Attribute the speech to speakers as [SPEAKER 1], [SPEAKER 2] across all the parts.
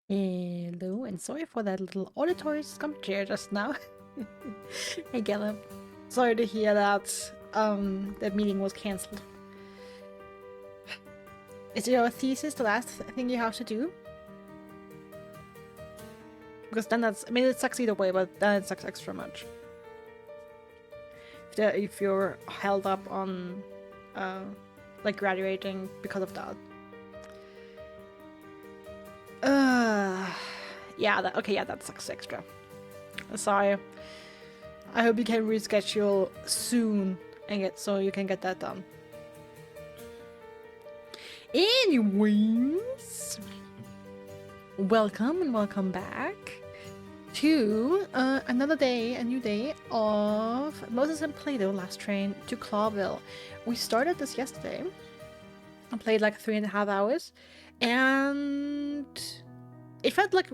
[SPEAKER 1] Hello, and sorry for that little auditory scare just now. Hey, Gallup. Sorry to hear that that meeting was cancelled. Is your thesis the last thing you have to do? Because then that's, I mean, it sucks either way, but then it sucks extra much. If you're held up on, like, graduating because of that. Yeah, that sucks extra. Sorry. I hope you can reschedule soon and so you can get that done. Anyways, welcome and welcome back to another day, a new day of Moses and Plato Last Train to Clawville. We started this yesterday. I played like 3.5 hours, and it felt like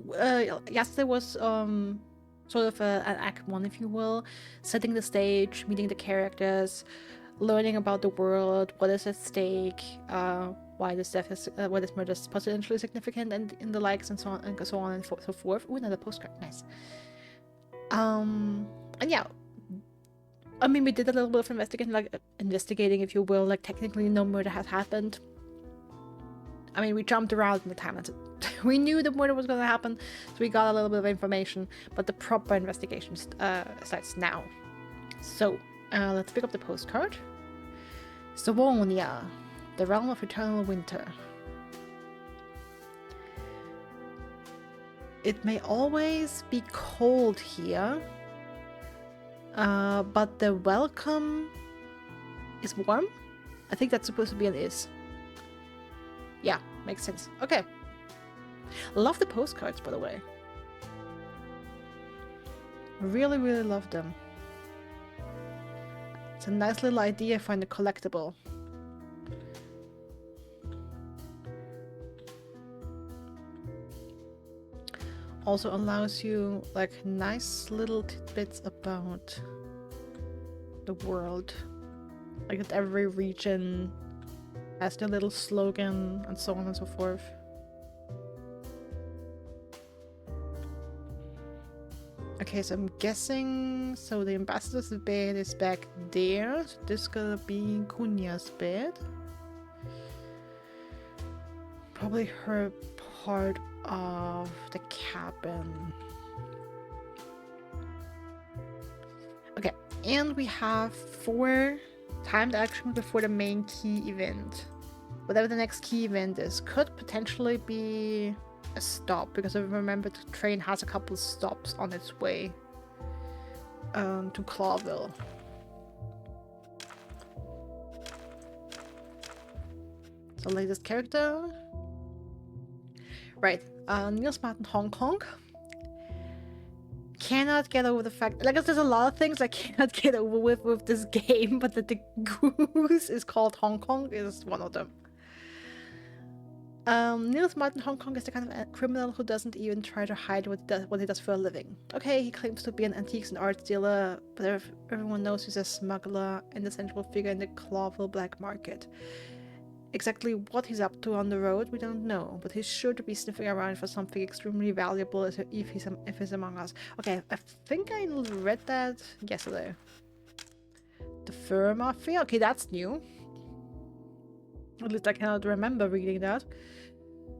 [SPEAKER 1] yesterday was sort of an act one, if you will, setting the stage, meeting the characters, learning about the world, what is at stake, why this death is, why this murder is potentially significant, and in the likes, and so on and so on and so forth. Ooh, another postcard, nice. And yeah, I mean, we did a little bit of investigating, if you will. Like, technically, no murder has happened. I mean, we jumped around in the timeline. We knew the murder was going to happen, so we got a little bit of information, but the proper investigation starts now. So, let's pick up the postcard. Savonia, the realm of eternal winter. It may always be cold here, but the welcome is warm. I think that's supposed to be an is. Yeah, makes sense. Okay. Love the postcards, by the way. Really, really love them. It's a nice little idea for the collectible. Also allows you like nice little tidbits about the world. Like that every region has their little slogan and so on and so forth. Okay, so I'm guessing, so the ambassador's bed is back there. So this is gonna be Kunya's bed. Probably her part of the cabin. Okay, and we have 4 timed actions before the main key event. Whatever the next key event is, could potentially be a stop, because I remember the train has a couple stops on its way to Clawville. So latest character. Right, Niels Martin Hong Kong. Cannot get over the fact, like, there's a lot of things I cannot get over with this game, but that the goose is called Hong Kong is one of them. Niels Martin Hong Kong is the kind of criminal who doesn't even try to hide what he does for a living. Okay, he claims to be an antiques and art dealer, but everyone knows he's a smuggler and the central figure in the Clawville black market. Exactly what he's up to on the road, we don't know, but he's sure to be sniffing around for something extremely valuable if he's among us. Okay, I think I read that yesterday. The Fur Mafia? Okay, that's new. At least I cannot remember reading that.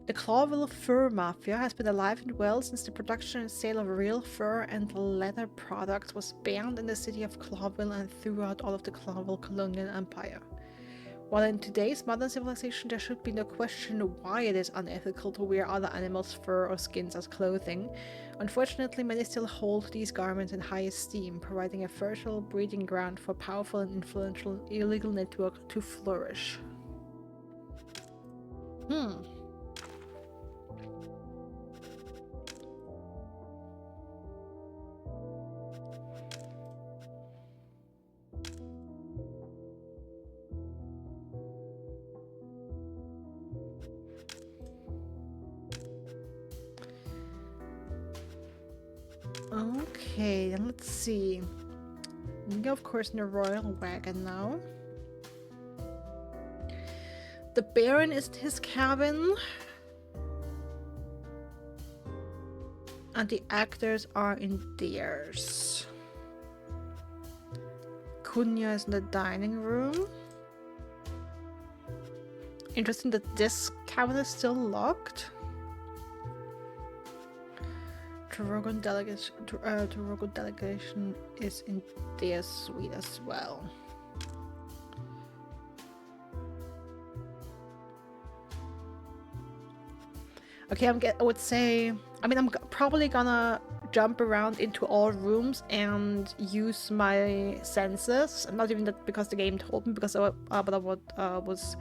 [SPEAKER 1] The Clawville Fur Mafia has been alive and well since the production and sale of real fur and leather products was banned in the city of Clawville and throughout all of the Clawville colonial empire. While in today's modern civilization there should be no question why it is unethical to wear other animals' fur or skins as clothing, unfortunately many still hold these garments in high esteem, providing a fertile breeding ground for powerful and influential illegal network to flourish. Okay, then let's see. We go, of course, in the royal wagon now. The Baron is in his cabin. And the actors are in theirs. Kunya is in the dining room. Interesting that this cabin is still locked. Torogon delegation is in their suite as well. Okay, I would say, I mean, I'm probably gonna jump around into all rooms and use my senses. Not even that because the game told me, because but I was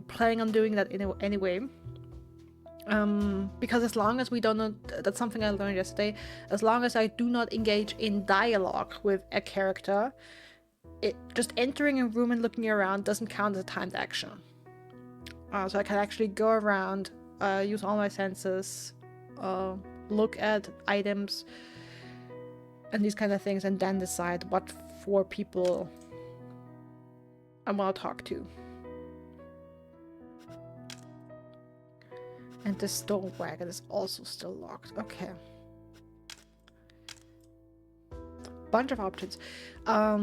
[SPEAKER 1] planning on doing that anyway. Because as long as we don't know, that's something I learned yesterday, as long as I do not engage in dialogue with a character, just entering a room and looking around doesn't count as a timed action. So I can actually go around, use all my senses, look at items, and these kind of things, and then decide what 4 people I want to talk to. And the store wagon is also still locked. Okay. Bunch of options. I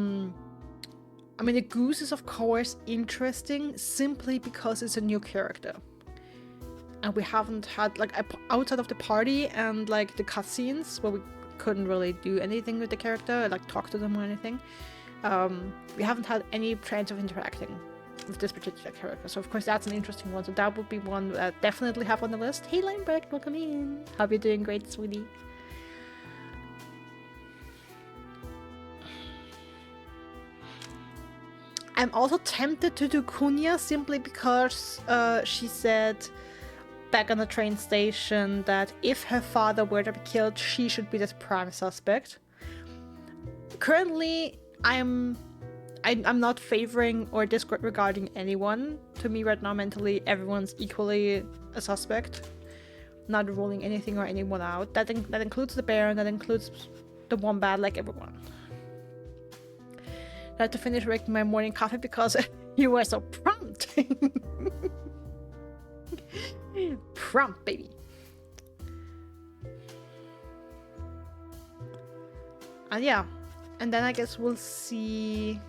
[SPEAKER 1] mean, the goose is of course interesting simply because it's a new character. And we haven't had, like, outside of the party and, like, the cutscenes where we couldn't really do anything with the character, like talk to them or anything. We haven't had any chance of interacting with this particular character. So, of course, that's an interesting one. So that would be one that I definitely have on the list. Hey, Lineberg, welcome in. Hope you're doing great, sweetie. I'm also tempted to do Kunya simply because she said back on the train station that if her father were to be killed, she should be the prime suspect. Currently, I'm not favoring or disregarding anyone. To me right now, mentally, everyone's equally a suspect. Not ruling anything or anyone out. That includes the Baron, that includes the Wombat, like everyone. I had to finish making my morning coffee because you were so prompt. Prompt, baby. And yeah, and then I guess we'll see.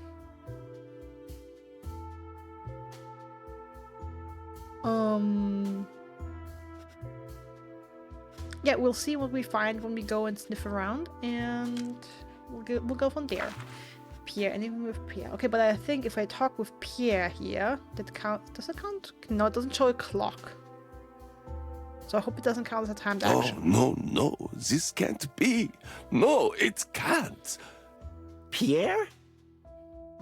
[SPEAKER 1] Yeah, we'll see what we find when we go and sniff around, and we'll go from there. Pierre, anything with Pierre? Okay, but I think if I talk with Pierre here, that count. Does it count? No, it doesn't show a clock. So I hope it doesn't count as a timed action.
[SPEAKER 2] Oh, no, this can't be. No, it can't.
[SPEAKER 3] Pierre?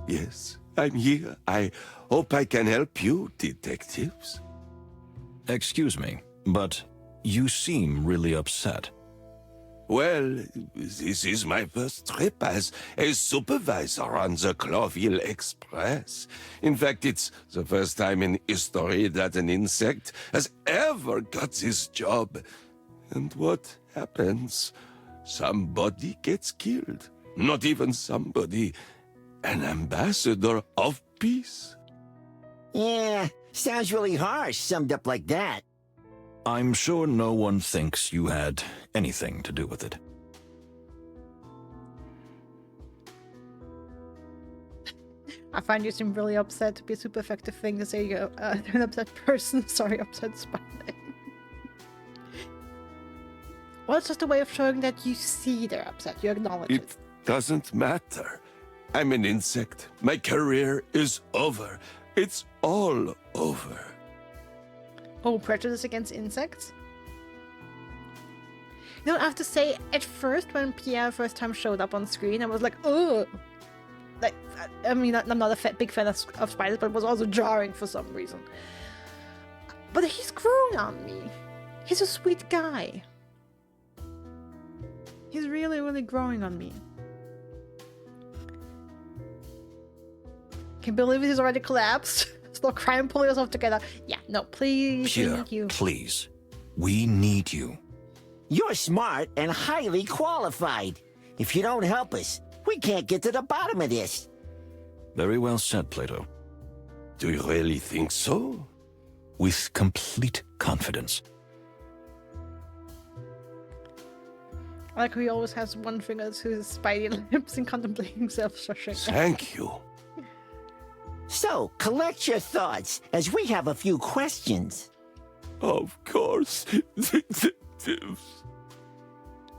[SPEAKER 2] Yes, I'm here. I hope I can help you, detectives.
[SPEAKER 4] Excuse me, but you seem really upset.
[SPEAKER 2] Well, this is my first trip as a supervisor on the Clawville Express. In fact, it's the first time in history that an insect has ever got this job. And what happens? Somebody gets killed. Not even somebody. An ambassador of peace.
[SPEAKER 3] Yeah, sounds really harsh, summed up like that.
[SPEAKER 4] I'm sure no one thinks you had anything to do with it.
[SPEAKER 1] I find you seem really upset to be a super effective thing to say you're an upset person. Sorry, upset spider. Well, it's just a way of showing that you see they're upset. You acknowledge it.
[SPEAKER 2] It doesn't matter. I'm an insect. My career is over. It's all over.
[SPEAKER 1] Oh, prejudice against insects? You know, I have to say, at first, when Pierre first time showed up on screen, I was like, oh! Like, I mean, I'm not a big fan of spiders, but it was also jarring for some reason. But he's growing on me. He's a sweet guy. He's really, really growing on me. Can't believe he's already collapsed. Still crying, pulling yourself together. Yeah, no, please.
[SPEAKER 4] Pierre,
[SPEAKER 1] Thank you.
[SPEAKER 4] please. We need you.
[SPEAKER 3] You're smart and highly qualified. If you don't help us, we can't get to the bottom of this.
[SPEAKER 4] Very well said, Plato.
[SPEAKER 2] Do you really think so?
[SPEAKER 4] With complete confidence.
[SPEAKER 1] I like how he always has one finger to his spidey lips and contemplating self-shushing.
[SPEAKER 2] Thank you.
[SPEAKER 3] So, collect your thoughts, as we have a few questions.
[SPEAKER 2] Of course, detectives.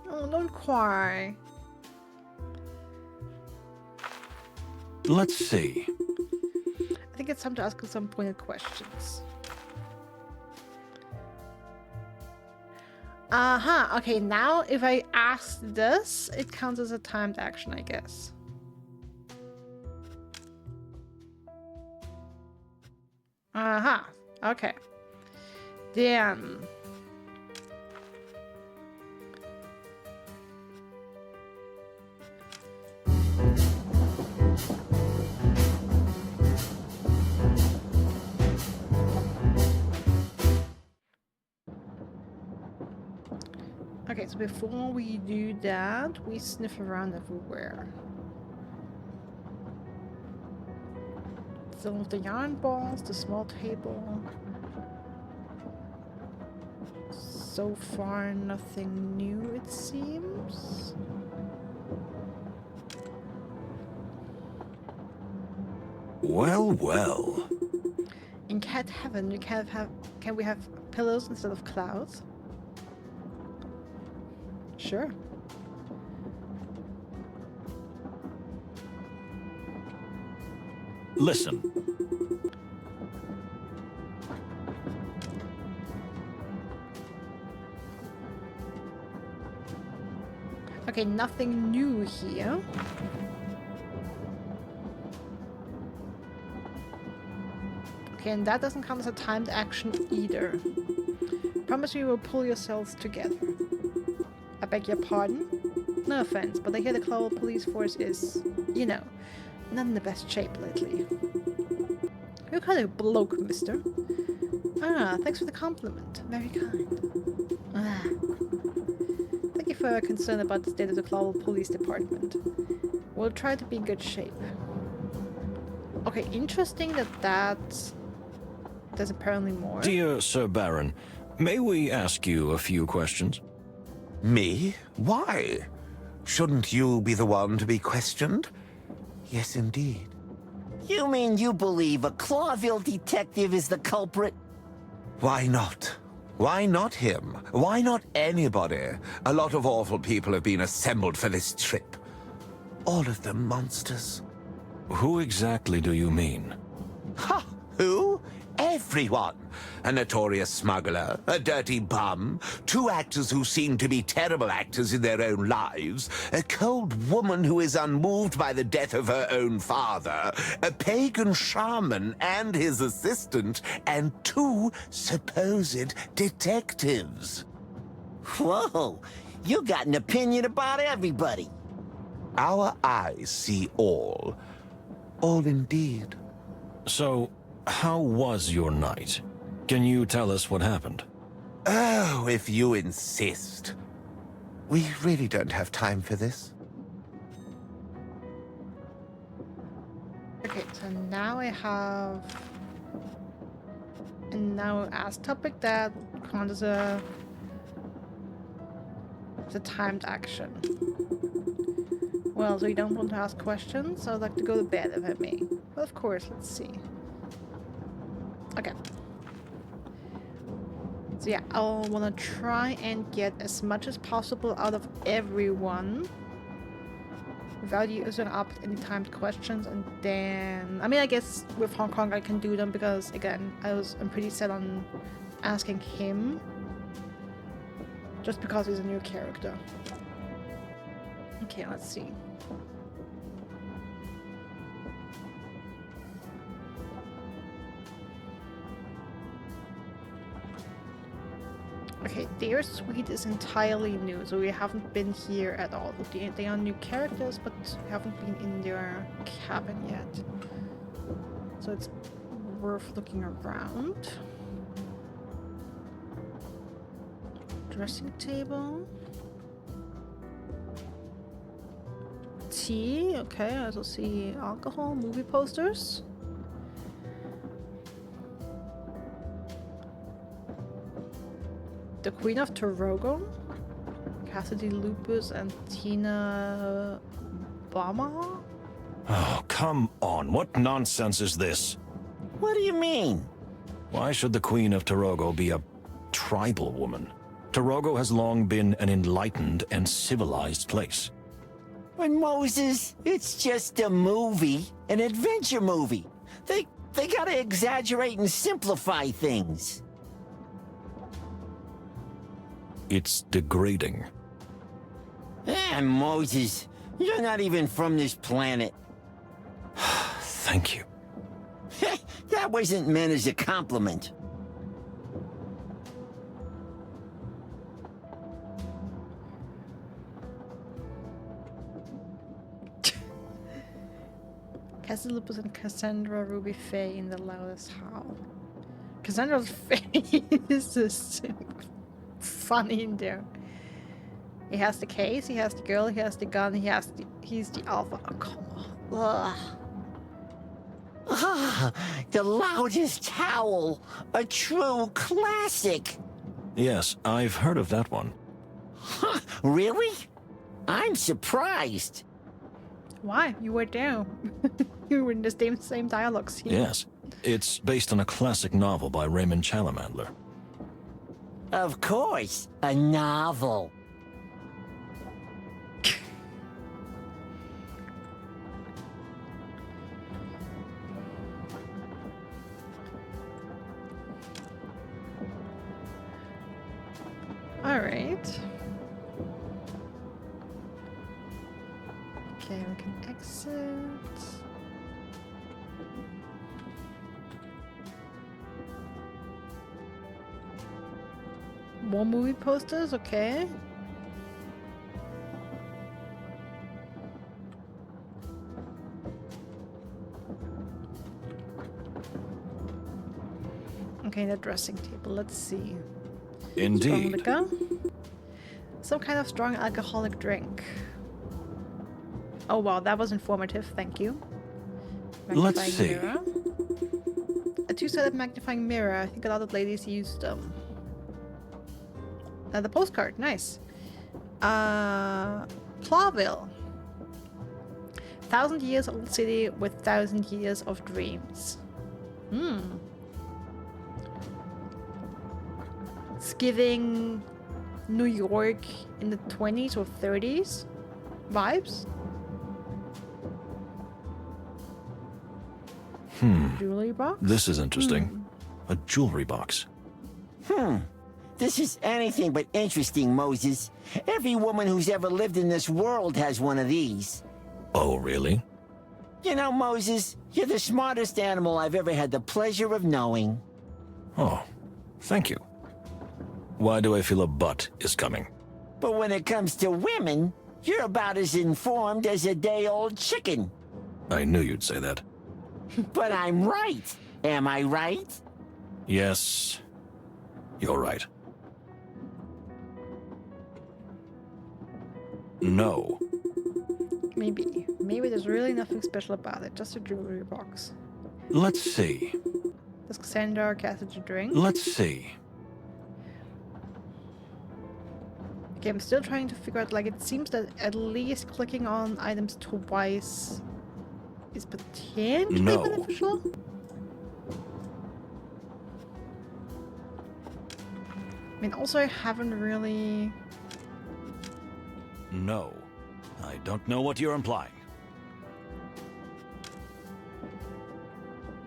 [SPEAKER 1] Oh, don't cry.
[SPEAKER 4] Let's see.
[SPEAKER 1] I think it's time to ask some pointed questions. Okay, now if I ask this, it counts as a timed action, I guess. Okay. Then... Okay, so before we do that, we sniff around everywhere. Some of the yarn balls, the small table. So far, nothing new, it seems.
[SPEAKER 4] Well, well.
[SPEAKER 1] In cat heaven, you can we have pillows instead of clouds? Sure.
[SPEAKER 4] Listen.
[SPEAKER 1] Okay, nothing new here. Okay, and that doesn't count as a timed action either. Promise you will pull yourselves together. I beg your pardon? No offense, but I hear the Clawville police force is, you know, not in the best shape lately. You kind of bloke, mister. Ah, thanks for the compliment. Very kind. Ah. Thank you for your concern about the state of the Clawville Police Department. We'll try to be in good shape. Okay, interesting that there's apparently more.
[SPEAKER 4] Dear Sir Baron, may we ask you a few questions?
[SPEAKER 5] Me? Why? Shouldn't you be the one to be questioned? Yes, indeed.
[SPEAKER 3] You mean you believe a Clawville detective is the culprit?
[SPEAKER 5] Why not? Why not him? Why not anybody? A lot of awful people have been assembled for this trip. All of them monsters.
[SPEAKER 4] Who exactly do you mean?
[SPEAKER 5] Ha! Who? Everyone. A notorious smuggler, a dirty bum, two actors who seem to be terrible actors in their own lives, a cold woman who is unmoved by the death of her own father, a pagan shaman and his assistant, and two supposed detectives.
[SPEAKER 3] Whoa, you got an opinion about everybody.
[SPEAKER 5] Our eyes see all. All indeed.
[SPEAKER 4] So, how was your night? Can you tell us what happened?
[SPEAKER 5] Oh, if you insist. We really don't have time for this.
[SPEAKER 1] Okay, so now I have a now ask topic that counts as a timed action. Well, so you don't want to ask questions, so I'd like to go to bed if I may. But of course, let's see. Okay. So yeah, I'll want to try and get as much as possible out of everyone without using up any timed questions, and then I mean, I guess with Hong Kong I can do them because again I'm pretty set on asking him just because he's a new character. Okay, let's see. Okay, their suite is entirely new, so we haven't been here at all. They are new characters, but we haven't been in their cabin yet. So it's worth looking around. Dressing table. Tea, okay, I also see alcohol, movie posters. The Queen of Torogo, Cassidy Lupus, and Tina Bama?
[SPEAKER 4] Oh, come on. What nonsense is this?
[SPEAKER 3] What do you mean?
[SPEAKER 4] Why should the Queen of Torogo be a tribal woman? Torogo has long been an enlightened and civilized place.
[SPEAKER 3] When Moses, it's just a movie, an adventure movie. They gotta exaggerate and simplify things.
[SPEAKER 4] It's degrading.
[SPEAKER 3] Moses, you're not even from this planet.
[SPEAKER 4] Thank you.
[SPEAKER 3] That wasn't meant as a compliment.
[SPEAKER 1] Cassidy Lupus and Cassandra Ruby Faye in the loudest howl. Cassandra's face is just funny in there. He has the case, he has the girl, he has the gun, he's the alpha. Oh, come on. Ugh.
[SPEAKER 3] Ah, the loudest howl. A true classic.
[SPEAKER 4] Yes, I've heard of that one.
[SPEAKER 3] Huh, really? I'm surprised.
[SPEAKER 1] Why? You were there. You were in the same dialogue scene.
[SPEAKER 4] Yes. It's based on a classic novel by Raymond Chalamander.
[SPEAKER 3] Of course, a novel.
[SPEAKER 1] All right. Okay, we can exit. More movie posters, okay. Okay, the dressing table, let's see. Strong
[SPEAKER 4] Indeed.
[SPEAKER 1] liquor. Some kind of strong alcoholic drink. Oh wow, that was informative, thank you.
[SPEAKER 4] Let's
[SPEAKER 1] Magnifying
[SPEAKER 4] see.
[SPEAKER 1] mirror. A two-sided magnifying mirror. I think a lot of ladies use them. The postcard, nice. Clawville. 1,000 years old city with 1,000 years of dreams. It's giving New York in the 20s or 30s vibes. Jewelry box?
[SPEAKER 4] This is interesting. A jewelry box.
[SPEAKER 3] This is anything but interesting, Moses. Every woman who's ever lived in this world has one of these.
[SPEAKER 4] Oh, really?
[SPEAKER 3] You know, Moses, you're the smartest animal I've ever had the pleasure of knowing.
[SPEAKER 4] Oh, thank you. Why do I feel a butt is coming?
[SPEAKER 3] But when it comes to women, you're about as informed as a day-old chicken.
[SPEAKER 4] I knew you'd say that.
[SPEAKER 3] But I'm right. Am I right?
[SPEAKER 4] Yes, you're right. No.
[SPEAKER 1] Maybe. Maybe there's really nothing special about it. Just a jewelry box.
[SPEAKER 4] Let's see.
[SPEAKER 1] Does Cassandra Cassidy drink?
[SPEAKER 4] Let's see.
[SPEAKER 1] Okay, I'm still trying to figure out, like, it seems that at least clicking on items twice is potentially
[SPEAKER 4] No.
[SPEAKER 1] beneficial. I mean, also I haven't really...
[SPEAKER 4] No. I don't know what you're implying.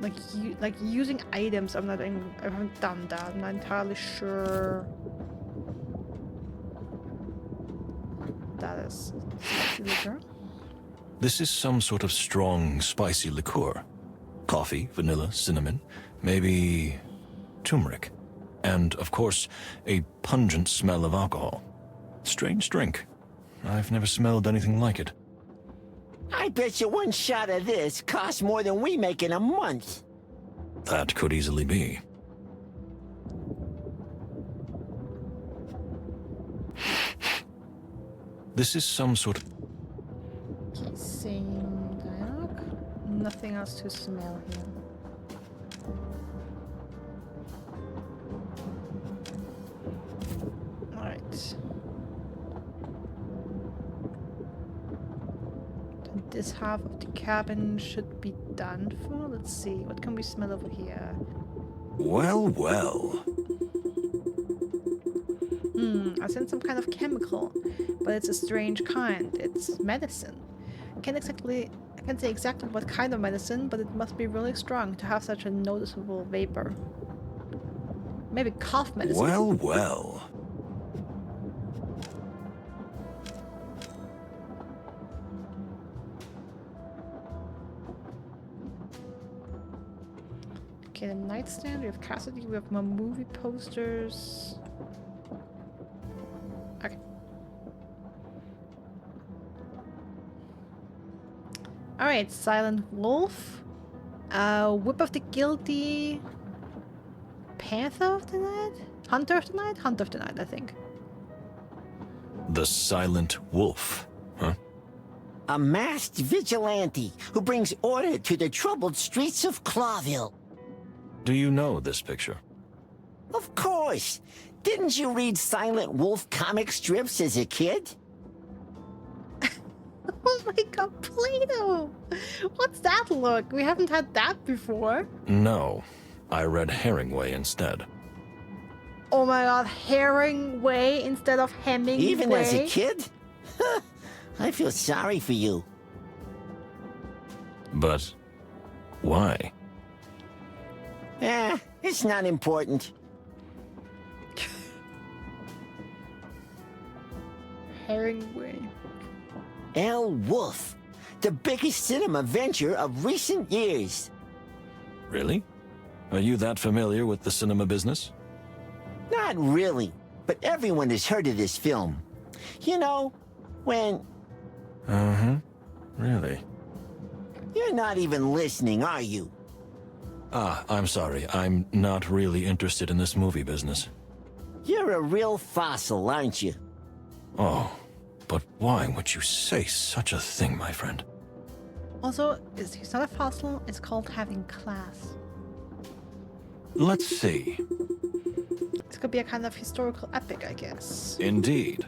[SPEAKER 1] Like using items, I haven't done that. I'm not entirely sure. That is liquor.
[SPEAKER 4] This is some sort of strong, spicy liqueur. Coffee, vanilla, cinnamon, maybe turmeric. And, of course, a pungent smell of alcohol. Strange drink. I've never smelled anything like it.
[SPEAKER 3] I bet you one shot of this costs more than we make in a month.
[SPEAKER 4] That could easily be. This is some sort of...
[SPEAKER 1] Okay, same dialogue. Nothing else to smell here. Alright. This half of the cabin should be done for. Let's see. What can we smell over here?
[SPEAKER 2] Well, well.
[SPEAKER 1] I sense some kind of chemical, but it's a strange kind. It's medicine. I can't say exactly what kind of medicine, but it must be really strong to have such a noticeable vapor. Maybe cough medicine.
[SPEAKER 2] Well, well.
[SPEAKER 1] Okay, the nightstand. We have Cassidy. We have more movie posters. Okay. Alright, Silent Wolf. Whip of the Guilty. Panther of the Night? Hunter of the Night? Hunter of the Night, I think.
[SPEAKER 4] The Silent Wolf, huh?
[SPEAKER 3] A masked vigilante who brings order to the troubled streets of Clawville.
[SPEAKER 4] Do you know this picture?
[SPEAKER 3] Of course. Didn't you read Silent Wolf comic strips as a kid?
[SPEAKER 1] Oh my god, Plato! What's that look? We haven't had that before.
[SPEAKER 4] No. I read Herringway instead.
[SPEAKER 1] Oh my god, Herringway instead of Hemingway?
[SPEAKER 3] Even as a kid? I feel sorry for you.
[SPEAKER 4] But why?
[SPEAKER 3] It's not important.
[SPEAKER 1] Herringway.
[SPEAKER 3] L. Wolf, the biggest cinema venture of recent years.
[SPEAKER 4] Really? Are you that familiar with the cinema business?
[SPEAKER 3] Not really, but everyone has heard of this film. You know, when...
[SPEAKER 4] Uh-huh. Really?
[SPEAKER 3] You're not even listening, are you?
[SPEAKER 4] Ah, I'm sorry. I'm not really interested in this movie business.
[SPEAKER 3] You're a real fossil, aren't you?
[SPEAKER 4] Oh, but why would you say such a thing, my friend?
[SPEAKER 1] Also, he's not a fossil, it's called having class.
[SPEAKER 4] Let's see.
[SPEAKER 1] This could be a kind of historical epic, I guess.
[SPEAKER 4] Indeed.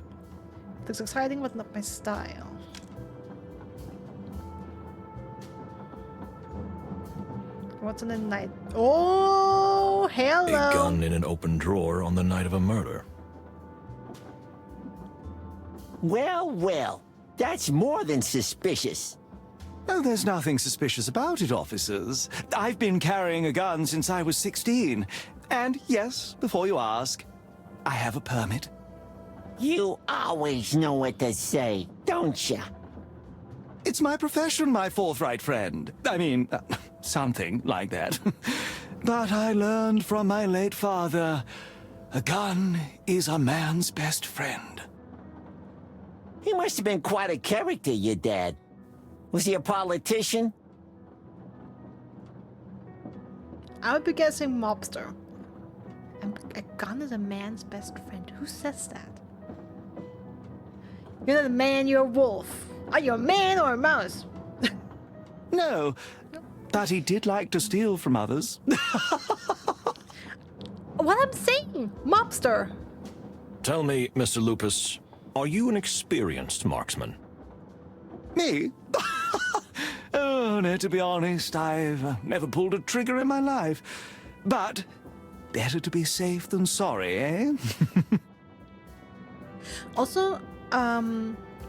[SPEAKER 1] Looks exciting, but not my style. What's in the night? Oh, hello!
[SPEAKER 4] A gun in an open drawer on the night of a murder.
[SPEAKER 3] Well, well, that's more than suspicious.
[SPEAKER 6] Oh, there's nothing suspicious about it, officers. I've been carrying a gun since I was 16. And yes, before you ask, I have a permit.
[SPEAKER 3] You always know what to say, don't ya?
[SPEAKER 6] It's my profession, my forthright friend. I mean, something like that. But I learned from my late father, a gun is a man's best friend.
[SPEAKER 3] He must have been quite a character, your dad. Was he a politician?
[SPEAKER 1] I would be guessing mobster. A gun is a man's best friend. Who says that? You're not a man, you're a wolf. Are you a man or a mouse?
[SPEAKER 6] No, but he did like to steal from others.
[SPEAKER 1] What I'm saying, mobster.
[SPEAKER 4] Tell me, Mr. Lupus, are you an experienced marksman?
[SPEAKER 6] Me? Oh, no, to be honest, I've never pulled a trigger in my life. But better to be safe than sorry, eh?
[SPEAKER 1] Also,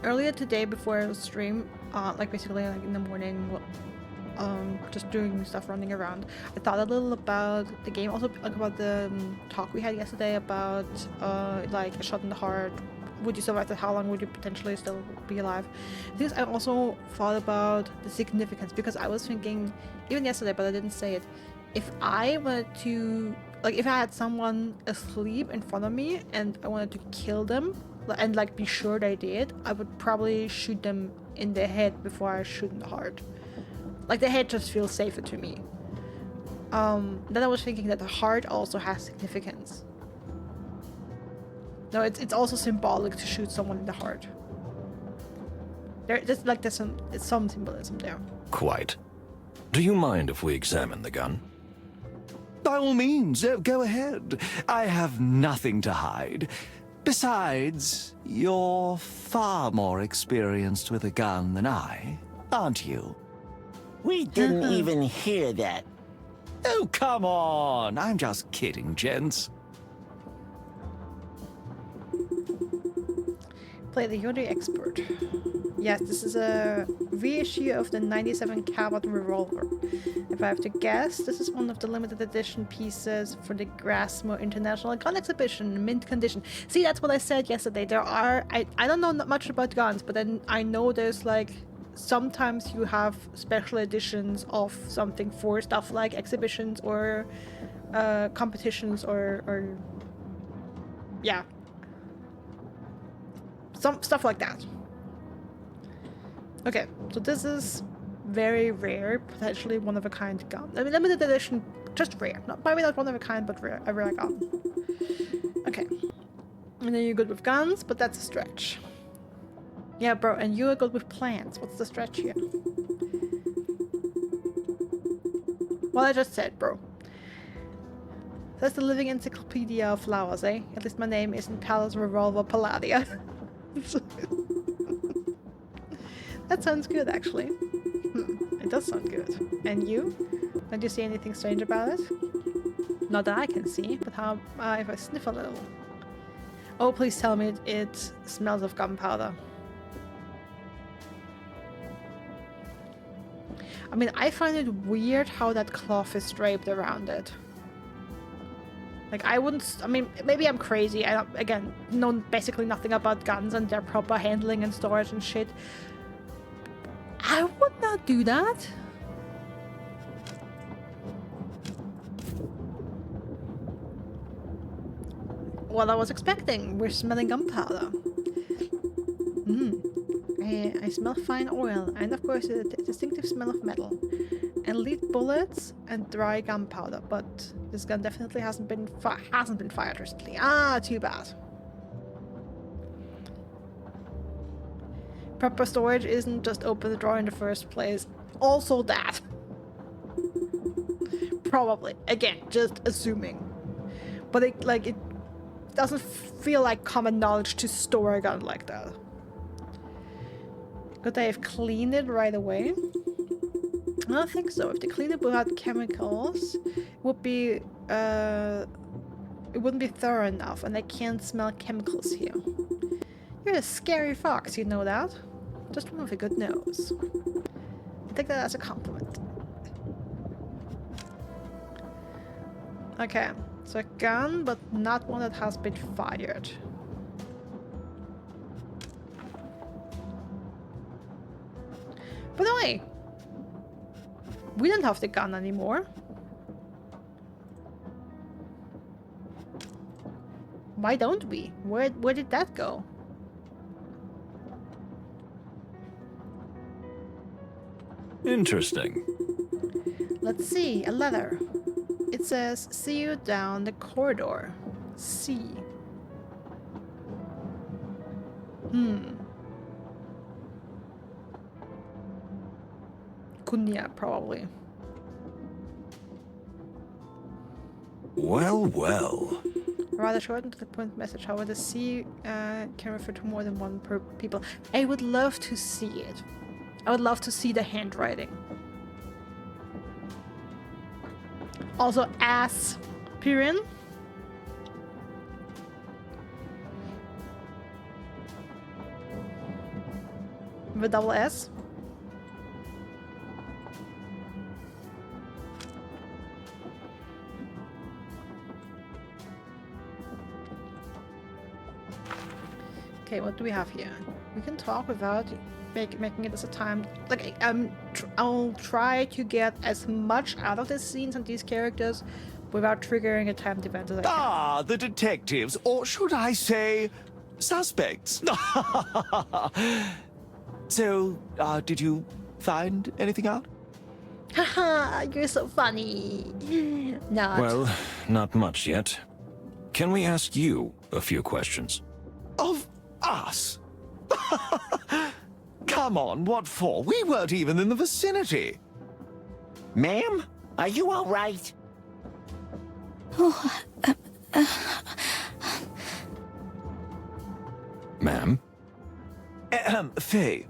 [SPEAKER 1] earlier today before I was stream, basically like in the morning, just doing stuff, running around, I thought a little about the game, also like about the talk we had yesterday about like a shot in the heart. Would you survive that? How long would you potentially still be alive? Things I also thought about the significance, because I was thinking even yesterday, but I didn't say it. If I wanted to, like, if I had someone asleep in front of me and I wanted to kill them and like be sure they did, I would probably shoot them in the head before I shoot in the heart. Like, the head just feels safer to me. Then I was thinking that the heart also has significance. No, it's also symbolic to shoot someone in the heart. There's some symbolism there.
[SPEAKER 4] Quite. Do you mind if we examine the gun?
[SPEAKER 6] By all means, go ahead. I have nothing to hide. Besides, you're far more experienced with a gun than I, aren't you?
[SPEAKER 3] We didn't even hear that.
[SPEAKER 6] Oh, come on. I'm just kidding, gents.
[SPEAKER 1] Plato, you're the expert. Yes, this is a reissue of the 97 caliber revolver. If I have to guess, this is one of the limited edition pieces for the Grasmo International Gun Exhibition, mint condition. See, that's what I said yesterday. There are, I don't know much about guns, but then I know there's like, sometimes you have special editions of something for stuff like exhibitions or competitions or yeah. Some stuff like that. Okay, so this is very rare, potentially one of a kind gun. I mean, limited edition, just rare. Maybe not one of a kind, but rare, a rare gun. Okay. And then you're good with guns, but that's a stretch. Yeah, bro, and you're good with plants. What's the stretch here? Well, I just said, bro. That's the living encyclopedia of flowers, eh? At least my name isn't Palace Revolver Palladia. That sounds good, actually. It does sound good. And you? Don't you see anything strange about it? Not that I can see, but how if I sniff a little? Oh, please tell me it smells of gunpowder. I mean, I find it weird how that cloth is draped around it. Like, I wouldn't... I mean, maybe I'm crazy. I, again, know basically nothing about guns and their proper handling and storage and shit. I would not do that. What I was expecting. We're smelling gunpowder. I smell fine oil, and of course a distinctive smell of metal. And lead bullets and dry gunpowder, but this gun definitely hasn't been fired recently. Ah, too bad. Proper storage isn't just open the drawer in the first place. Also that. Probably. Again, just assuming. But it doesn't feel like common knowledge to store a gun like that. Could they have cleaned it right away? I don't think so. If they cleaned it without chemicals, it wouldn't be thorough enough, and they can't smell chemicals here. You're a scary fox, you know that? Just one with a good nose. I take that as a compliment. Okay, so a gun, but not one that has been fired. By the way, we don't have the gun anymore. Why don't we? Where did that go?
[SPEAKER 4] Interesting.
[SPEAKER 1] Let's see, a letter. It says, see you down the corridor. See. Kunya, probably.
[SPEAKER 4] Well, well.
[SPEAKER 1] Rather short and to the point message. However, the see can refer to more than one people. I would love to see it. I would love to see the handwriting. Also, aspirin. With double S. Okay, what do we have here? We can talk without making it as a time. Like, I'll try to get as much out of these scenes and these characters without triggering a timed event as I can.
[SPEAKER 6] Ah, the detectives, or should I say, suspects. So, did you find anything out?
[SPEAKER 1] Haha, you're so funny. Not.
[SPEAKER 4] Well, not much yet. Can we ask you a few questions?
[SPEAKER 6] Of us? Come on, what for? We weren't even in the vicinity.
[SPEAKER 3] Ma'am, are you all right?
[SPEAKER 4] Ma'am?
[SPEAKER 6] Faye.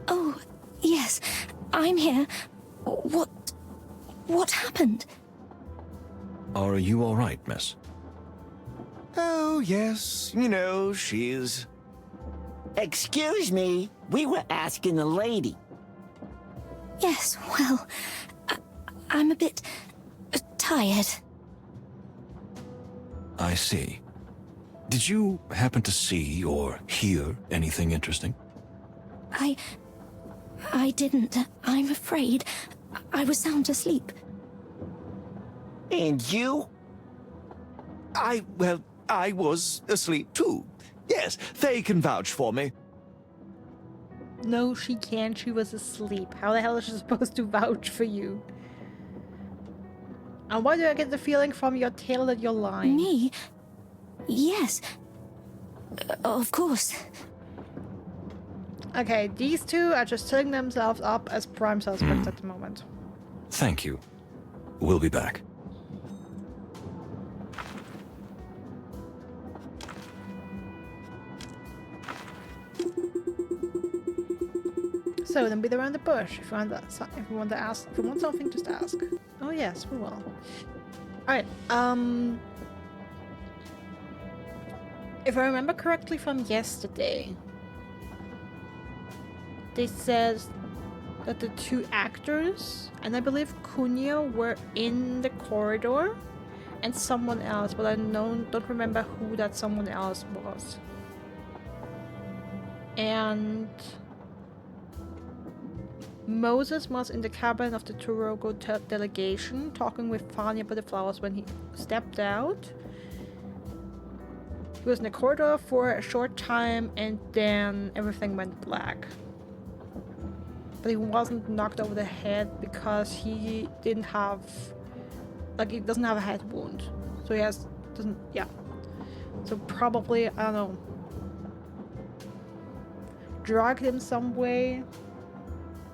[SPEAKER 7] Oh, yes, I'm here. What happened?
[SPEAKER 4] Are you all right, miss?
[SPEAKER 6] Oh, yes, you know, she's...
[SPEAKER 3] Excuse me, we were asking the lady.
[SPEAKER 7] Yes, well, I'm a bit tired.
[SPEAKER 4] I see. Did you happen to see or hear anything interesting?
[SPEAKER 7] I didn't. I'm afraid. I was sound asleep.
[SPEAKER 3] And you?
[SPEAKER 6] I was asleep too. Yes, they can vouch for me.
[SPEAKER 1] No, she can't. She was asleep. How the hell is she supposed to vouch for you? And why do I get the feeling from your tale that you're lying?
[SPEAKER 7] Me? Yes. Of course.
[SPEAKER 1] Okay, these two are just setting themselves up as prime suspects at the moment.
[SPEAKER 4] Thank you. We'll be back.
[SPEAKER 1] So then beat around the bush. If you want to ask, if you want something, just ask. Oh yes, we will. All right. If I remember correctly from yesterday, they said that the two actors, and I believe Cunha, were in the corridor, and someone else, but I don't remember who that someone else was. And Moses was in the cabin of the Turogo delegation, talking with Fania about the flowers when he stepped out. He was in the corridor for a short time, and then everything went black. But he wasn't knocked over the head because he didn't have, like, he doesn't have a head wound. So he doesn't, yeah. So probably, I don't know, drugged him some way.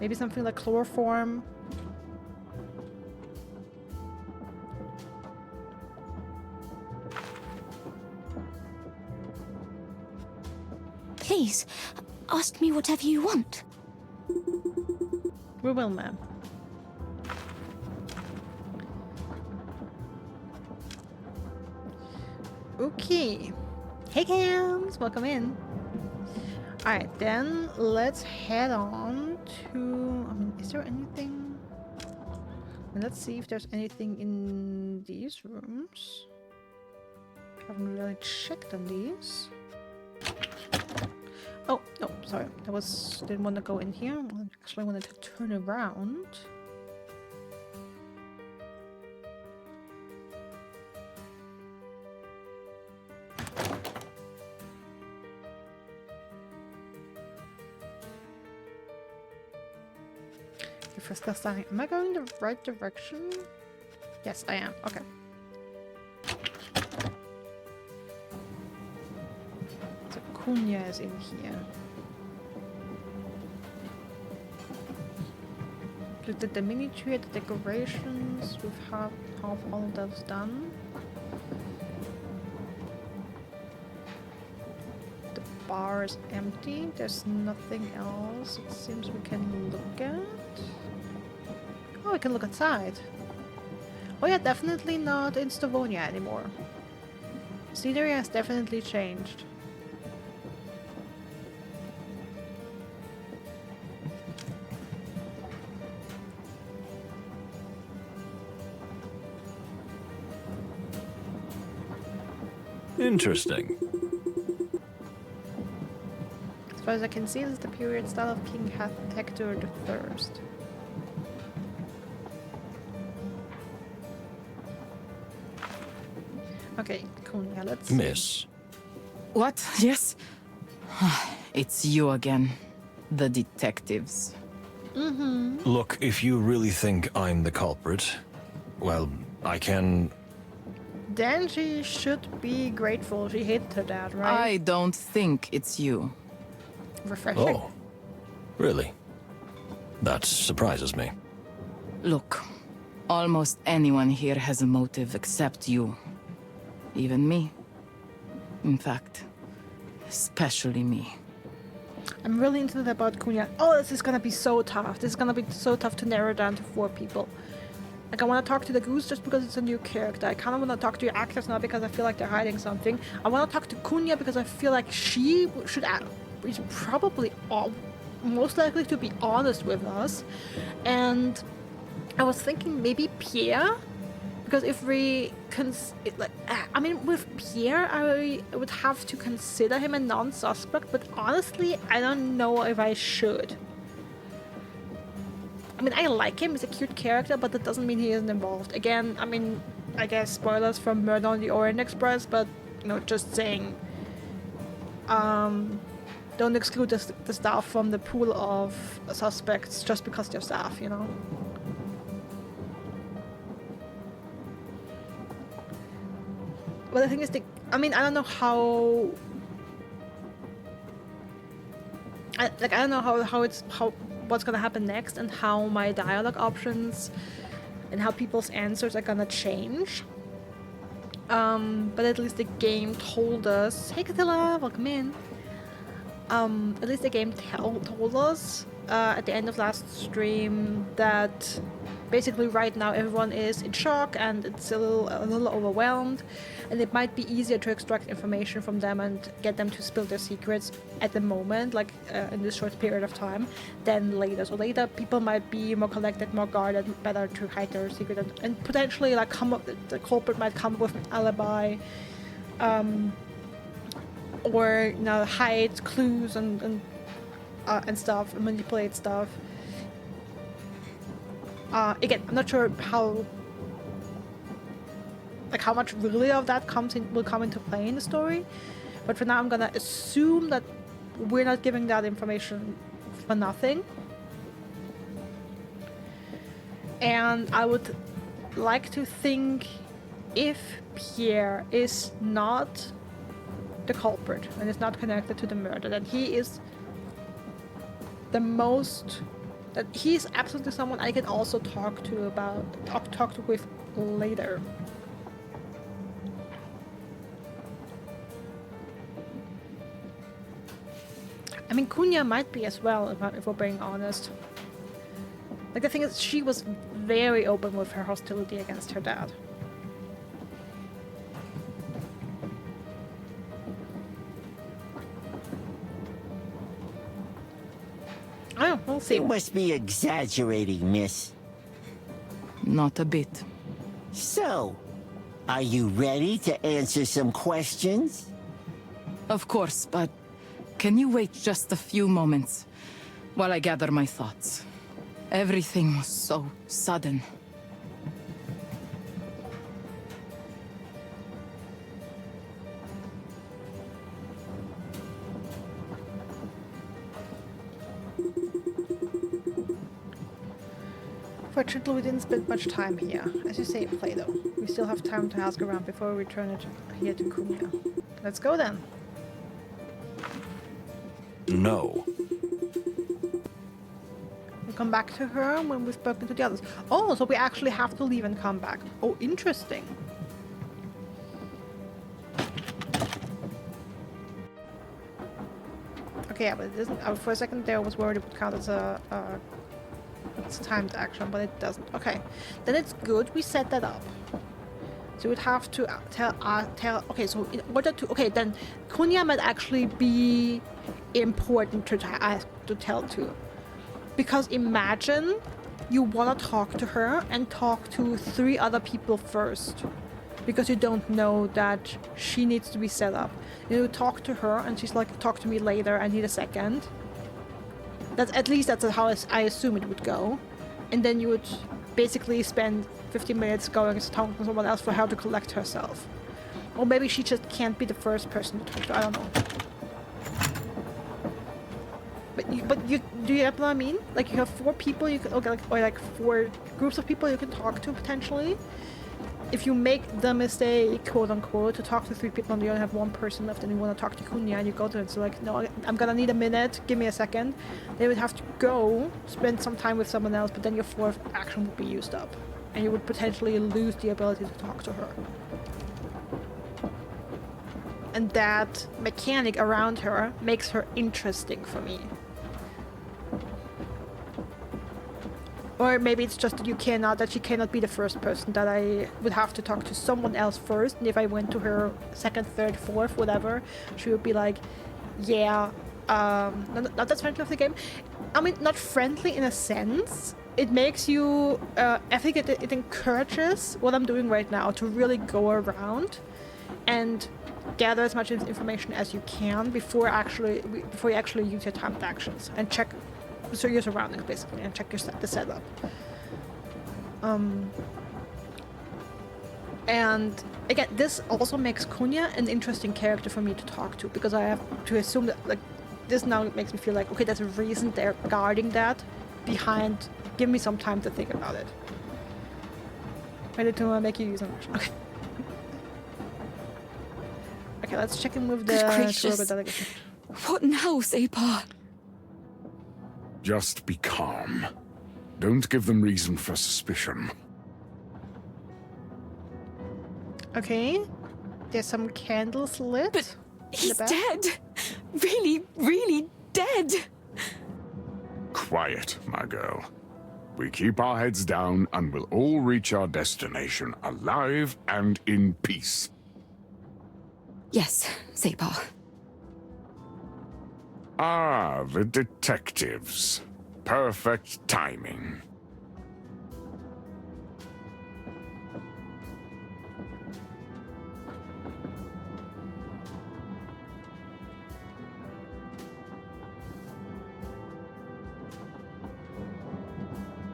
[SPEAKER 1] Maybe something like chloroform.
[SPEAKER 7] Please, ask me whatever you want.
[SPEAKER 1] We will, ma'am. Okay. Hey, Cams! Welcome in. Alright, then let's head on to... I mean, is there anything... And let's see if there's anything in these rooms. Haven't really checked on these. Oh, no, sorry. Didn't want to go in here. I actually wanted to turn around. First class dining. Am I going the right direction? Yes, I am. Okay. So Cunha is in here. We did the miniature, the decorations. We've half all of those done. The bar is empty. There's nothing else it seems we can look at. Oh, we can look outside. Oh yeah, definitely not in Stavonia anymore. Scenery has definitely changed.
[SPEAKER 4] Interesting.
[SPEAKER 1] As far as I can see, this is the period style of King Hector the First. Okay, cool. Yeah, let's...
[SPEAKER 4] Miss.
[SPEAKER 8] What? Yes? It's you again. The detectives.
[SPEAKER 1] Mm-hmm.
[SPEAKER 4] Look, if you really think I'm the culprit, well, I can...
[SPEAKER 1] Then she should be grateful. She hated her dad, right?
[SPEAKER 8] I don't think it's you.
[SPEAKER 1] Refreshing.
[SPEAKER 4] Oh, really? That surprises me.
[SPEAKER 8] Look, almost anyone here has a motive except you. Even me. In fact, especially me.
[SPEAKER 1] I'm really into that about Cunha. Oh, this is gonna be so tough. This is gonna be so tough to narrow down to 4 people. Like, I want to talk to the goose just because it's a new character. I kind of want to talk to your actors now because I feel like they're hiding something. I want to talk to Cunha because I feel like she is probably most likely to be honest with us. And I was thinking maybe Pierre, because if we with Pierre, I would have to consider him a non-suspect, but honestly, I don't know if I should. I mean, I like him, he's a cute character, but that doesn't mean he isn't involved. Again, I mean, I guess spoilers from Murder on the Orient Express, but, you know, just saying, don't exclude the staff from the pool of suspects just because they're staff, you know? But the thing is, I mean, I don't know how. I don't know what's gonna happen next, and how my dialogue options and how people's answers are gonna change. But at least the game told us. Hey, Catilla, welcome in. At least the game told us at the end of last stream that basically right now everyone is in shock and it's a little overwhelmed, and it might be easier to extract information from them and get them to spill their secrets at the moment, like in this short period of time, than later. So later people might be more collected, more guarded, better to hide their secret, and potentially like the culprit might come up with an alibi, or hide clues and stuff, and manipulate stuff. Again, I'm not sure how much really of that will come into play in the story, but for now I'm gonna assume that we're not giving that information for nothing. And I would like to think, if Pierre is not the culprit and is not connected to the murder, that he is that he's absolutely someone I can also talk to with later. I mean, Kunya might be as well, if we're being honest. Like, the thing is, she was very open with her hostility against her dad. Oh, we'll see.
[SPEAKER 3] You must be exaggerating, miss.
[SPEAKER 8] Not a bit.
[SPEAKER 3] So, are you ready to answer some questions?
[SPEAKER 8] Of course, but can you wait just a few moments while I gather my thoughts? Everything was so sudden.
[SPEAKER 1] Fortunately, we didn't spend much time here. As you say, Plato. We still have time to ask around before we return it here to Kunya. Let's go then.
[SPEAKER 4] No.
[SPEAKER 1] We'll come back to her when we've spoken to the others. Oh, so we actually have to leave and come back. Oh, interesting. Okay, yeah, but it doesn't. For a second there, I was worried it would count as a timed action, but it doesn't. Okay, then it's good we set that up. So we'd have to tell. Okay, so in order to. Okay, then Kunya might actually be important to tell to, because imagine you want to talk to her and talk to 3 other people first, because you don't know that she needs to be set up. You talk to her and she's like, talk to me later, I need a second. That's how I assume it would go. And then you would basically spend 15 minutes going to talk to someone else for her to collect herself. Or maybe she just can't be the first person to talk to, I don't know. But do you get what I mean? Like, you have 4 people you can, or like 4 groups of people you can talk to potentially. If you make the mistake, quote unquote, to talk to 3 people and you only have 1 person left and you want to talk to Kunya and you go to it, so like, no, I'm gonna need a minute, give me a second. They would have to go, spend some time with someone else, but then your 4th action would be used up. And you would potentially lose the ability to talk to her. And that mechanic around her makes her interesting for me. Or maybe it's just that she cannot be the first person, that I would have to talk to someone else first, and if I went to her 2nd, 3rd, 4th, whatever, she would be like, yeah, not that friendly of the game. I mean, not friendly in a sense. It makes you, I think it encourages what I'm doing right now, to really go around and gather as much information as you can before you actually use your timed actions, and check your surroundings basically, and check the setup. And again, this also makes Kunya an interesting character for me to talk to, because I have to assume that, like, this now makes me feel like, okay, there's a reason they're guarding that behind. Give me some time to think about it. Ready to make you use an action. Okay. Okay, let's check in with the
[SPEAKER 7] Good gracious.
[SPEAKER 1] Clawville delegation.
[SPEAKER 7] What now, Separ?
[SPEAKER 9] Just be calm. Don't give them reason for suspicion.
[SPEAKER 1] Okay. There's some candles lit.
[SPEAKER 7] But
[SPEAKER 1] in the
[SPEAKER 7] he's
[SPEAKER 1] back.
[SPEAKER 7] dead. Really, really dead.
[SPEAKER 9] Quiet, my girl. We keep our heads down and we'll all reach our destination alive and in peace.
[SPEAKER 7] Yes, Separ.
[SPEAKER 9] Ah, the detectives. Perfect timing.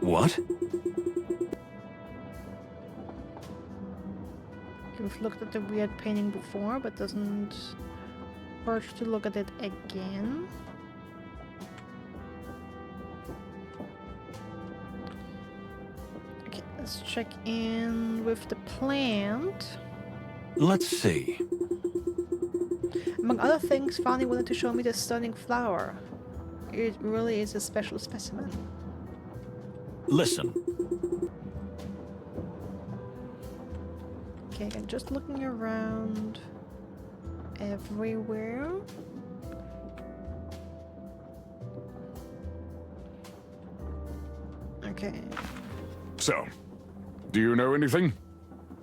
[SPEAKER 4] What?
[SPEAKER 1] You've looked at the weird painting before, but doesn't hurt to look at it again. Okay, let's check in with the plant.
[SPEAKER 4] Let's see.
[SPEAKER 1] Among other things, Fanny wanted to show me the stunning flower. It really is a special specimen.
[SPEAKER 4] Listen.
[SPEAKER 1] Okay, I'm just looking around everywhere. Okay.
[SPEAKER 9] So, do you know anything?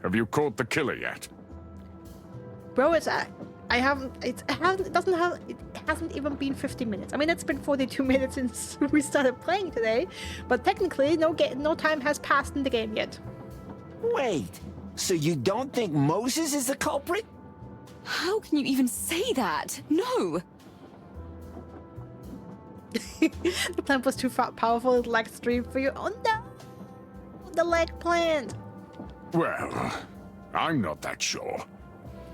[SPEAKER 9] Have you caught the killer yet?
[SPEAKER 1] Bro, it hasn't even been 50 minutes. I mean, it's been 42 minutes since we started playing today, but technically no time has passed in the game yet.
[SPEAKER 3] Wait, so you don't think Moses is the culprit?
[SPEAKER 7] How can you even say that? No.
[SPEAKER 1] The plant was too powerful, it lacked strength for you. Oh no! The leg plant!
[SPEAKER 9] Well, I'm not that sure.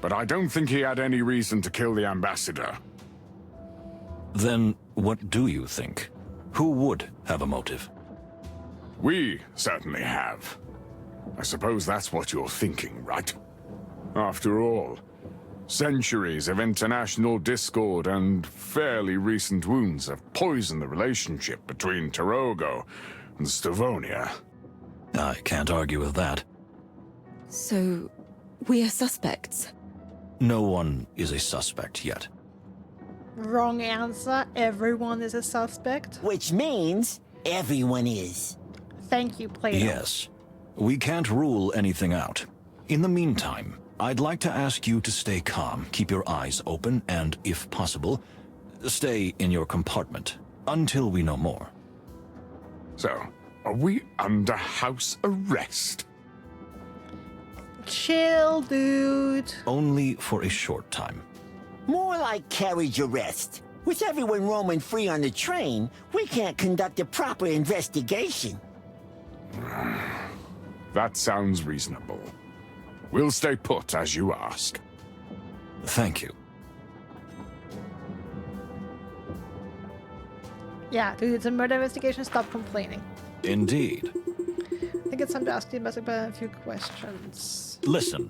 [SPEAKER 9] But I don't think he had any reason to kill the ambassador.
[SPEAKER 4] Then what do you think? Who would have a motive?
[SPEAKER 9] We certainly have. I suppose that's what you're thinking, right? After all, centuries of international discord and fairly recent wounds have poisoned the relationship between Tarogo and Stavonia.
[SPEAKER 4] I can't argue with that.
[SPEAKER 7] So, we're suspects.
[SPEAKER 4] No one is a suspect yet.
[SPEAKER 1] Wrong answer. Everyone is a suspect.
[SPEAKER 3] Which means everyone is.
[SPEAKER 1] Thank you, Plato.
[SPEAKER 4] Yes. We can't rule anything out. In the meantime, I'd like to ask you to stay calm, keep your eyes open, and, if possible, stay in your compartment until we know more.
[SPEAKER 9] So, are we under house arrest?
[SPEAKER 1] Chill, dude.
[SPEAKER 4] Only for a short time.
[SPEAKER 3] More like carriage arrest. With everyone roaming free on the train, we can't conduct a proper investigation.
[SPEAKER 9] That sounds reasonable. We'll stay put as you ask.
[SPEAKER 4] Thank you.
[SPEAKER 1] Yeah, dude, it's a murder investigation. Stop complaining.
[SPEAKER 4] Indeed.
[SPEAKER 1] I think it's time to ask the investigator a few questions.
[SPEAKER 4] Listen.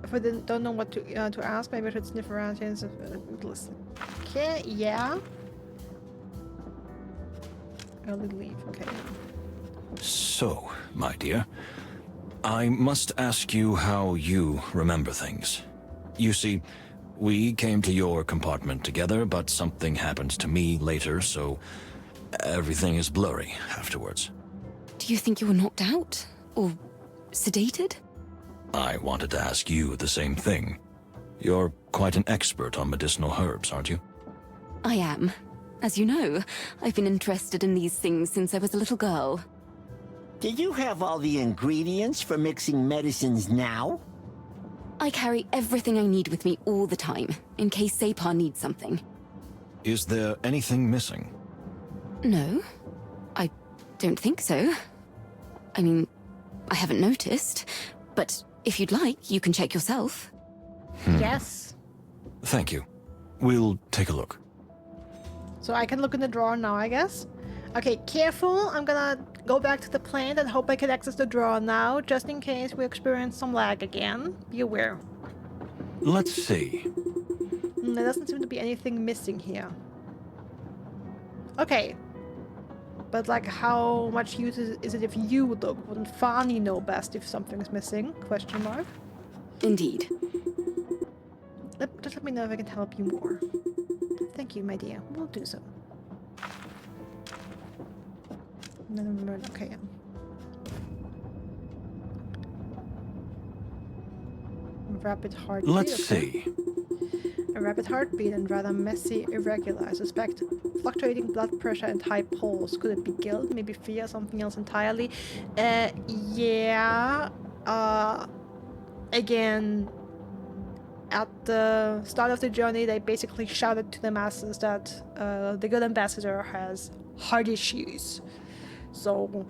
[SPEAKER 1] If we don't know what to ask, maybe I should sniff around here and listen. Okay, yeah. Early leave, okay.
[SPEAKER 4] So, my dear, I must ask you how you remember things. You see, we came to your compartment together, but something happened to me later, so everything is blurry afterwards.
[SPEAKER 7] Do you think you were knocked out? Or sedated?
[SPEAKER 4] I wanted to ask you the same thing. You're quite an expert on medicinal herbs, aren't you?
[SPEAKER 7] I am. As you know, I've been interested in these things since I was a little girl.
[SPEAKER 3] Do you have all the ingredients for mixing medicines now?
[SPEAKER 7] I carry everything I need with me all the time, in case Separ needs something.
[SPEAKER 4] Is there anything missing?
[SPEAKER 7] No, I don't think so. I mean, I haven't noticed, but if you'd like, you can check yourself.
[SPEAKER 1] Yes.
[SPEAKER 4] Thank you. We'll take a look.
[SPEAKER 1] So I can look in the drawer now, I guess. Okay, careful. I'm gonna go back to the plant and hope I can access the drawer now, just in case we experience some lag again. Be aware.
[SPEAKER 4] Let's see.
[SPEAKER 1] There doesn't seem to be anything missing here. Okay. But like, how much use is it if you look? Wouldn't Fani know best if something's missing? Question mark.
[SPEAKER 7] Indeed.
[SPEAKER 1] Just let me know if I can help you more. Thank you, my dear. We'll do so. Okay. Rapid heartbeat.
[SPEAKER 4] Let's see.
[SPEAKER 1] A rapid heartbeat and rather messy, irregular. I suspect fluctuating blood pressure and high pulse. Could it be guilt? Maybe fear? Something else entirely? Yeah. Again, at the start of the journey, they basically shouted to the masses that the good ambassador has heart issues. So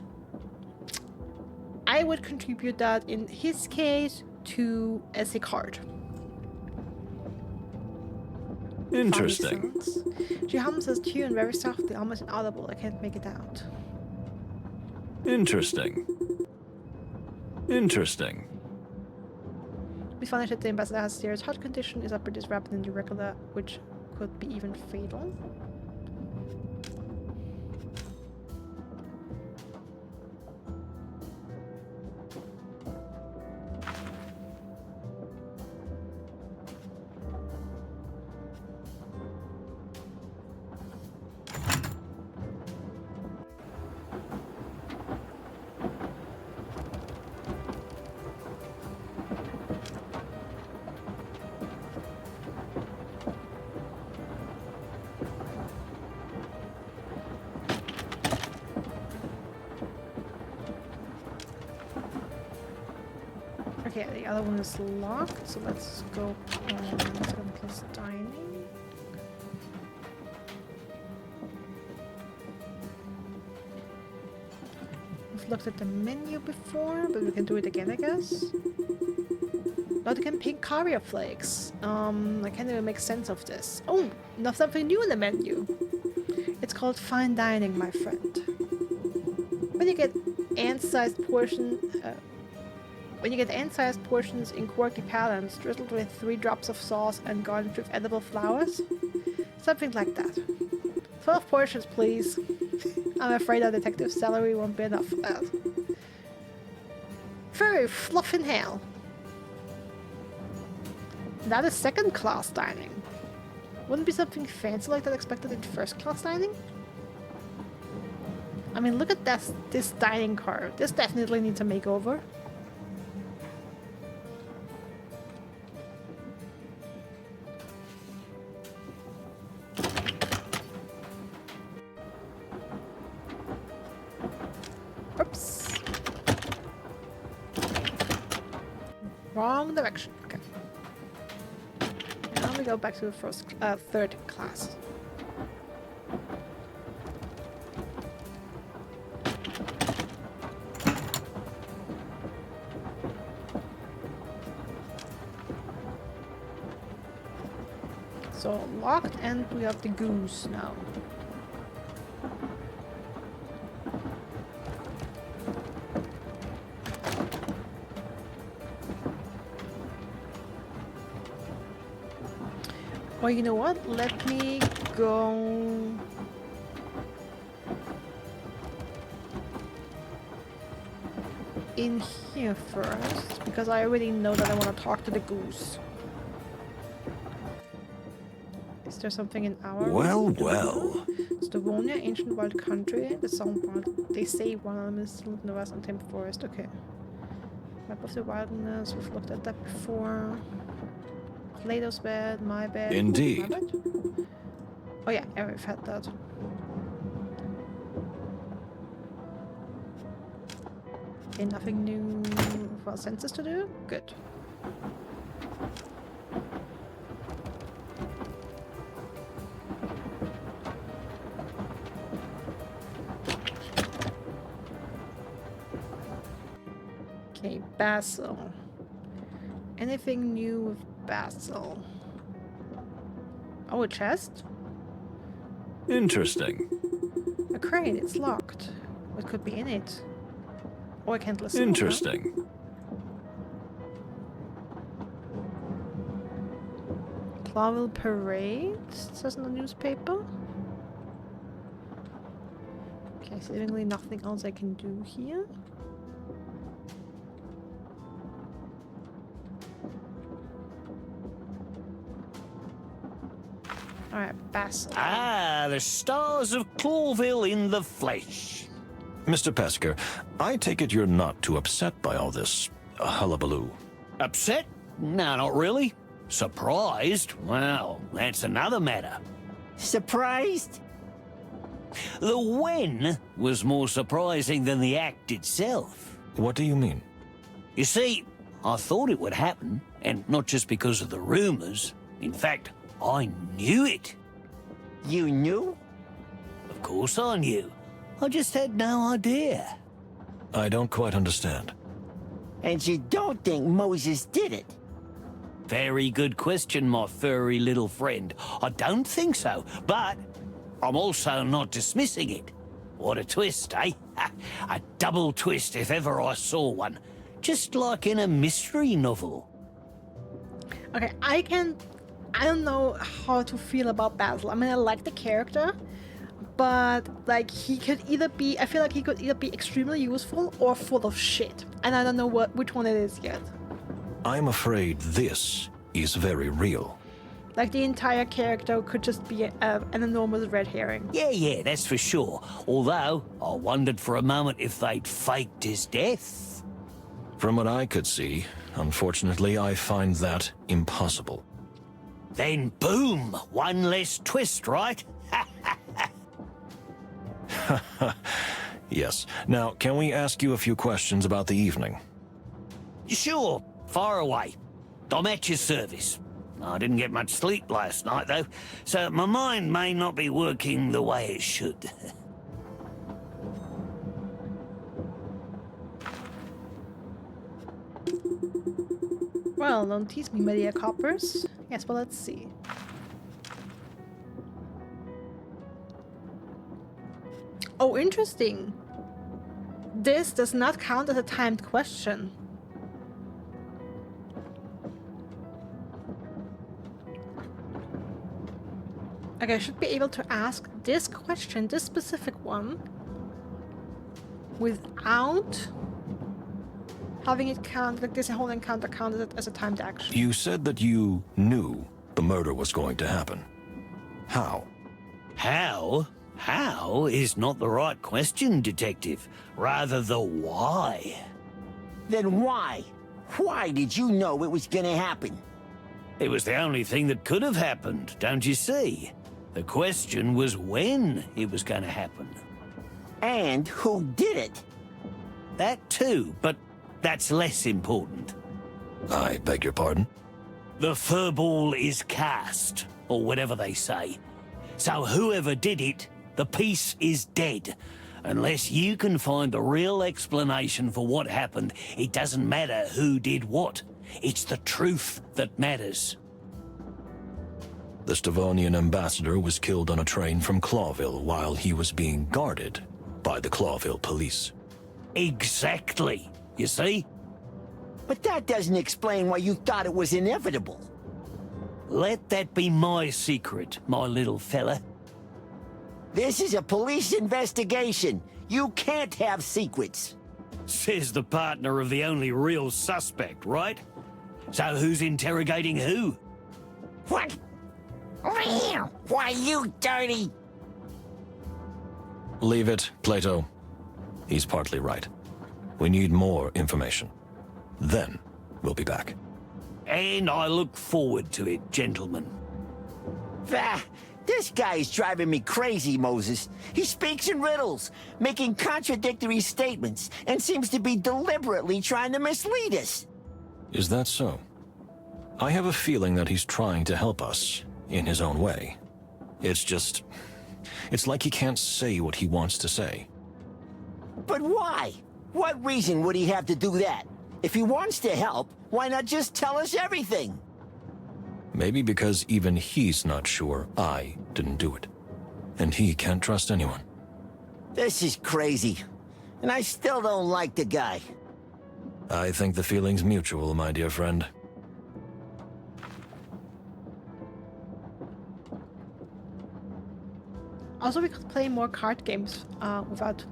[SPEAKER 1] I would contribute that in his case to a sick heart.
[SPEAKER 4] Interesting.
[SPEAKER 1] She hums this tune very softly, almost inaudible. I can't make it out.
[SPEAKER 4] Interesting. Interesting.
[SPEAKER 1] We find that the ambassador has a serious heart condition, is upward, is rapid and irregular, which could be even fatal. Okay, the other one is locked, so let's go plus dining. We've looked at the menu before, but we can do it again, I guess. Not again, pink caviar flakes. I can't even make sense of this. Oh, now something new in the menu. It's called fine dining, my friend. When you get ant-sized portions in quirky patterns, drizzled with 3 drops of sauce and garnished with edible flowers? Something like that. 12 portions, please. I'm afraid our detective's salary won't be enough for that. Very fluffing hell. That is second-class dining. Wouldn't be something fancy like that expected in first-class dining? I mean, look at this dining car. This definitely needs a makeover. Oops. Wrong direction. Okay. Now we go back to the third class. So locked, and we have the goose now. Well, you know what? Let me go... in here first, because I already know that I want to talk to the goose. Is there something in our...
[SPEAKER 4] Well, well.
[SPEAKER 1] Stavonia, ancient wild country. The sound wild. They say one of them is in the west and Tame Forest. Okay. Map of the wilderness. We've looked at that before. Plato's bed, my bed.
[SPEAKER 4] Indeed.
[SPEAKER 1] My bed? Oh yeah, we've had that. Okay, nothing new for our census to do? Good. Okay, Basil. Anything new with Basil? Oh, a chest?
[SPEAKER 4] Interesting.
[SPEAKER 1] A crate, it's locked. What could be in it? Oh, I can't listen.
[SPEAKER 4] Interesting.
[SPEAKER 1] Clawville Parade, it says in the newspaper. Okay, seemingly nothing else I can do here. Alright, Basil.
[SPEAKER 10] Ah, the stars of Clawville in the flesh.
[SPEAKER 4] Mr. Pesker, I take it you're not too upset by all this hullabaloo.
[SPEAKER 10] Upset? No, not really. Surprised? Well, that's another matter.
[SPEAKER 3] Surprised?
[SPEAKER 10] The when was more surprising than the act itself.
[SPEAKER 4] What do you mean?
[SPEAKER 10] You see, I thought it would happen, and not just because of the rumors. In fact, I knew it.
[SPEAKER 3] You knew?
[SPEAKER 10] Of course I knew. I just had no idea.
[SPEAKER 4] I don't quite understand.
[SPEAKER 3] And you don't think Moses did it?
[SPEAKER 10] Very good question, my furry little friend. I don't think so, but I'm also not dismissing it. What a twist, eh? A double twist if ever I saw one. Just like in a mystery novel.
[SPEAKER 1] Okay, I don't know how to feel about Basil. I mean, I like the character, but like he could either be, I feel like he could either be extremely useful or full of shit. And I don't know which one it is yet.
[SPEAKER 4] I'm afraid this is very real.
[SPEAKER 1] Like the entire character could just be an enormous red herring.
[SPEAKER 10] Yeah, that's for sure. Although, I wondered for a moment if they'd faked his death.
[SPEAKER 4] From what I could see, unfortunately, I find that impossible.
[SPEAKER 10] Then boom, one less twist, right?
[SPEAKER 4] Yes. Now, can we ask you a few questions about the evening?
[SPEAKER 10] Sure, far away. I'm at your service. I didn't get much sleep last night, though, so my mind may not be working the way it should.
[SPEAKER 1] Well, don't tease me, my dear coppers. Yes, well, let's see. Oh, interesting. This does not count as a timed question. Okay, I should be able to ask this question, this specific one, without having it count, like this whole encounter counted as a timed action.
[SPEAKER 4] You said that you knew the murder was going to happen. How?
[SPEAKER 10] How? How is not the right question, Detective. Rather the why.
[SPEAKER 3] Then why? Why did you know it was gonna happen?
[SPEAKER 10] It was the only thing that could have happened, don't you see? The question was when it was going to happen.
[SPEAKER 3] And who did it?
[SPEAKER 10] That too, but that's less important.
[SPEAKER 4] I beg your pardon?
[SPEAKER 10] The furball is cast, or whatever they say. So whoever did it, the piece is dead. Unless you can find the real explanation for what happened, it doesn't matter who did what. It's the truth that matters.
[SPEAKER 4] The Stavonian ambassador was killed on a train from Clawville while he was being guarded by the Clawville police.
[SPEAKER 10] Exactly. You see?
[SPEAKER 3] But that doesn't explain why you thought it was inevitable.
[SPEAKER 10] Let that be my secret, my little fella.
[SPEAKER 3] This is a police investigation. You can't have secrets.
[SPEAKER 10] Says the partner of the only real suspect, right? So who's interrogating who?
[SPEAKER 3] What? Why, you dirty...
[SPEAKER 4] Leave it, Plato. He's partly right. We need more information. Then we'll be back.
[SPEAKER 10] And I look forward to it, gentlemen.
[SPEAKER 3] This guy's driving me crazy, Moses. He speaks in riddles, making contradictory statements, and seems to be deliberately trying to mislead us.
[SPEAKER 4] Is that so? I have a feeling that he's trying to help us, in his own way. It's like he can't say what he wants to say.
[SPEAKER 3] But why? What reason would he have to do that? If he wants to help, why not just tell us everything?
[SPEAKER 4] Maybe because even he's not sure I didn't do it. And he can't trust anyone.
[SPEAKER 3] This is crazy. And I still don't like the guy.
[SPEAKER 4] I think the feeling's mutual, my dear friend.
[SPEAKER 1] Also, we could play more card games without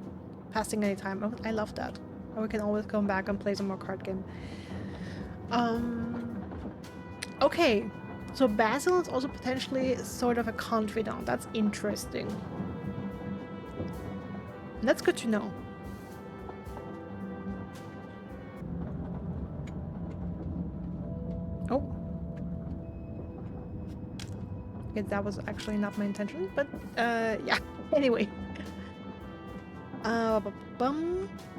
[SPEAKER 1] passing any time. I love that. Or we can always come back and play some more card game. Okay, so Basil is also potentially sort of a confidant. That's interesting. That's good to know. Oh. Okay, that was actually not my intention, but yeah. Anyway.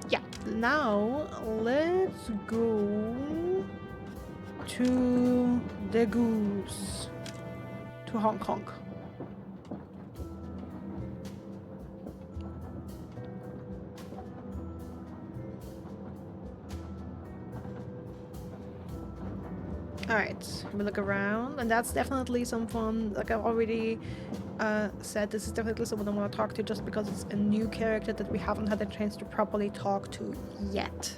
[SPEAKER 1] Yeah, now let's go to the Goose. To Hong Kong. Alright, we look around, and that's definitely someone, like I've already said, this is definitely someone I want to talk to just because it's a new character that we haven't had a chance to properly talk to yet.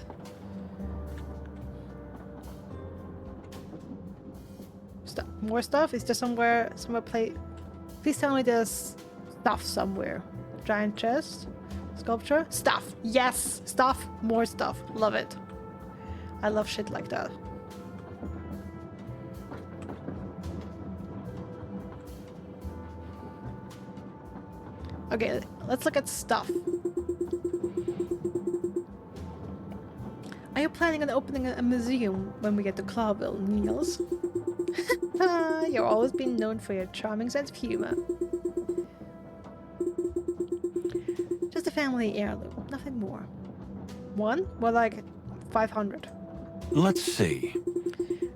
[SPEAKER 1] More stuff? Is there somewhere play? Please tell me there's stuff somewhere. Giant chest? Sculpture? Stuff! Yes! Stuff! More stuff. Love it. I love shit like that. Okay, let's look at stuff. Are you planning on opening a museum when we get to Clawville, Niels? You've always been known for your charming sense of humor. Just a family heirloom, nothing more. One? More like 500.
[SPEAKER 4] Let's see.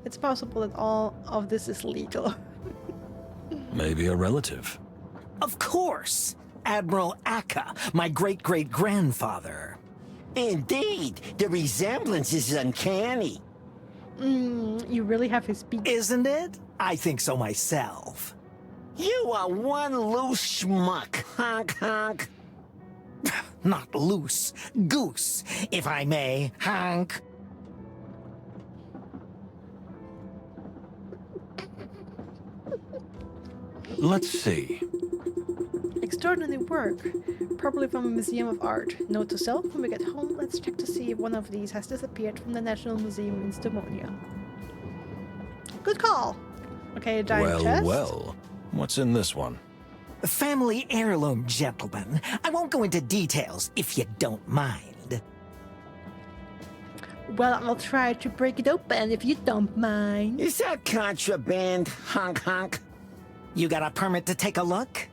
[SPEAKER 1] It's possible that all of this is legal.
[SPEAKER 4] Maybe a relative.
[SPEAKER 3] Of course! Admiral Akka, my great-great-grandfather. Indeed, the resemblance is uncanny.
[SPEAKER 1] You really have his beak.
[SPEAKER 3] Isn't it? I think so myself. You are one loose schmuck, honk honk. Not loose, goose, if I may, honk.
[SPEAKER 4] Let's see.
[SPEAKER 1] Extraordinary work. Probably from a museum of art. Note to self, when we get home, let's check to see if one of these has disappeared from the National Museum in Stumonia. Good call! Okay, a giant chest.
[SPEAKER 4] Well. What's in this one?
[SPEAKER 3] Family heirloom, gentlemen. I won't go into details if you don't mind.
[SPEAKER 1] Well, I'll try to break it open if you don't mind.
[SPEAKER 3] Is that contraband, honk honk? You got a permit to take a look?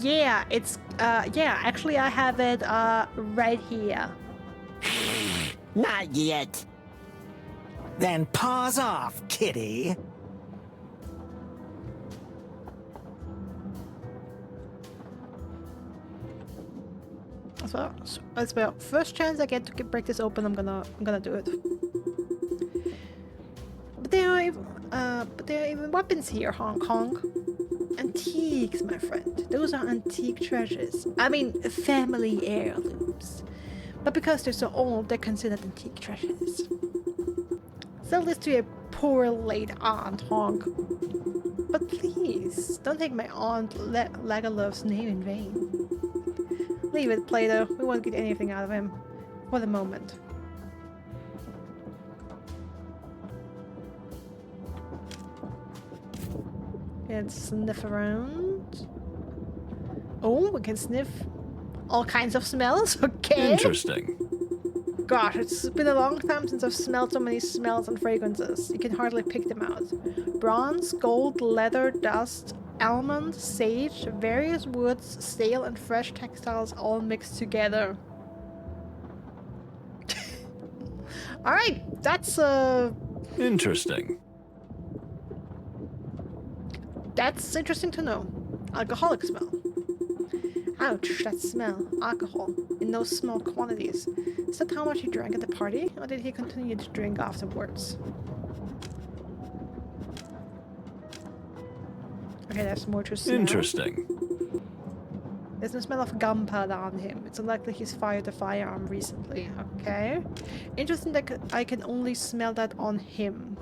[SPEAKER 1] Yeah, it's, yeah, actually I have it, right here.
[SPEAKER 3] Not yet. Then paws off, kitty.
[SPEAKER 1] So, as well, first chance I get to break this open, I'm gonna do it. But there are even weapons here, Hong Kong. Antiques, my friend. Those are antique treasures. I mean, family heirlooms. But because they're so old, they're considered antique treasures. Sell this to a poor late aunt, Honk. But please, don't take my aunt Lagalov's name in vain. Leave it, Plato. We won't get anything out of him. For the moment. Let's sniff around. Oh, we can sniff all kinds of smells. Okay.
[SPEAKER 4] Interesting.
[SPEAKER 1] Gosh, it's been a long time since I've smelled so many smells and fragrances. You can hardly pick them out. Bronze, gold, leather, dust, almond, sage, various woods, stale and fresh textiles all mixed together. Alright, that's
[SPEAKER 4] Interesting.
[SPEAKER 1] That's interesting to know. Alcoholic smell. Ouch, that smell. Alcohol. In no small quantities. Is that how much he drank at the party? Or did he continue to drink afterwards? Okay, there's more to smell.
[SPEAKER 4] Interesting.
[SPEAKER 1] There's no smell of gunpowder on him. It's unlikely he's fired a firearm recently. Okay. Interesting that I can only smell that on him.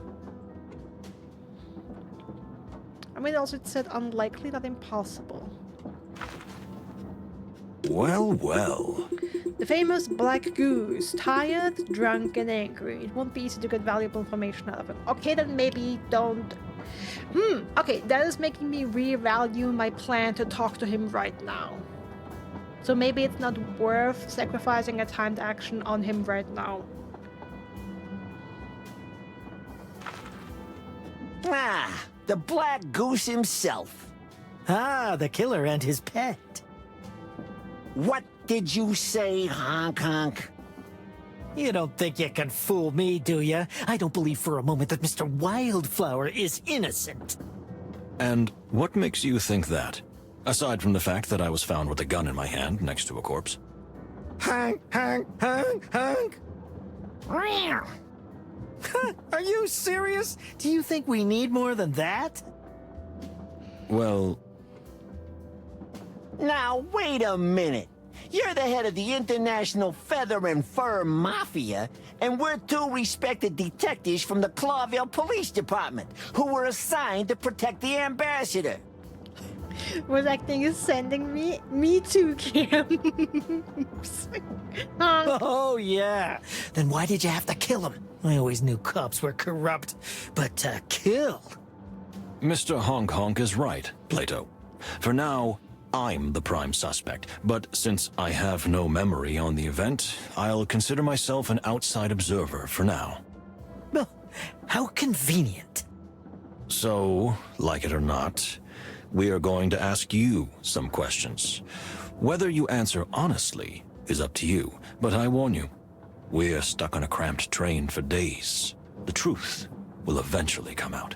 [SPEAKER 1] I mean, also it said unlikely, not impossible.
[SPEAKER 4] Well, well.
[SPEAKER 1] The famous Black Goose. Tired, drunk, and angry. It won't be easy to get valuable information out of him. Okay, then maybe don't... Okay, that is making me reevaluate my plan to talk to him right now. So maybe it's not worth sacrificing a timed action on him right now.
[SPEAKER 3] Ah, the Black Goose himself. Ah, the killer and his pet. What did you say, honk honk? You don't think you can fool me, do you? I don't believe for a moment that Mr. Wildflower is innocent.
[SPEAKER 4] And what makes you think that? Aside from the fact that I was found with a gun in my hand next to a corpse.
[SPEAKER 3] Honk, honk, honk, honk. Are you serious? Do you think we need more than that?
[SPEAKER 4] Well...
[SPEAKER 3] Now, wait a minute. You're the head of the International Feather and Fur Mafia, and we're two respected detectives from the Clawville Police Department who were assigned to protect the ambassador.
[SPEAKER 1] Was acting is sending me too, camps.
[SPEAKER 3] Oh, yeah. Then why did you have to kill him? I always knew cops were corrupt, but to kill?
[SPEAKER 4] Mr. Honk Honk is right, Plato. For now, I'm the prime suspect, but since I have no memory on the event, I'll consider myself an outside observer for now.
[SPEAKER 3] Well, how convenient.
[SPEAKER 4] So, like it or not, we are going to ask you some questions. Whether you answer honestly is up to you, but I warn you, we're stuck on a cramped train for days. The truth will eventually come out.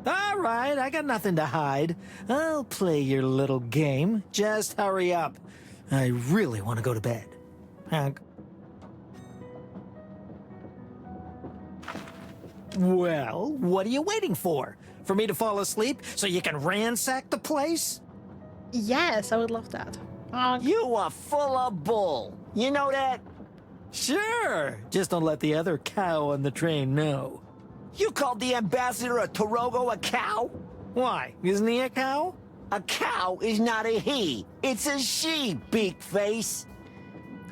[SPEAKER 3] All right, I got nothing to hide. I'll play your little game. Just hurry up. I really want to go to bed. Honk. Well, what are you waiting for? For me to fall asleep so you can ransack the place?
[SPEAKER 1] Yes, I would love that.
[SPEAKER 3] You are full of bull. You know that? Sure. Just don't let the other cow on the train know. You called the ambassador a Torogo a cow? Why? Isn't he a cow? A cow is not a he. It's a she, beak face.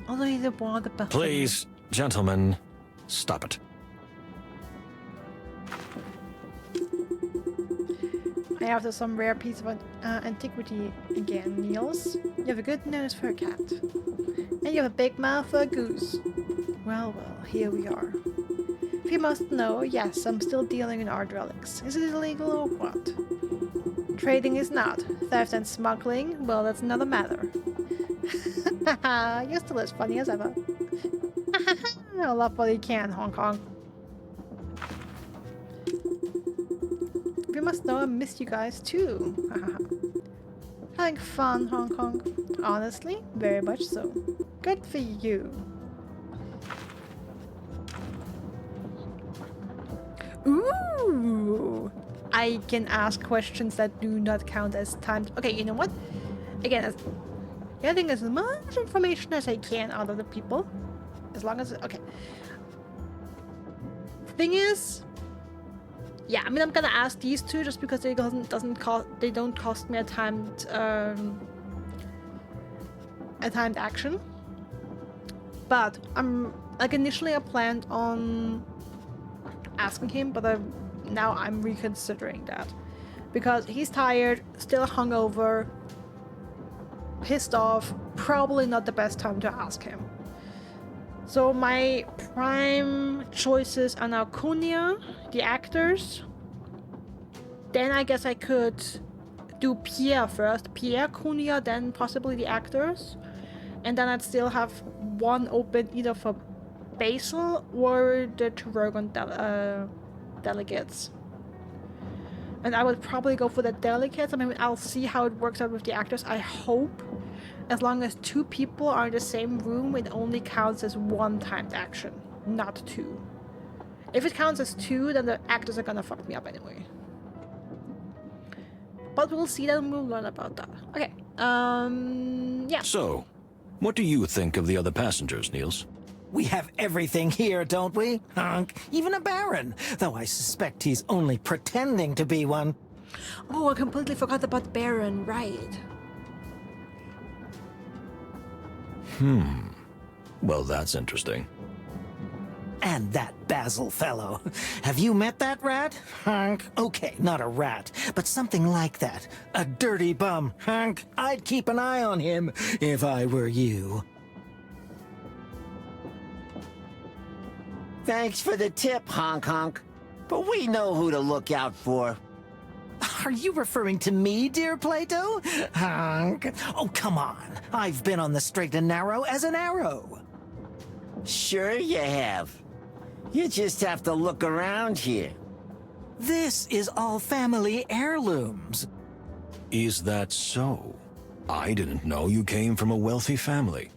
[SPEAKER 1] Although you don't want the buffalo.
[SPEAKER 4] Please, gentlemen, stop it.
[SPEAKER 1] I have some rare piece of antiquity again, Niels. You have a good nose for a cat. And you have a big mouth for a goose. Well, here we are. If you must know, yes, I'm still dealing in art relics. Is it illegal or what? Trading is not. Theft and smuggling, well, that's another matter. You're still as funny as ever. I'll laugh while you can, Hong Kong. If you must know, I missed you guys too. Having fun, Hong Kong. Honestly, very much so. Good for you. Ooh! I can ask questions that do not count as timed. Okay, you know what? Again, getting as much information as I can out of the people. As long as... Okay. Thing is... Yeah, I mean, I'm gonna ask these two just because they don't cost me a timed action. But initially I planned on asking him, but now I'm reconsidering that because he's tired, still hungover, pissed off. Probably not the best time to ask him. So my prime choices are now Cunha, the actors. Then I guess I could do Pierre first. Pierre, Cunha, then possibly the actors. And then I'd still have one open either for Basil or the Turagon delegates. And I would probably go for the delegates. I mean, I'll see how it works out with the actors. I hope as long as two people are in the same room, it only counts as one timed action, not two. If it counts as two, then the actors are gonna fuck me up anyway. But we'll see that and we'll learn about that. Okay, yeah.
[SPEAKER 4] So, what do you think of the other passengers, Niels?
[SPEAKER 3] We have everything here, don't we? Honk. Even a baron, though I suspect he's only pretending to be one.
[SPEAKER 1] Oh, I completely forgot about Baron, right.
[SPEAKER 4] Well, that's interesting.
[SPEAKER 3] And that Basil fellow. Have you met that rat, Hank? Okay, not a rat, but something like that. A dirty bum, Hank. I'd keep an eye on him if I were you.
[SPEAKER 5] Thanks for the tip, Honk Honk. But we know who to look out for.
[SPEAKER 3] Are you referring to me, dear Plato? Hank? Oh, come on. I've been on the straight and narrow as an arrow.
[SPEAKER 5] Sure you have. You just have to look around here.
[SPEAKER 3] This is all family heirlooms.
[SPEAKER 4] Is that so? I didn't know you came from a wealthy family.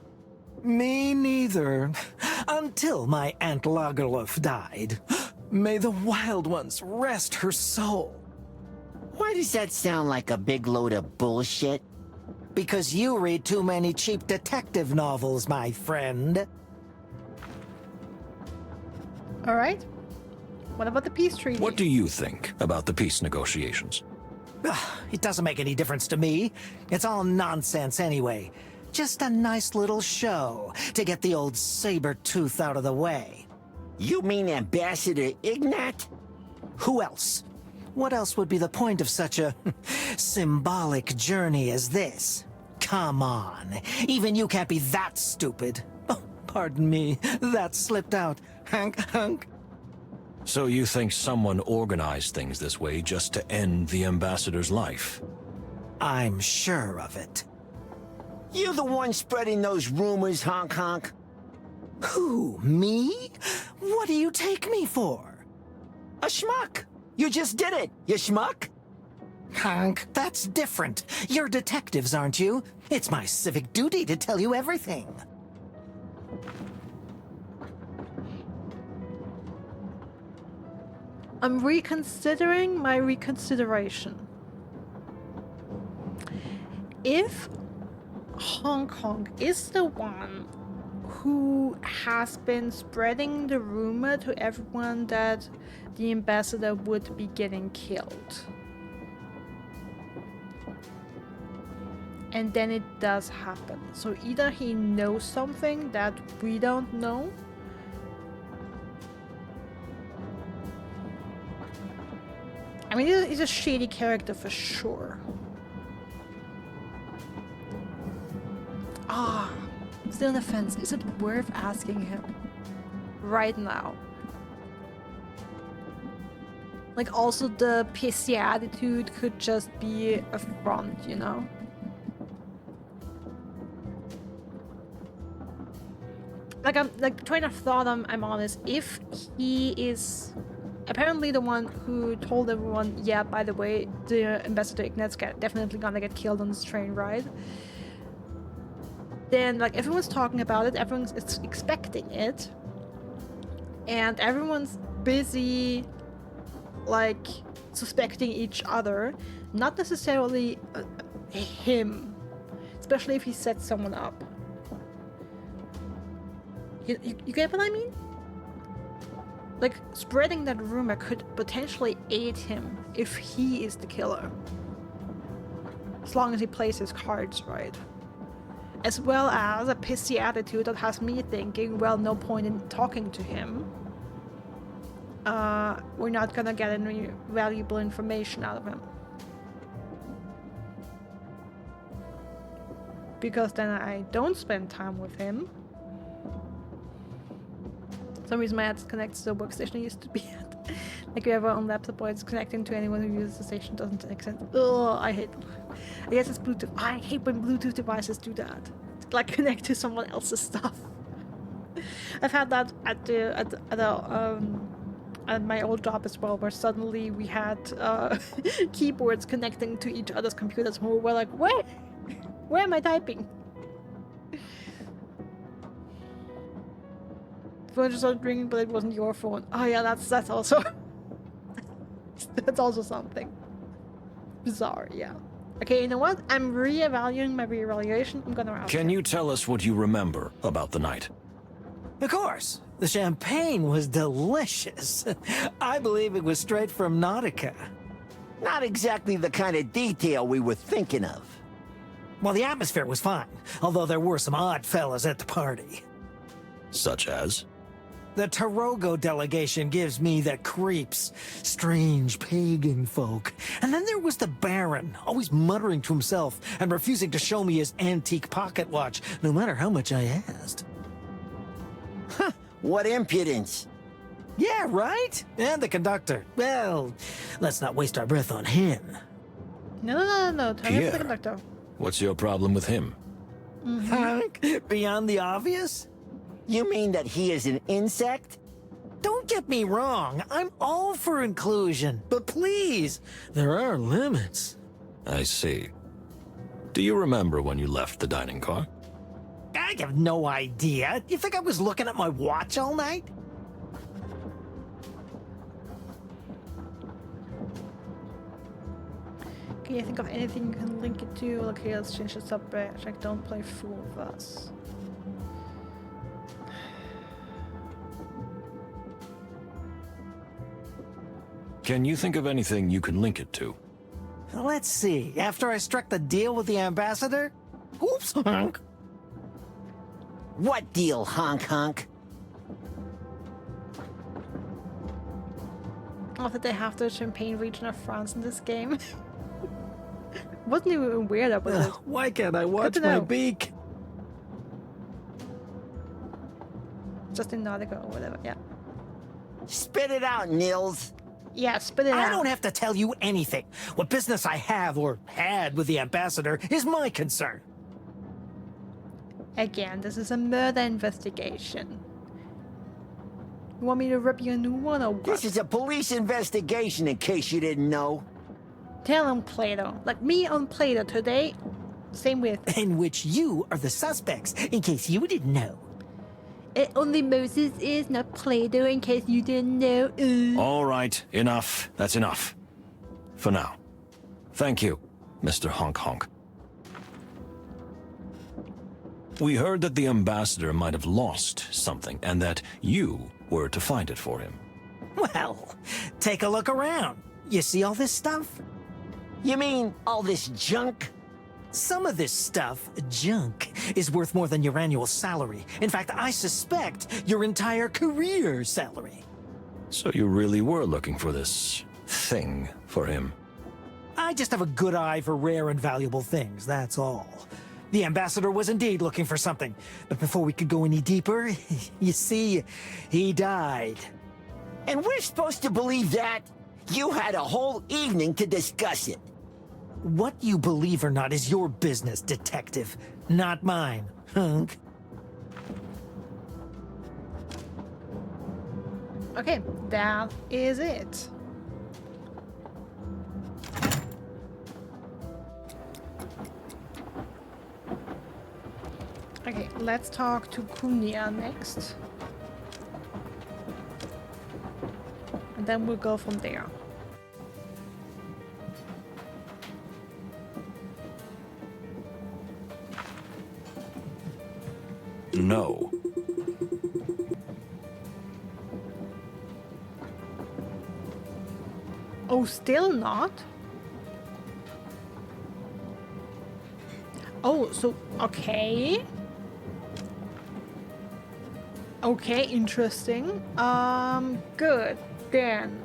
[SPEAKER 3] Me neither. Until my Aunt Lagerlof died. May the Wild Ones rest her soul.
[SPEAKER 5] Why does that sound like a big load of bullshit?
[SPEAKER 3] Because you read too many cheap detective novels, my friend.
[SPEAKER 1] All right. What about the peace treaty?
[SPEAKER 4] What do you think about the peace negotiations?
[SPEAKER 3] It doesn't make any difference to me. It's all nonsense anyway. Just a nice little show to get the old saber-tooth out of the way.
[SPEAKER 5] You mean Ambassador Ignat?
[SPEAKER 3] Who else? What else would be the point of such a symbolic journey as this? Come on. Even you can't be that stupid. Oh, pardon me. That slipped out. Hank.
[SPEAKER 4] So you think someone organized things this way just to end the ambassador's life?
[SPEAKER 3] I'm sure of it.
[SPEAKER 5] You the one spreading those rumors, Honk Honk?
[SPEAKER 3] Who, me? What do you take me for?
[SPEAKER 5] A schmuck. You just did it, you schmuck.
[SPEAKER 3] Hank, that's different. You're detectives, aren't you? It's my civic duty to tell you everything.
[SPEAKER 1] I'm reconsidering my reconsideration. If Hong Kong is the one who has been spreading the rumor to everyone that the ambassador would be getting killed, and then it does happen, so either he knows something that we don't know, I mean, he's a shady character for sure. Still on the fence. Is it worth asking him right now? Like, also the pissy attitude could just be a front, you know? Like, the train of thought I'm on is, if he is apparently the one who told everyone, yeah, by the way, the Ambassador Ignat's definitely gonna get killed on this train ride, then, like, everyone's talking about it, everyone's expecting it, and everyone's busy, like, suspecting each other, not necessarily him, especially if he sets someone up. You get what I mean? Like, spreading that rumor could potentially aid him if he is the killer, as long as he plays his cards right. As well as a pissy attitude that has me thinking, well, no point in talking to him. We're not gonna get any valuable information out of him. Because then I don't spend time with him. For some reason my ad connects to the workstation I used to be at. Like, whoever on laptop or it's connecting to anyone who uses the station doesn't make sense. Ugh, I hate them. I guess it's Bluetooth. I hate when Bluetooth devices do that. Like, connect to someone else's stuff. I've had that at my old job as well, where suddenly we had keyboards connecting to each other's computers, and we were like, where am I typing? The phone just started ringing, but it wasn't your phone. Oh yeah, that's also that's also something bizarre. Yeah. Okay, you know what? I'm reevaluating my reevaluation. I'm gonna ask.
[SPEAKER 4] Can you tell us what you remember about the night?
[SPEAKER 3] Of course. The champagne was delicious. I believe it was straight from Nautica.
[SPEAKER 5] Not exactly the kind of detail we were thinking of.
[SPEAKER 3] Well, the atmosphere was fine, although there were some odd fellas at the party.
[SPEAKER 4] Such as?
[SPEAKER 3] The Tarogo delegation gives me the creeps. Strange pagan folk. And then there was the Baron, always muttering to himself and refusing to show me his antique pocket watch, no matter how much I asked.
[SPEAKER 11] Huh, what impudence.
[SPEAKER 3] Yeah, right? And the conductor. Well, let's not waste our breath on him.
[SPEAKER 1] No. Turn it to the
[SPEAKER 4] Pierre.
[SPEAKER 1] conductor.
[SPEAKER 4] What's your problem with him?
[SPEAKER 3] Hank, beyond the obvious?
[SPEAKER 11] You mean that he is an insect?
[SPEAKER 3] Don't get me wrong, I'm all for inclusion, but please, there are limits.
[SPEAKER 4] I see. Do you remember when you left the dining car?
[SPEAKER 3] I have no idea. You think I was looking at my watch all night?
[SPEAKER 1] Can you think of anything you can link it to? Okay, let's change the subject. Like, don't play fool with us.
[SPEAKER 4] Can you think of anything you can link it to?
[SPEAKER 3] Let's see. After I struck the deal with the ambassador? Oops, honk.
[SPEAKER 11] What deal, honk?
[SPEAKER 1] Not that they have the Champagne region of France in this game. Wasn't even weird about it.
[SPEAKER 3] Why can't I watch
[SPEAKER 1] to
[SPEAKER 3] my
[SPEAKER 1] know.
[SPEAKER 3] beak?
[SPEAKER 1] Just in Nautical or whatever, yeah.
[SPEAKER 11] Spit it out, Nils.
[SPEAKER 1] Yeah, spit it out.
[SPEAKER 3] I don't have to tell you anything. What business I have or had with the ambassador is my concern.
[SPEAKER 1] Again, this is a murder investigation. You want me to rip you a new one or what?
[SPEAKER 11] This is a police investigation, in case you didn't know.
[SPEAKER 1] Tell him, Plato. Like me on Plato today. Same with.
[SPEAKER 3] In which you are the suspects, in case you didn't know.
[SPEAKER 1] Only Moses is, not Plato, in case you didn't know.
[SPEAKER 4] All right, enough. That's enough. For now. Thank you, Mr. Honk Honk. We heard that the ambassador might have lost something, and that you were to find it for him.
[SPEAKER 3] Well, take a look around. You see all this stuff?
[SPEAKER 11] You mean all this junk?
[SPEAKER 3] Some of this stuff, junk, is worth more than your annual salary. In fact, I suspect your entire career salary.
[SPEAKER 4] So you really were looking for this thing for him?
[SPEAKER 3] I just have a good eye for rare and valuable things, that's all. The ambassador was indeed looking for something, but before we could go any deeper, you see, he died.
[SPEAKER 11] And we're supposed to believe that? You had a whole evening to discuss it.
[SPEAKER 3] What you believe or not is your business, detective, not mine, hunk.
[SPEAKER 1] Okay, that is it. Okay, let's talk to Kunia next. And then we'll go from there.
[SPEAKER 4] No.
[SPEAKER 1] Oh, still not? Oh, so, okay. Okay, interesting. Good. Then.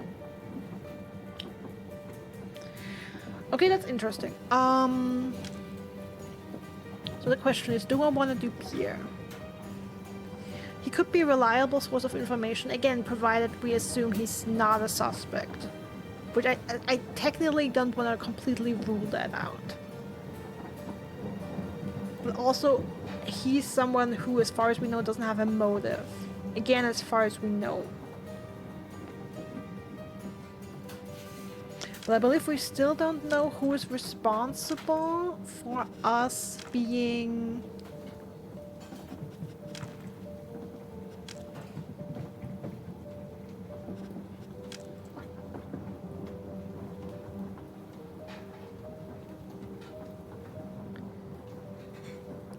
[SPEAKER 1] Okay, that's interesting. So the question is, do I want to do Pierre? He could be a reliable source of information, again, provided we assume he's not a suspect. Which I technically don't want to completely rule that out. But also, he's someone who, as far as we know, doesn't have a motive. Again, as far as we know. But I believe we still don't know who is responsible for us being...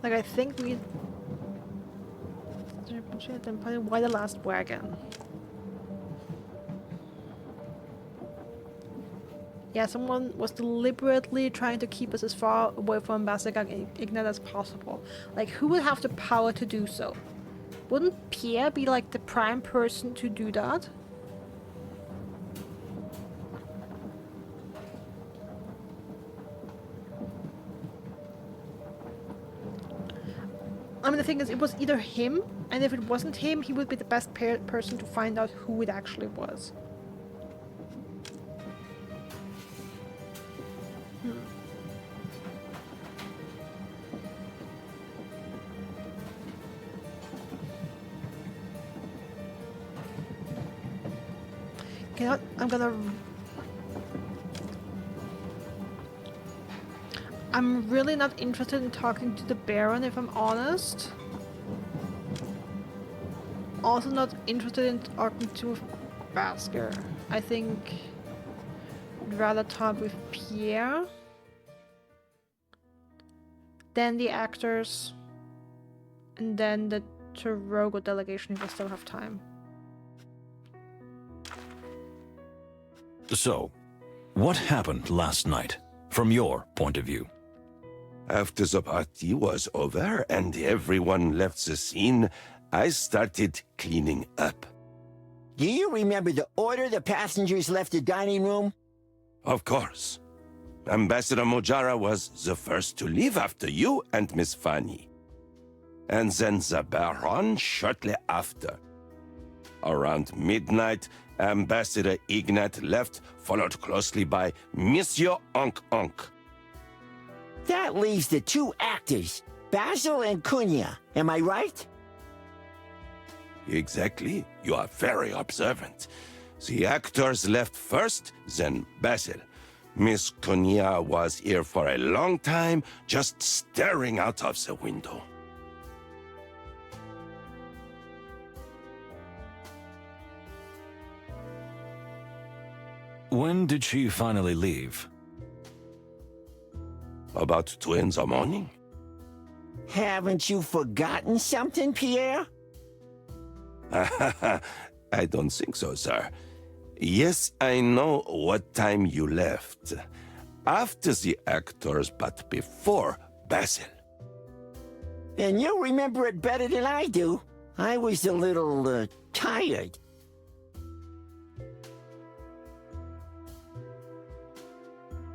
[SPEAKER 1] Like, I think we... Then probably why the last wagon? Yeah, someone was deliberately trying to keep us as far away from Ambassador Ignat as possible. Like, who would have the power to do so? Wouldn't Pierre be like the prime person to do that? I mean, the thing is, it was either him, and if it wasn't him, he would be the best person to find out who it actually was. I'm really not interested in talking to the Baron, if I'm honest. Also not interested in talking to Basker. I think I'd rather talk with Pierre then the actors, and then the Toronto delegation if I still have time.
[SPEAKER 4] So, what happened last night, from your point of view?
[SPEAKER 2] After the party was over and everyone left the scene, I started cleaning up.
[SPEAKER 11] Do you remember the order the passengers left the dining room?
[SPEAKER 2] Of course. Ambassador Mojara was the first to leave after you and Miss Fanny. And then the Baron shortly after. Around midnight, Ambassador Ignat left, followed closely by Monsieur Onk Onk.
[SPEAKER 11] That leaves the two actors, Basil and Cunha. Am I right?
[SPEAKER 2] Exactly. You are very observant. The actors left first, then Basil. Miss Cunha was here for a long time, just staring out of the window.
[SPEAKER 4] When did she finally leave?
[SPEAKER 2] About 2 in the morning.
[SPEAKER 11] Haven't you forgotten something, Pierre?
[SPEAKER 2] I don't think so, sir. Yes, I know what time you left. After the actors, but before Basil.
[SPEAKER 11] And you remember it better than I do. I was a little, tired.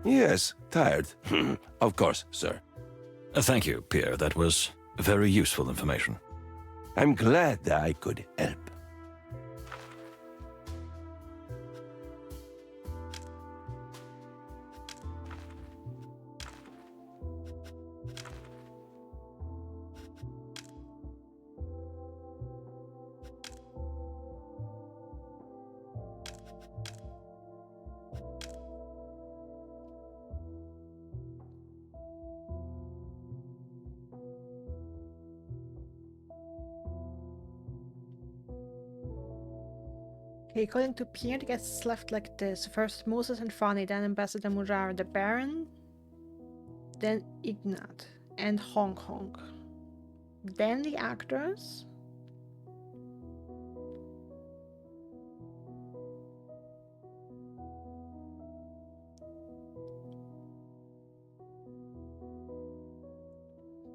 [SPEAKER 2] Yes, tired. Of course, sir.
[SPEAKER 4] Thank you, Pierre. That was very useful information.
[SPEAKER 2] I'm glad that I could help.
[SPEAKER 1] Okay, according to Pierre, the guests left like this. First Moses and Fanny, then Ambassador Mujara, the Baron, then Ignat, and Hong Kong. Then the actors.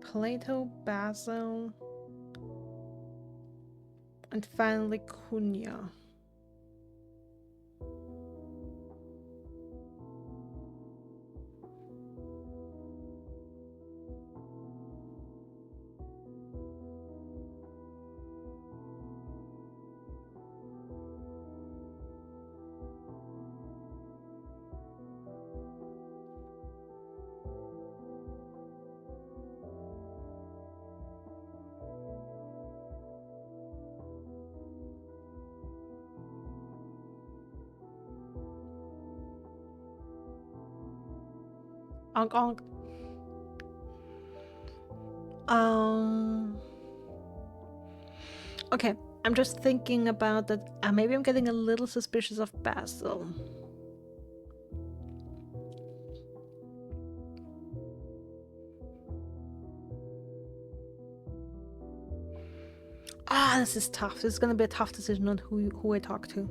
[SPEAKER 1] Plato, Basil, and finally Cunha. Onk onk. Okay, I'm just thinking about that. Maybe I'm getting a little suspicious of Basil. This is tough. This is gonna be a tough decision on who I talk to.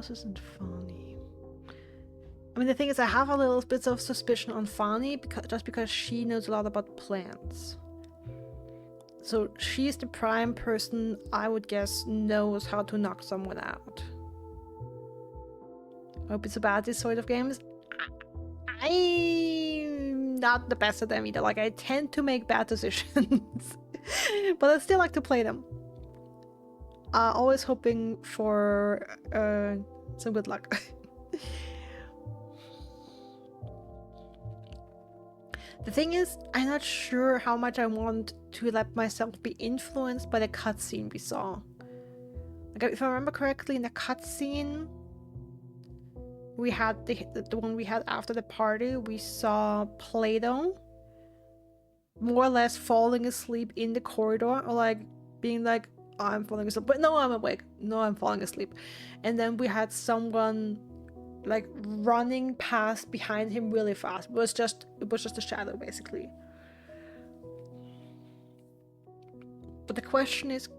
[SPEAKER 1] Moses and Fanny. I mean, the thing is, I have a little bit of suspicion on Fanny because she knows a lot about plants. So she's the prime person I would guess knows how to knock someone out. I hope it's about this sort of games. I'm not the best at them either. Like, I tend to make bad decisions, but I still like to play them. Always hoping for some good luck. The thing is, I'm not sure how much I want to let myself be influenced by the cutscene we saw. Like, if I remember correctly, in the cutscene we had the one we had after the party, we saw Plato more or less falling asleep in the corridor, or like being like, oh, I'm falling asleep, but no, I'm awake. No, I'm falling asleep. And then we had someone like running past behind him really fast. It was just a shadow, basically. But the question is,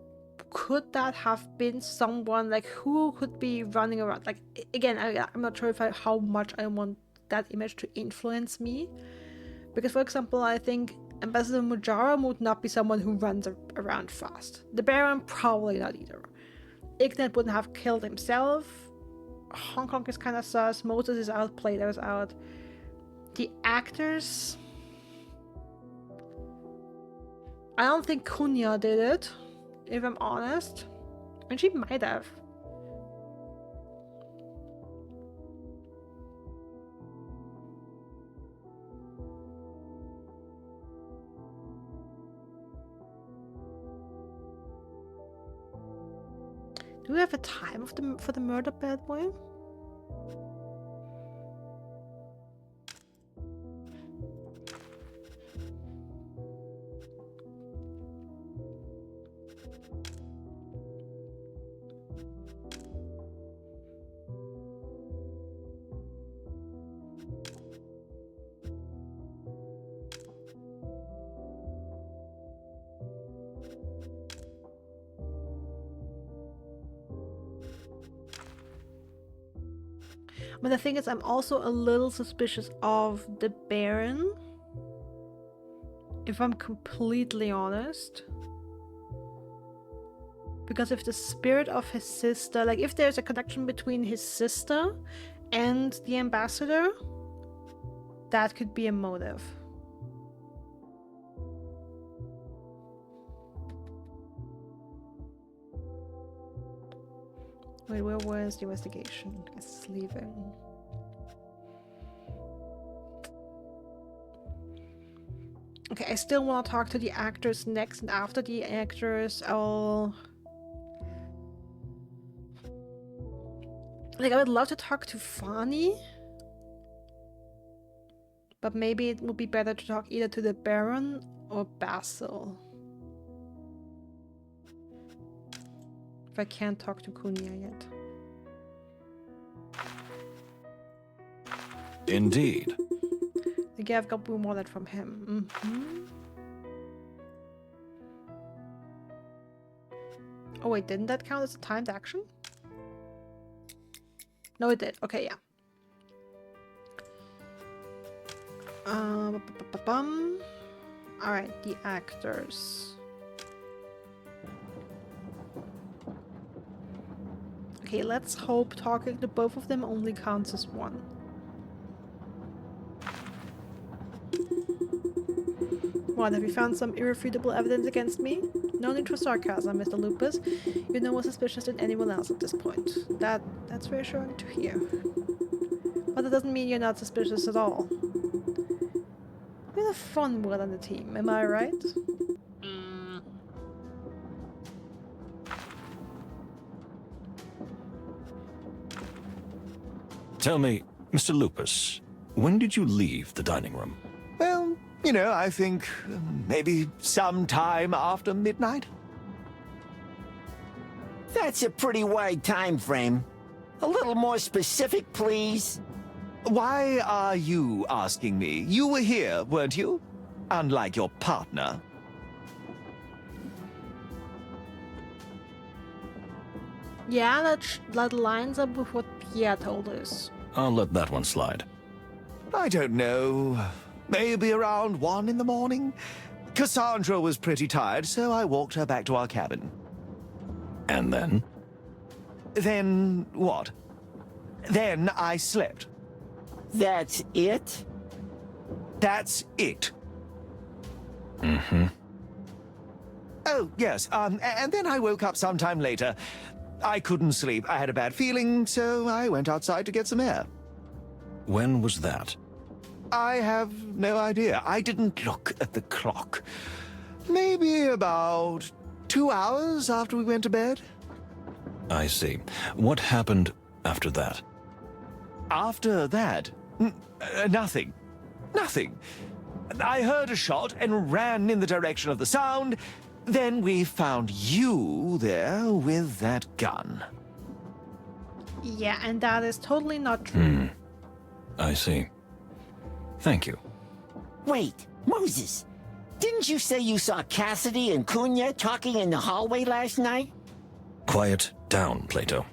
[SPEAKER 1] could that have been someone? Like, who could be running around? Like, again, I'm not sure how much I want that image to influence me, because, for example, I think Ambassador Mujara would not be someone who runs around fast. The Baron probably not either. Ignat wouldn't have killed himself. Hong Kong is kind of sus. Moses is out. Plato is out. The actors, I don't think Kunya did it, if I'm honest. And she might have. Do we have a time for the murder, bad boy? But the thing is, I'm also a little suspicious of the Baron, if I'm completely honest. Because if the spirit of his sister, like if there's a connection between his sister and the ambassador, that could be a motive. Wait, where was the investigation? I guess it's leaving. Okay, I still want to talk to the actors next, and after the actors, I'll... Like, I would love to talk to Fanny, but maybe it would be better to talk either to the Baron or Basil. If I can't talk to Kunya yet.
[SPEAKER 4] Indeed.
[SPEAKER 1] I think I've got Boom Wallet from him. Oh wait, didn't that count as a timed action? No, it did. Okay, yeah. Alright, the actors. Okay, let's hope talking to both of them only counts as one. What, have you found some irrefutable evidence against me? No need for sarcasm, Mr. Lupus. You're no more suspicious than anyone else at this point. That's reassuring to hear. But that doesn't mean you're not suspicious at all. You're the fun one on the team, am I right?
[SPEAKER 4] Tell me, Mr. Lupus, when did you leave the dining room?
[SPEAKER 6] Well, you know, I think maybe sometime after midnight.
[SPEAKER 11] That's a pretty wide time frame. A little more specific, please.
[SPEAKER 6] Why are you asking me? You were here, weren't you? Unlike your partner.
[SPEAKER 1] Yeah, that lines up with what Pierre told us.
[SPEAKER 4] I'll let that one slide.
[SPEAKER 6] I don't know. Maybe around 1 in the morning? Cassandra was pretty tired, so I walked her back to our cabin.
[SPEAKER 4] And then?
[SPEAKER 6] Then what? Then I slept.
[SPEAKER 11] That's it?
[SPEAKER 6] That's it.
[SPEAKER 4] Mm-hmm.
[SPEAKER 6] Oh, yes, and then I woke up sometime later. I couldn't sleep. I had a bad feeling, so I went outside to get some air.
[SPEAKER 4] When was that?
[SPEAKER 6] I have no idea. I didn't look at the clock. Maybe about 2 hours after we went to bed.
[SPEAKER 4] I see. What happened after that?
[SPEAKER 6] After that, nothing. Nothing. I heard a shot and ran in the direction of the sound. Then we found you there with that gun.
[SPEAKER 1] Yeah, and that is totally not true.
[SPEAKER 4] I see. Thank you.
[SPEAKER 11] Wait, Moses. Didn't you say you saw Cassidy and Cunha talking in the hallway last night?
[SPEAKER 4] Quiet down, Plato.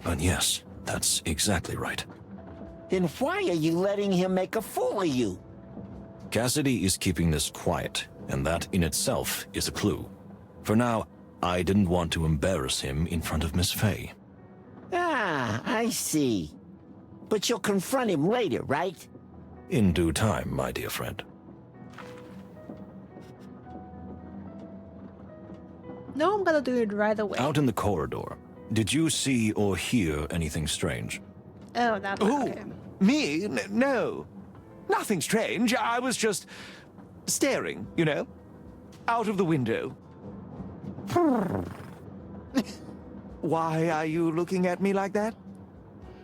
[SPEAKER 4] But yes, that's exactly right.
[SPEAKER 11] Then why are you letting him make a fool of you?
[SPEAKER 4] Cassidy is keeping this quiet, and that in itself is a clue. For now, I didn't want to embarrass him in front of Miss Fay.
[SPEAKER 11] Ah, I see. But you'll confront him later, right?
[SPEAKER 4] In due time, my dear friend.
[SPEAKER 1] No, I'm gonna do it right away.
[SPEAKER 4] Out in the corridor, did you see or hear anything strange?
[SPEAKER 1] Oh, that
[SPEAKER 6] Oh,
[SPEAKER 1] okay.
[SPEAKER 6] me? No. Nothing strange. I was just staring, you know, out of the window. Why are you looking at me like that?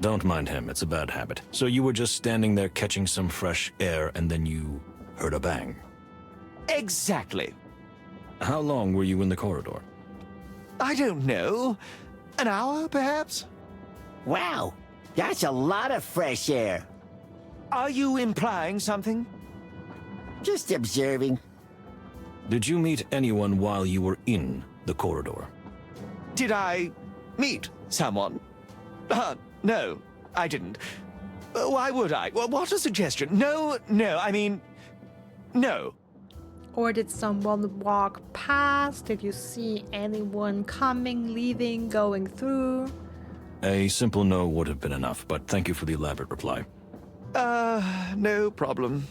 [SPEAKER 4] Don't mind him, it's a bad habit. So you were just standing there catching some fresh air and then you heard a bang.
[SPEAKER 6] Exactly.
[SPEAKER 4] How long were you in the corridor?
[SPEAKER 6] I don't know. An hour, perhaps?
[SPEAKER 11] Wow, that's a lot of fresh air.
[SPEAKER 6] Are you implying something?
[SPEAKER 11] Just observing.
[SPEAKER 4] Did you meet anyone while you were in the corridor?
[SPEAKER 6] Did I meet someone? No, I didn't. Why would I? What a suggestion. No, I mean, no.
[SPEAKER 1] Or did someone walk past? Did you see anyone coming, leaving, going through?
[SPEAKER 4] A simple no would have been enough, but thank you for the elaborate reply.
[SPEAKER 6] No problem.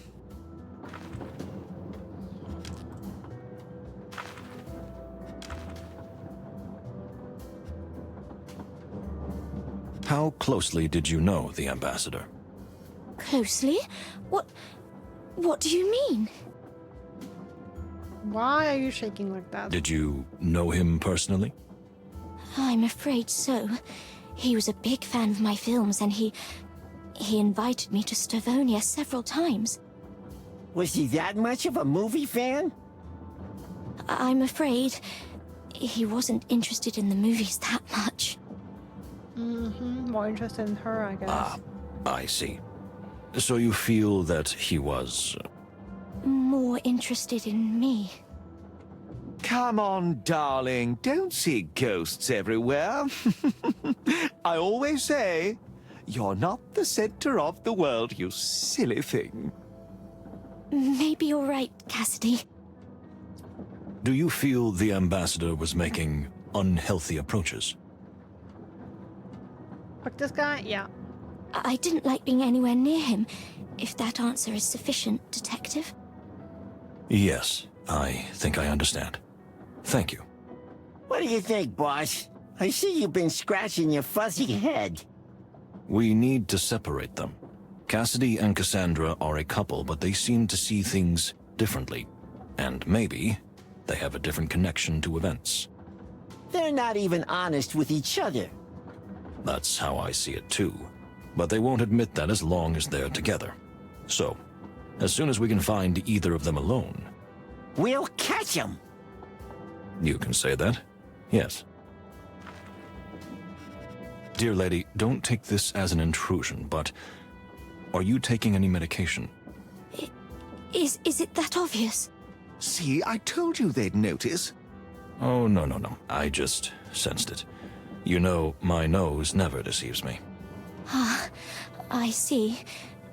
[SPEAKER 4] How closely did you know the ambassador?
[SPEAKER 7] Closely? What do you mean?
[SPEAKER 1] Why are you shaking like that?
[SPEAKER 4] Did you know him personally?
[SPEAKER 7] I'm afraid so. He was a big fan of my films, and he invited me to Stavonia several times.
[SPEAKER 11] Was he that much of a movie fan?
[SPEAKER 7] I'm afraid he wasn't interested in the movies that much.
[SPEAKER 1] More interested in her, I guess.
[SPEAKER 4] Ah, I see. So you feel that he was...
[SPEAKER 7] More interested in me.
[SPEAKER 6] Come on, darling. Don't see ghosts everywhere. I always say, you're not the center of the world, you silly thing.
[SPEAKER 7] Maybe you're right, Cassidy.
[SPEAKER 4] Do you feel the ambassador was making unhealthy approaches?
[SPEAKER 1] Fuck this guy? Yeah.
[SPEAKER 7] I didn't like being anywhere near him, if that answer is sufficient, Detective.
[SPEAKER 4] Yes, I think I understand. Thank you.
[SPEAKER 11] What do you think, boss? I see you've been scratching your fuzzy head.
[SPEAKER 4] We need to separate them. Cassidy and Cassandra are a couple, but they seem to see things differently. And maybe they have a different connection to events.
[SPEAKER 11] They're not even honest with each other.
[SPEAKER 4] That's how I see it too. But they won't admit that as long as they're together. So, as soon as we can find either of them alone...
[SPEAKER 11] We'll catch them!
[SPEAKER 4] You can say that. Yes. Dear lady, don't take this as an intrusion, but... Are you taking any medication?
[SPEAKER 7] Is it that obvious?
[SPEAKER 6] See, I told you they'd notice.
[SPEAKER 4] Oh, no. I just sensed it. You know, my nose never deceives me.
[SPEAKER 12] Ah, I see.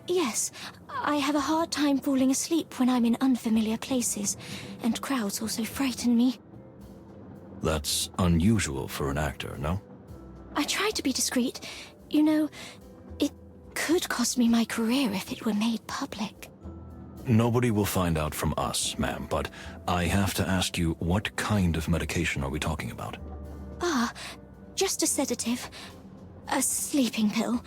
[SPEAKER 12] Yes, I have a hard time falling asleep when I'm in unfamiliar places, and crowds also frighten me.
[SPEAKER 4] That's unusual for an actor, no?
[SPEAKER 12] I try to be discreet. You know, it could cost me my career if it were made public.
[SPEAKER 4] Nobody will find out from us, ma'am, but I have to ask you, what kind of medication are we talking about?
[SPEAKER 12] Ah, just a sedative. A sleeping pill.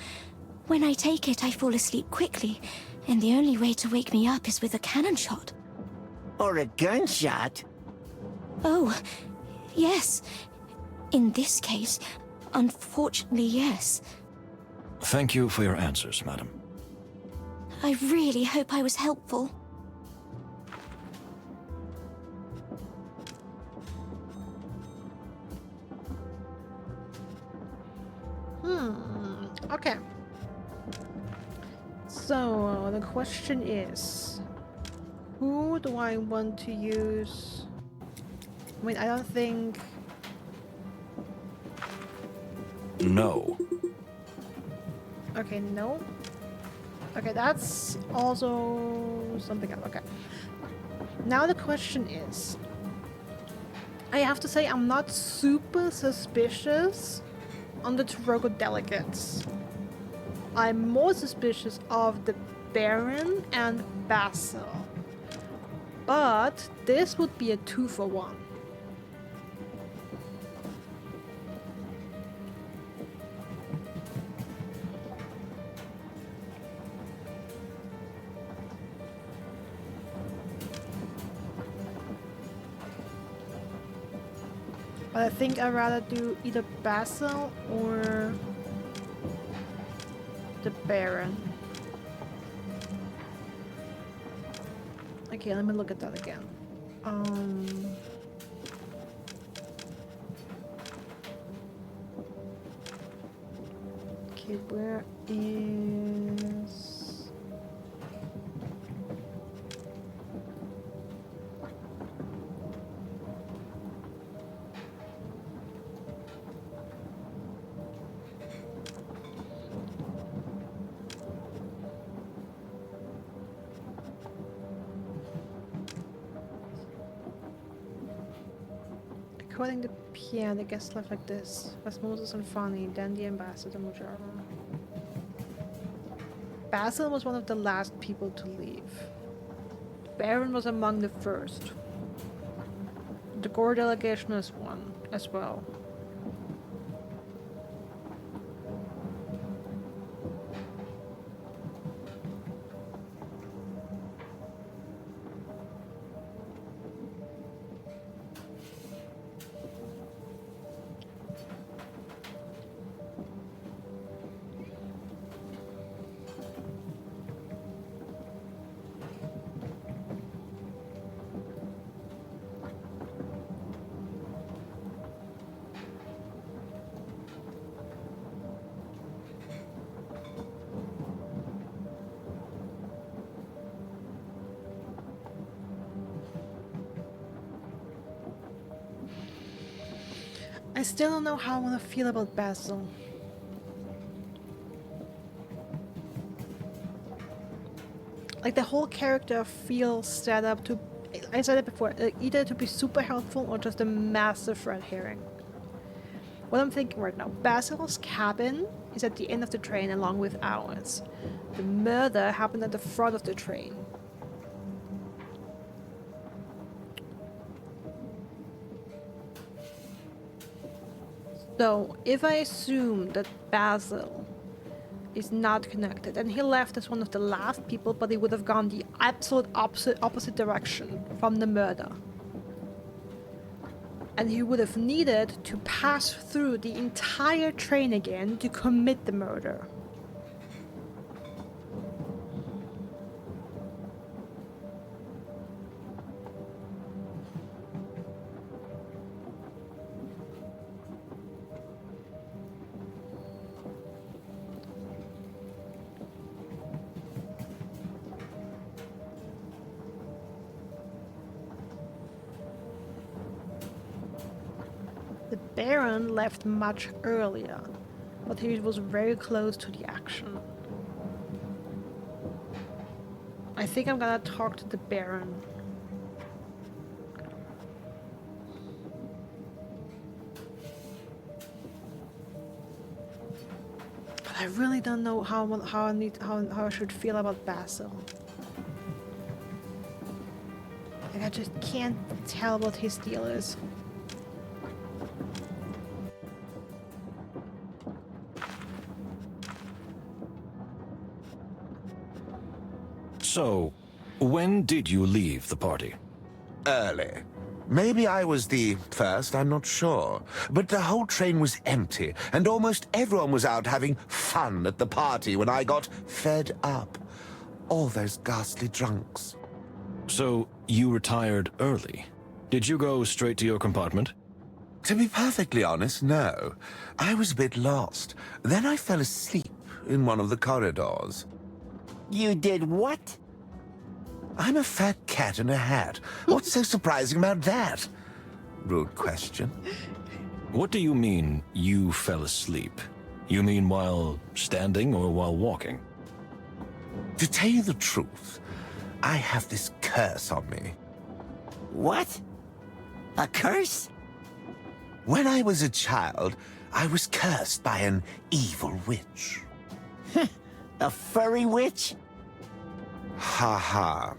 [SPEAKER 12] When I take it, I fall asleep quickly, and the only way to wake me up is with a cannon shot.
[SPEAKER 11] Or a gunshot.
[SPEAKER 12] Oh, yes. In this case, unfortunately, yes.
[SPEAKER 4] Thank you for your answers, madam.
[SPEAKER 12] I really hope I was helpful.
[SPEAKER 1] Okay. So, the question is, who do I want to use? I mean, I don't think...
[SPEAKER 4] No.
[SPEAKER 1] Okay, no. Okay, that's also something else. Okay. Now the question is, I have to say I'm not super suspicious on the Toronto delegates. I'm more suspicious of the Baron and Basil. But this would be a 2-for-1. But I think I'd rather do either Basil or the Baron. Okay, let me look at that again. Okay, where is... According to Pierre, the guest left like this. Osmosis and Funny, then the ambassador Mujara. Basil was one of the last people to leave. Baron was among the first. The Gore delegation is one as well. I still don't know how I want to feel about Basil. Like the whole character feels set up to, I said it before, either to be super helpful or just a massive red herring. What I'm thinking right now, Basil's cabin is at the end of the train along with ours. The murder happened at the front of the train. So, if I assume that Basil is not connected, and he left as one of the last people, but he would have gone the absolute opposite direction from the murder. And he would have needed to pass through the entire train again to commit the murder. The Baron left much earlier, but he was very close to the action. I think I'm gonna talk to the Baron. But I really don't know how I should feel about Basil. Like, I just can't tell what his deal is.
[SPEAKER 4] So, when did you leave the party?
[SPEAKER 5] Early. Maybe I was the first, I'm not sure. But the whole train was empty, and almost everyone was out having fun at the party when I got fed up. All those ghastly drunks.
[SPEAKER 4] So, you retired early. Did you go straight to your compartment?
[SPEAKER 5] To be perfectly honest, no. I was a bit lost. Then I fell asleep in one of the corridors.
[SPEAKER 11] You did what?
[SPEAKER 5] I'm a fat cat in a hat. What's so surprising about that? Rude question.
[SPEAKER 4] What do you mean, you fell asleep? You mean while standing or while walking?
[SPEAKER 5] To tell you the truth, I have this curse on me.
[SPEAKER 11] What? A curse?
[SPEAKER 5] When I was a child, I was cursed by an evil witch.
[SPEAKER 11] A furry witch?
[SPEAKER 5] Ha ha.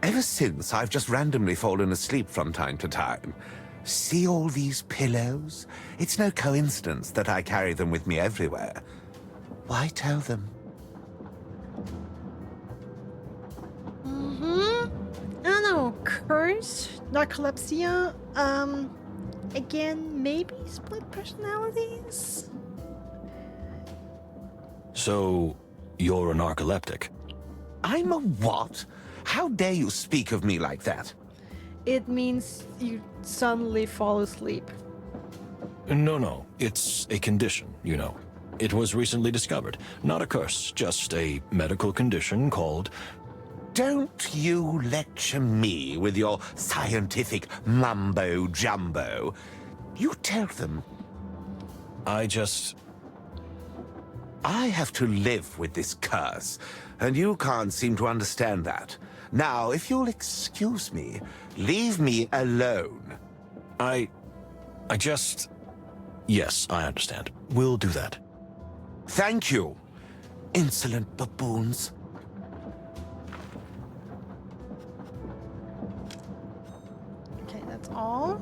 [SPEAKER 5] Ever since, I've just randomly fallen asleep from time to time. See all these pillows? It's no coincidence that I carry them with me everywhere. Why tell them?
[SPEAKER 1] I don't know, curse, narcolepsy, again, maybe split personalities?
[SPEAKER 4] So, you're a narcoleptic?
[SPEAKER 5] I'm a what? How dare you speak of me like that?
[SPEAKER 1] It means you suddenly fall asleep.
[SPEAKER 4] No, it's a condition, you know. It was recently discovered. Not a curse, just a medical condition called...
[SPEAKER 5] Don't you lecture me with your scientific mumbo-jumbo. You tell them.
[SPEAKER 4] I
[SPEAKER 5] have to live with this curse, and you can't seem to understand that. Now, if you'll excuse me, leave me alone.
[SPEAKER 4] Yes, I understand. We'll do that.
[SPEAKER 5] Thank you, insolent baboons.
[SPEAKER 1] Okay, that's all.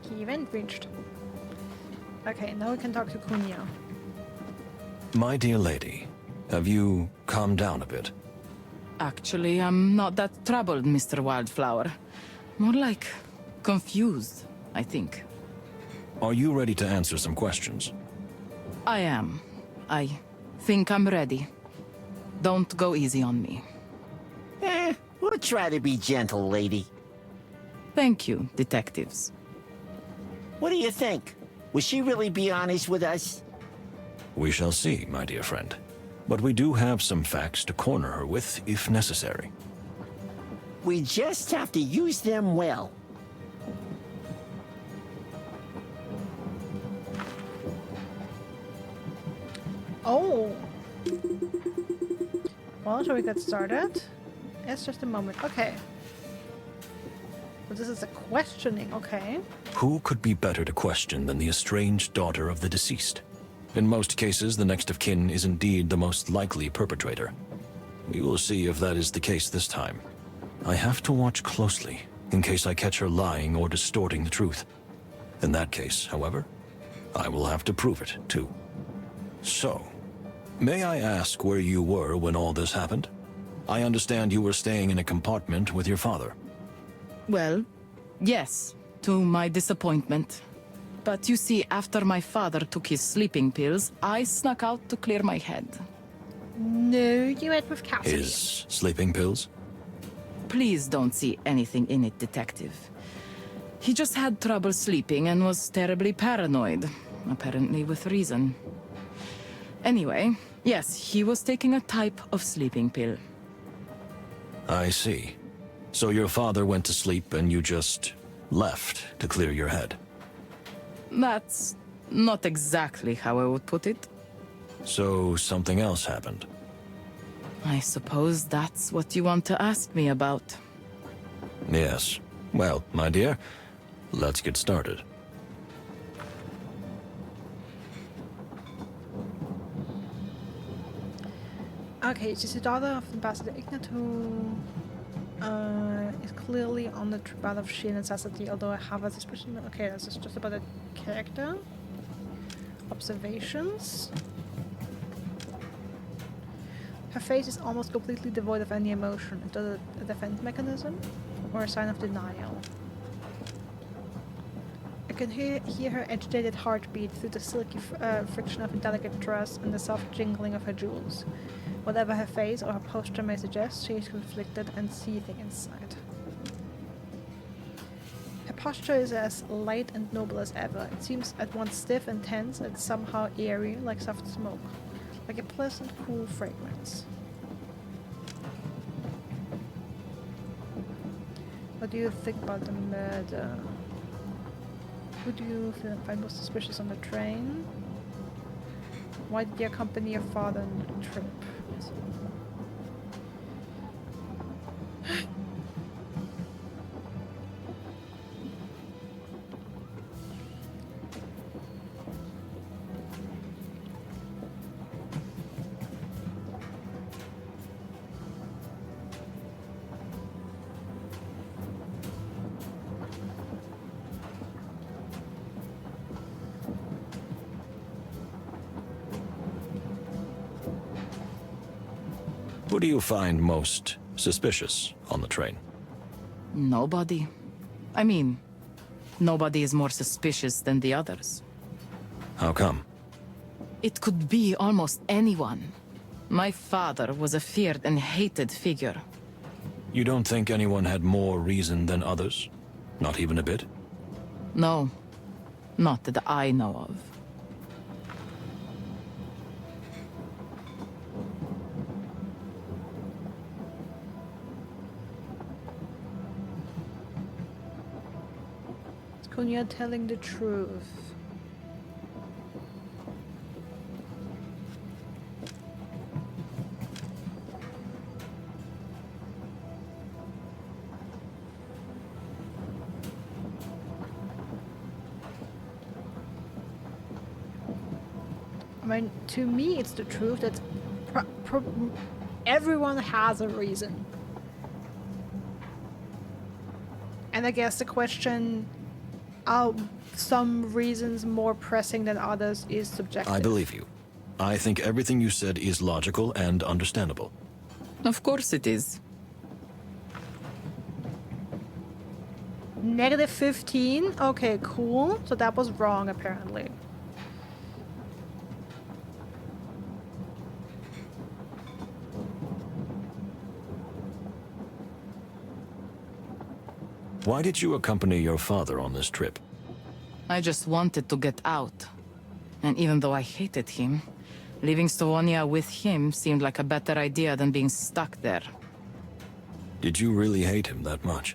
[SPEAKER 1] Key event reached. Okay, now we can talk to Cunha.
[SPEAKER 4] My dear lady, have you calmed down a bit?
[SPEAKER 8] Actually, I'm not that troubled, Mr. Wildflower. More like confused, I think.
[SPEAKER 4] Are you ready to answer some questions?
[SPEAKER 8] I am. I think I'm ready. Don't go easy on me.
[SPEAKER 11] We'll try to be gentle, lady.
[SPEAKER 8] Thank you, detectives.
[SPEAKER 11] What do you think? Will she really be honest with us?
[SPEAKER 4] We shall see, my dear friend. But we do have some facts to corner her with, if necessary.
[SPEAKER 11] We just have to use them well.
[SPEAKER 1] Oh! Well, shall we get started? It's just a moment. Okay. So this is a questioning, okay.
[SPEAKER 4] Who could be better to question than the estranged daughter of the deceased? In most cases, the next of kin is indeed the most likely perpetrator. We will see if that is the case this time. I have to watch closely, in case I catch her lying or distorting the truth. In that case, however, I will have to prove it, too. So, may I ask where you were when all this happened? I understand you were staying in a compartment with your father.
[SPEAKER 8] Well, yes, to my disappointment. But you see, after my father took his sleeping pills, I snuck out to clear my head.
[SPEAKER 1] No, you went with Cassidy.
[SPEAKER 4] His sleeping pills?
[SPEAKER 8] Please don't see anything in it, detective. He just had trouble sleeping and was terribly paranoid, apparently with reason. Anyway, yes, he was taking a type of sleeping pill.
[SPEAKER 4] I see. So your father went to sleep and you just left to clear your head.
[SPEAKER 8] That's not exactly how I would put it.
[SPEAKER 4] So something else happened.
[SPEAKER 8] I suppose that's what you want to ask me about.
[SPEAKER 4] Yes. Well, my dear, let's get started.
[SPEAKER 1] Okay, she's the daughter of Ambassador Ignat, who is clearly on the path of sheer necessity, although I have a suspicion. Okay, this is just about a character. Observations. Her face is almost completely devoid of any emotion. Is that a defense mechanism or a sign of denial? I can hear her agitated heartbeat through the silky friction of her delicate dress and the soft jingling of her jewels. Whatever her face or her posture may suggest, she is conflicted and seething inside. Her posture is as light and noble as ever. It seems at once stiff and tense and somehow airy, like soft smoke. Like a pleasant, cool fragrance. What do you think about the murder? Who do you find most suspicious on the train? Why did you accompany your father on the trip?
[SPEAKER 4] Who do you find most suspicious on the train?
[SPEAKER 8] Nobody. I mean, nobody is more suspicious than the others.
[SPEAKER 4] How come?
[SPEAKER 8] It could be almost anyone. My father was a feared and hated figure.
[SPEAKER 4] You don't think anyone had more reason than others? Not even a bit?
[SPEAKER 8] No. Not that I know of.
[SPEAKER 1] You're telling the truth. I mean, to me, it's the truth that everyone has a reason. And I guess the question, are some reasons more pressing than others, is subjective.
[SPEAKER 4] I believe you. I think everything you said is logical and understandable.
[SPEAKER 8] Of course it is.
[SPEAKER 1] Negative 15? Okay, cool. So that was wrong, apparently.
[SPEAKER 4] Why did you accompany your father on this trip?
[SPEAKER 8] I just wanted to get out. And even though I hated him, leaving Stavonia with him seemed like a better idea than being stuck there.
[SPEAKER 4] Did you really hate him that much?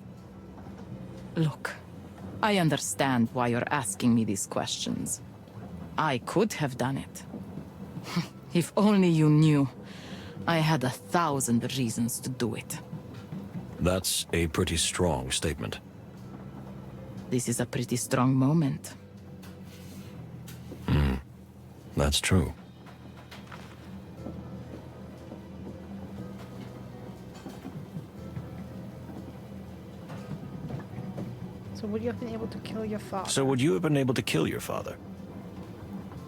[SPEAKER 8] Look, I understand why you're asking me these questions. I could have done it. If only you knew. I had 1,000 reasons to do it.
[SPEAKER 4] That's a pretty strong statement.
[SPEAKER 8] This is a pretty strong moment.
[SPEAKER 4] That's true.
[SPEAKER 1] So would you have been able to kill your father?
[SPEAKER 4] So would you have been able to kill your father?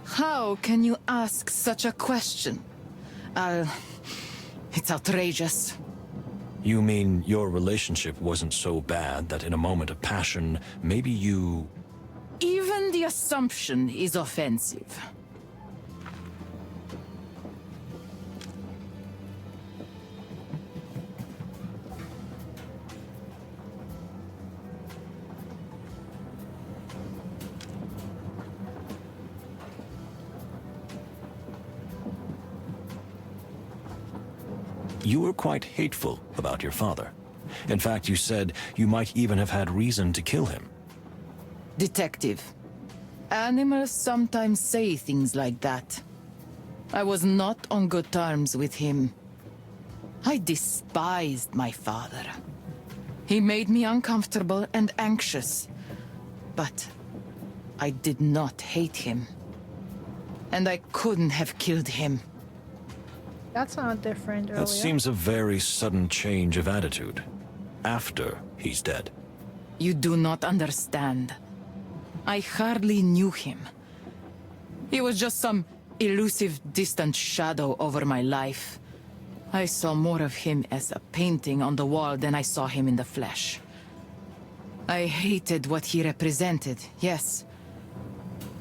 [SPEAKER 8] How can you ask such a question? It's outrageous.
[SPEAKER 4] You mean your relationship wasn't so bad that in a moment of passion, maybe you...
[SPEAKER 8] Even the assumption is offensive.
[SPEAKER 4] you were quite hateful about your father. In fact, you said you might even have had reason to kill him.
[SPEAKER 8] Detective, animals sometimes say things like that. I was not on good terms with him. I despised my father. He made me uncomfortable and anxious. But I did not hate him. And I couldn't have killed him.
[SPEAKER 1] That sounded different earlier.
[SPEAKER 4] That seems a very sudden change of attitude. After he's dead.
[SPEAKER 8] You do not understand. I hardly knew him. He was just some elusive, distant shadow over my life. I saw more of him as a painting on the wall than I saw him in the flesh. I hated what he represented, yes.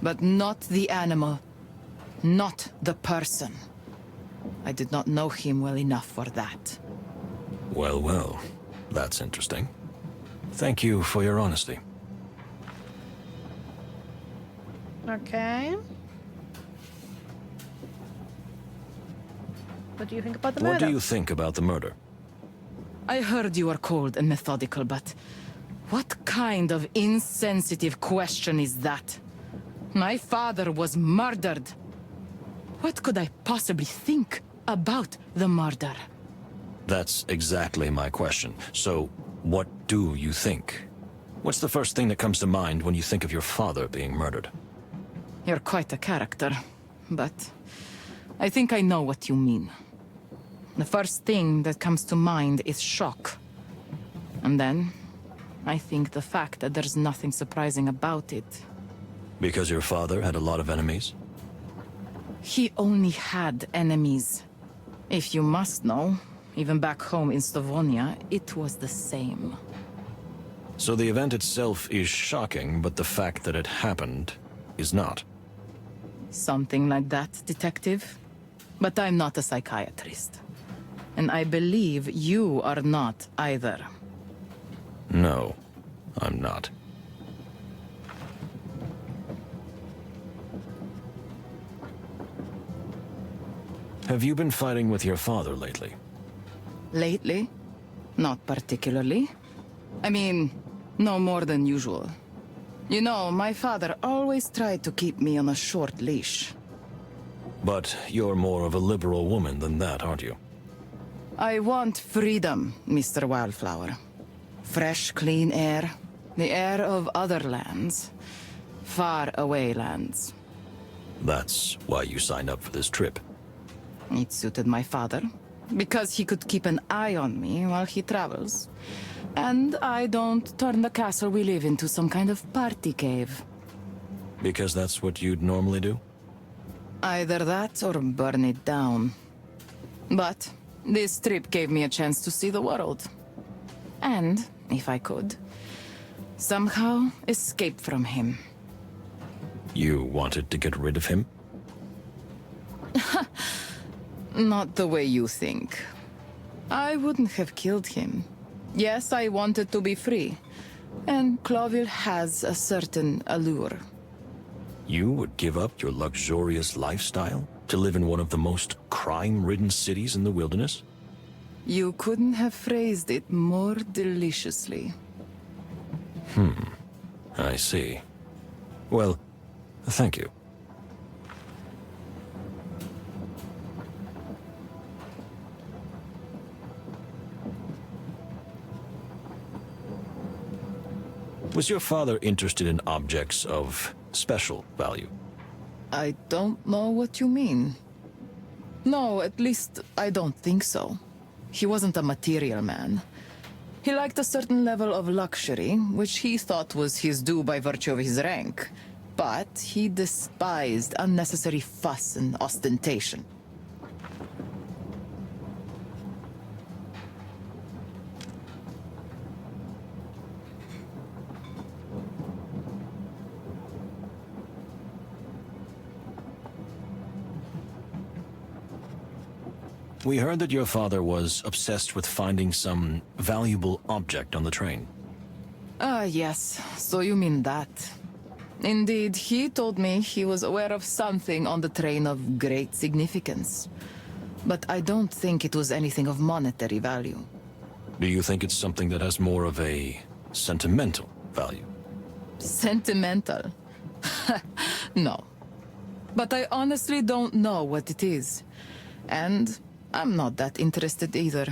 [SPEAKER 8] But not the animal. Not the person. I did not know him well enough for that.
[SPEAKER 4] Well, well. That's interesting. Thank you for your honesty.
[SPEAKER 1] Okay. What do you think about the murder?
[SPEAKER 4] What do you think about the murder?
[SPEAKER 8] I heard you are cold and methodical, but what kind of insensitive question is that? My father was murdered. What could I possibly think about the murder?
[SPEAKER 4] That's exactly my question. So, what do you think? What's the first thing that comes to mind when you think of your father being murdered?
[SPEAKER 8] You're quite a character, but I think I know what you mean. The first thing that comes to mind is shock. And then, I think the fact that there's nothing surprising about it.
[SPEAKER 4] Because your father had a lot of enemies?
[SPEAKER 8] He only had enemies. If you must know, even back home in Stavonia, it was the same.
[SPEAKER 4] So the event itself is shocking, but the fact that it happened is not.
[SPEAKER 8] Something like that, Detective. But I'm not a psychiatrist. And I believe you are not either.
[SPEAKER 4] No, I'm not. Have you been fighting with your father lately?
[SPEAKER 8] Lately? Not particularly. I mean, no more than usual. You know, my father always tried to keep me on a short leash.
[SPEAKER 4] But you're more of a liberal woman than that, aren't you?
[SPEAKER 8] I want freedom, Mr. Wildflower. Fresh, clean air. The air of other lands. Far away lands.
[SPEAKER 4] That's why you signed up for this trip.
[SPEAKER 8] It suited my father, because he could keep an eye on me while he travels. And I don't turn the castle we live into some kind of party cave.
[SPEAKER 4] Because that's what you'd normally do?
[SPEAKER 8] Either that or burn it down. But this trip gave me a chance to see the world. And, if I could, somehow escape from him.
[SPEAKER 4] You wanted to get rid of him?
[SPEAKER 8] Not the way you think. I wouldn't have killed him. Yes, I wanted to be free. And Clawville has a certain allure.
[SPEAKER 4] You would give up your luxurious lifestyle to live in one of the most crime-ridden cities in the wilderness?
[SPEAKER 8] You couldn't have phrased it more deliciously.
[SPEAKER 4] I see. Well, thank you. Was your father interested in objects of special value?
[SPEAKER 8] I don't know what you mean. No, at least I don't think so. He wasn't a material man. He liked a certain level of luxury, which he thought was his due by virtue of his rank. But he despised unnecessary fuss and ostentation.
[SPEAKER 4] We heard that your father was obsessed with finding some valuable object on the train.
[SPEAKER 8] Yes, so you mean that. Indeed, he told me he was aware of something on the train of great significance. but I don't think it was anything of monetary value.
[SPEAKER 4] Do you think it's something that has more of a sentimental value?
[SPEAKER 8] Sentimental? No. But I honestly don't know what it is. And I'm not that interested either.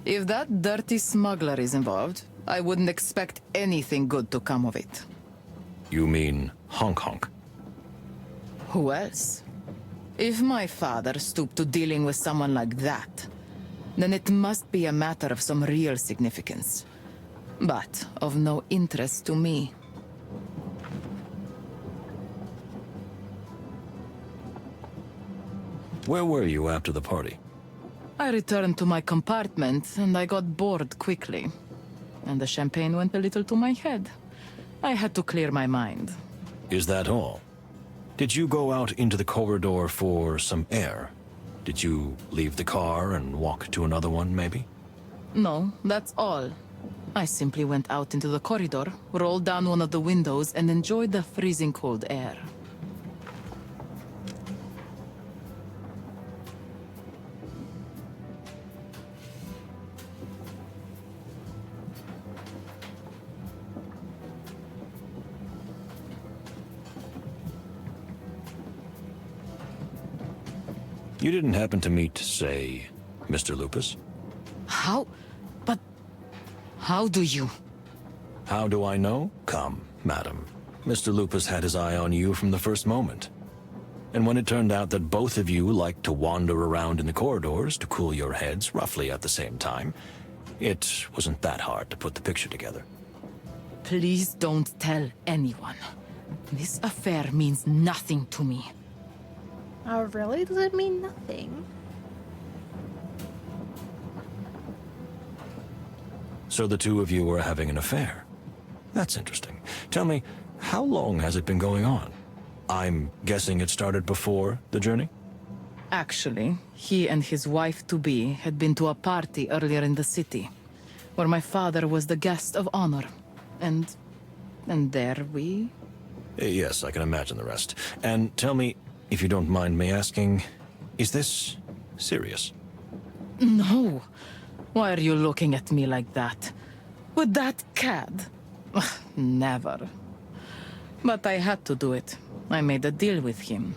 [SPEAKER 8] If that dirty smuggler is involved, I wouldn't expect anything good to come of it.
[SPEAKER 4] You mean Honk Honk?
[SPEAKER 8] Who else? If my father stooped to dealing with someone like that, then it must be a matter of some real significance. But of no interest to me.
[SPEAKER 4] Where were you after the party?
[SPEAKER 8] I returned to my compartment, and I got bored quickly. And the champagne went a little to my head. I had to clear my mind.
[SPEAKER 4] Is that all? Did you go out into the corridor for some air? Did you leave the car and walk to another one, maybe?
[SPEAKER 8] No, that's all. I simply went out into the corridor, rolled down one of the windows, and enjoyed the freezing cold air.
[SPEAKER 4] You didn't happen to meet, say, Mr. Lupus?
[SPEAKER 8] How? But... how do you?
[SPEAKER 4] How do I know? Come, madam. Mr. Lupus had his eye on you from the first moment. And when it turned out that both of you liked to wander around in the corridors to cool your heads roughly at the same time, it wasn't that hard to put the picture together.
[SPEAKER 8] Please don't tell anyone. This affair means nothing to me.
[SPEAKER 1] Oh, really? Does it mean nothing?
[SPEAKER 4] So the two of you were having an affair. That's interesting. Tell me, how long has it been going on? I'm guessing it started before the journey?
[SPEAKER 8] Actually, he and his wife-to-be had been to a party earlier in the city, where my father was the guest of honor. And there we...
[SPEAKER 4] Yes, I can imagine the rest. And tell me, if you don't mind me asking, is this serious?
[SPEAKER 8] No. Why are you looking at me like that? With that cad? Never. But I had to do it. I made a deal with him.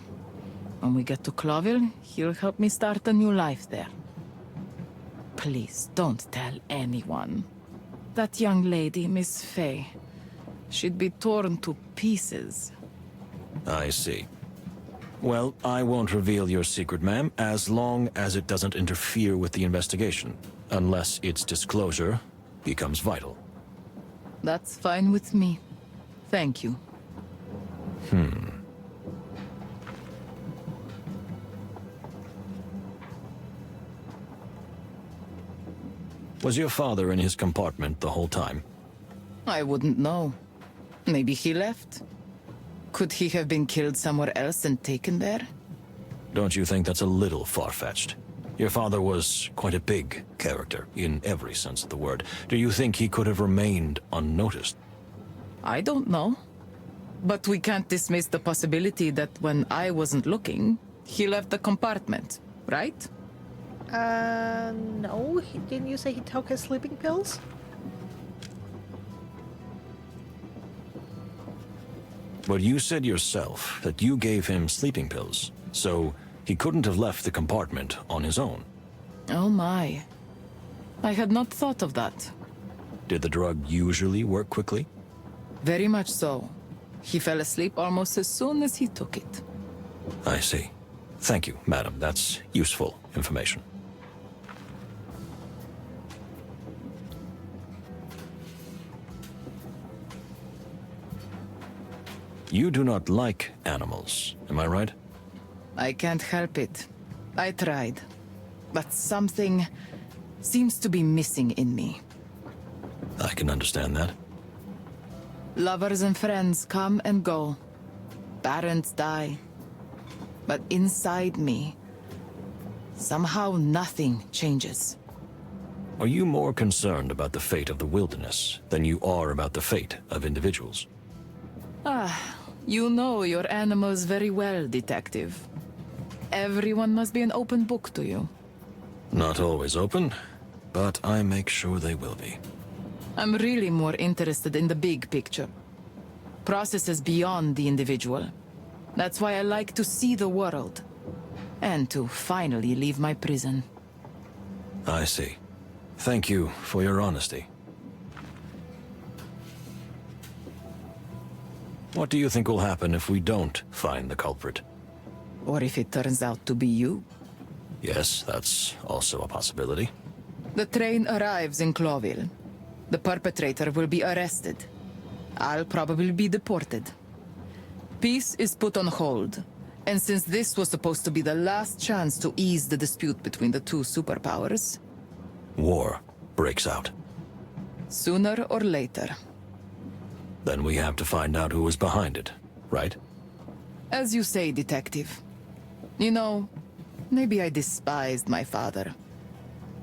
[SPEAKER 8] When we get to Clawville, he'll help me start a new life there. Please, don't tell anyone. That young lady, Miss Fay, she'd be torn to pieces.
[SPEAKER 4] I see. Well, I won't reveal your secret, ma'am, as long as it doesn't interfere with the investigation. Unless its disclosure becomes vital.
[SPEAKER 8] That's fine with me. Thank you.
[SPEAKER 4] Was your father in his compartment the whole time?
[SPEAKER 8] I wouldn't know. Maybe he left? Could he have been killed somewhere else and taken there?
[SPEAKER 4] Don't you think that's a little far-fetched? Your father was quite a big character, in every sense of the word. Do you think he could have remained unnoticed?
[SPEAKER 8] I don't know. But we can't dismiss the possibility that when I wasn't looking, he left the compartment, right?
[SPEAKER 1] No. Didn't you say he took his sleeping pills?
[SPEAKER 4] But you said yourself that you gave him sleeping pills, so he couldn't have left the compartment on his own.
[SPEAKER 8] Oh my. I had not thought of that.
[SPEAKER 4] Did the drug usually work quickly?
[SPEAKER 8] Very much so. He fell asleep almost as soon as he took it.
[SPEAKER 4] I see. Thank you, madam. That's useful information. You do not like animals, am I right?
[SPEAKER 8] I can't help it. I tried. But something seems to be missing in me.
[SPEAKER 4] I can understand that.
[SPEAKER 8] Lovers and friends come and go. Parents die. But inside me, somehow nothing changes.
[SPEAKER 4] Are you more concerned about the fate of the wilderness than you are about the fate of individuals?
[SPEAKER 8] You know your animals very well, Detective. everyone must be an open book to you.
[SPEAKER 4] Not always open, but I make sure they will be.
[SPEAKER 8] I'm really more interested in the big picture. Processes beyond the individual. That's why I like to see the world. And to finally leave my prison.
[SPEAKER 4] I see. Thank you for your honesty. What do you think will happen if we don't find the culprit?
[SPEAKER 8] Or if it turns out to be you?
[SPEAKER 4] Yes, that's also a possibility.
[SPEAKER 8] The train arrives in Clawville. The perpetrator will be arrested. I'll probably be deported. Peace is put on hold. And since this was supposed to be the last chance to ease the dispute between the two superpowers...
[SPEAKER 4] War breaks out.
[SPEAKER 8] Sooner or later.
[SPEAKER 4] Then we have to find out who was behind it, right?
[SPEAKER 8] As you say, Detective. You know, maybe I despised my father.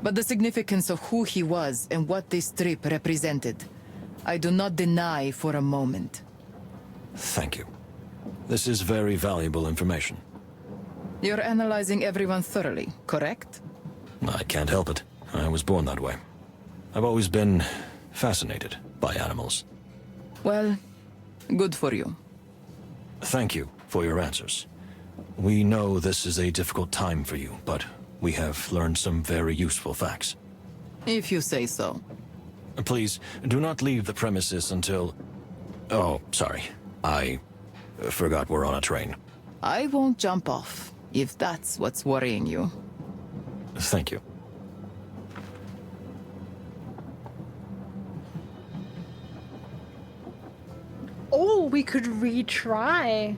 [SPEAKER 8] But the significance of who he was and what this trip represented, I do not deny for a moment.
[SPEAKER 4] Thank you. This is very valuable information.
[SPEAKER 8] You're analyzing everyone thoroughly, correct?
[SPEAKER 4] I can't help it. I was born that way. I've always been fascinated by animals.
[SPEAKER 8] Well, good for you.
[SPEAKER 4] Thank you for your answers. We know this is a difficult time for you, but we have learned some very useful facts.
[SPEAKER 8] If you say so.
[SPEAKER 4] Please, do not leave the premises until... Oh, sorry. I forgot we're on a train.
[SPEAKER 8] I won't jump off, if that's what's worrying you.
[SPEAKER 4] Thank you.
[SPEAKER 1] Oh, we could retry.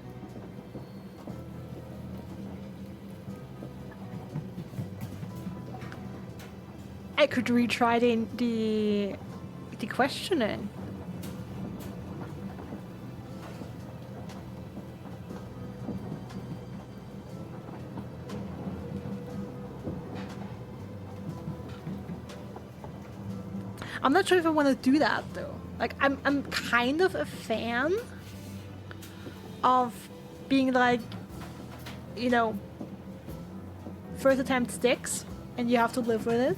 [SPEAKER 1] I could retry the questioning. I'm not sure if I want to do that though. Like I'm kind of a fan of being like, you know, first attempt sticks and you have to live with it.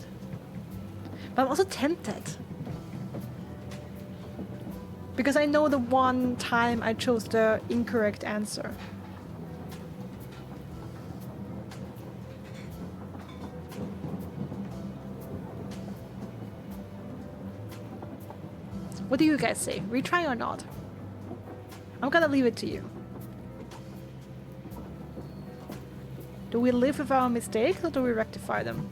[SPEAKER 1] But I'm also tempted. Because I know the one time I chose the incorrect answer. What do you guys say? Retry or not? I'm gonna leave it to you. Do we live with our mistakes or do we rectify them?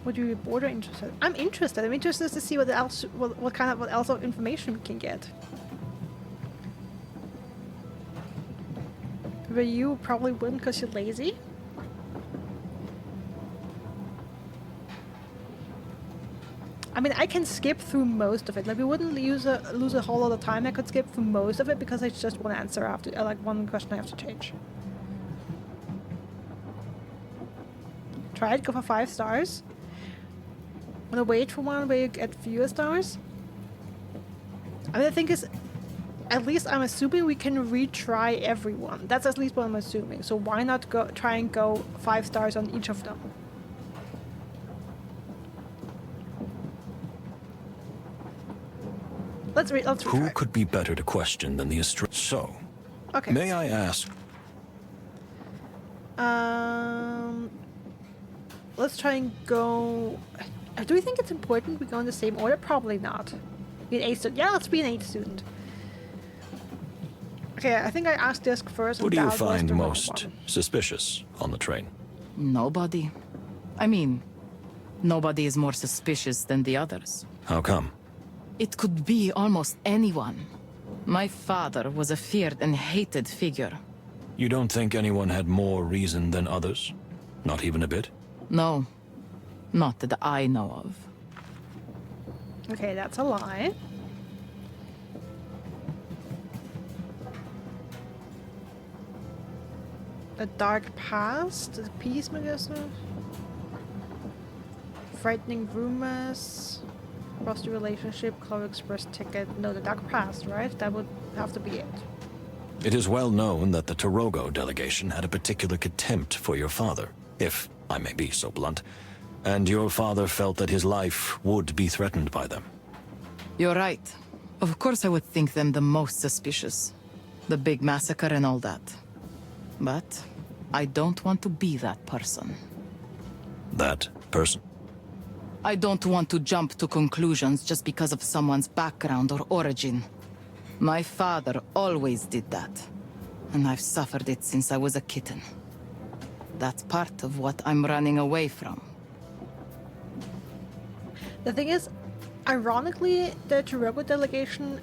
[SPEAKER 1] Would you be bored or interested? I'm interested. I'm interested to see what else, what else of information we can get. But you probably wouldn't because you're lazy. I mean, I can skip through most of it. Like, we wouldn't lose a whole lot of time. I could skip through most of it because it's just one answer after, like one question I have to change. Try it. Go for 5 stars. Wanna wait for one where you get fewer stars? I mean, the thing is, at least I'm assuming we can retry everyone. That's at least what I'm assuming. So why not try and go 5 stars on each of them? Let's retry.
[SPEAKER 4] Who could be better to question than the So,
[SPEAKER 1] okay.
[SPEAKER 4] May I ask?
[SPEAKER 1] Let's try and go... Do we think it's important we go in the same order? Probably not. Be an A student. Yeah, let's be an A student. Okay, I think I asked this first.
[SPEAKER 4] Who do you find most suspicious on the train?
[SPEAKER 8] Nobody. I mean, nobody is more suspicious than the others.
[SPEAKER 4] How come?
[SPEAKER 8] It could be almost anyone. My father was a feared and hated figure.
[SPEAKER 4] You don't think anyone had more reason than others? Not even a bit?
[SPEAKER 8] No. Not that I know of.
[SPEAKER 1] Okay, that's a lie. A dark past, the peacemaker, frightening rumors, frosty relationship, Clawville Express ticket. No, the dark past, right? That would have to be it.
[SPEAKER 4] It is well known that the Tarogo delegation had a particular contempt for your father, if I may be so blunt, and your father felt that his life would be threatened by them.
[SPEAKER 8] You're right. Of course I would think them the most suspicious. The big massacre and all that. But I don't want to be that person.
[SPEAKER 4] That person?
[SPEAKER 8] I don't want to jump to conclusions just because of someone's background or origin. My father always did that, and I've suffered it since I was a kitten. That's part of what I'm running away from.
[SPEAKER 1] The thing is, ironically, the Tarogo delegation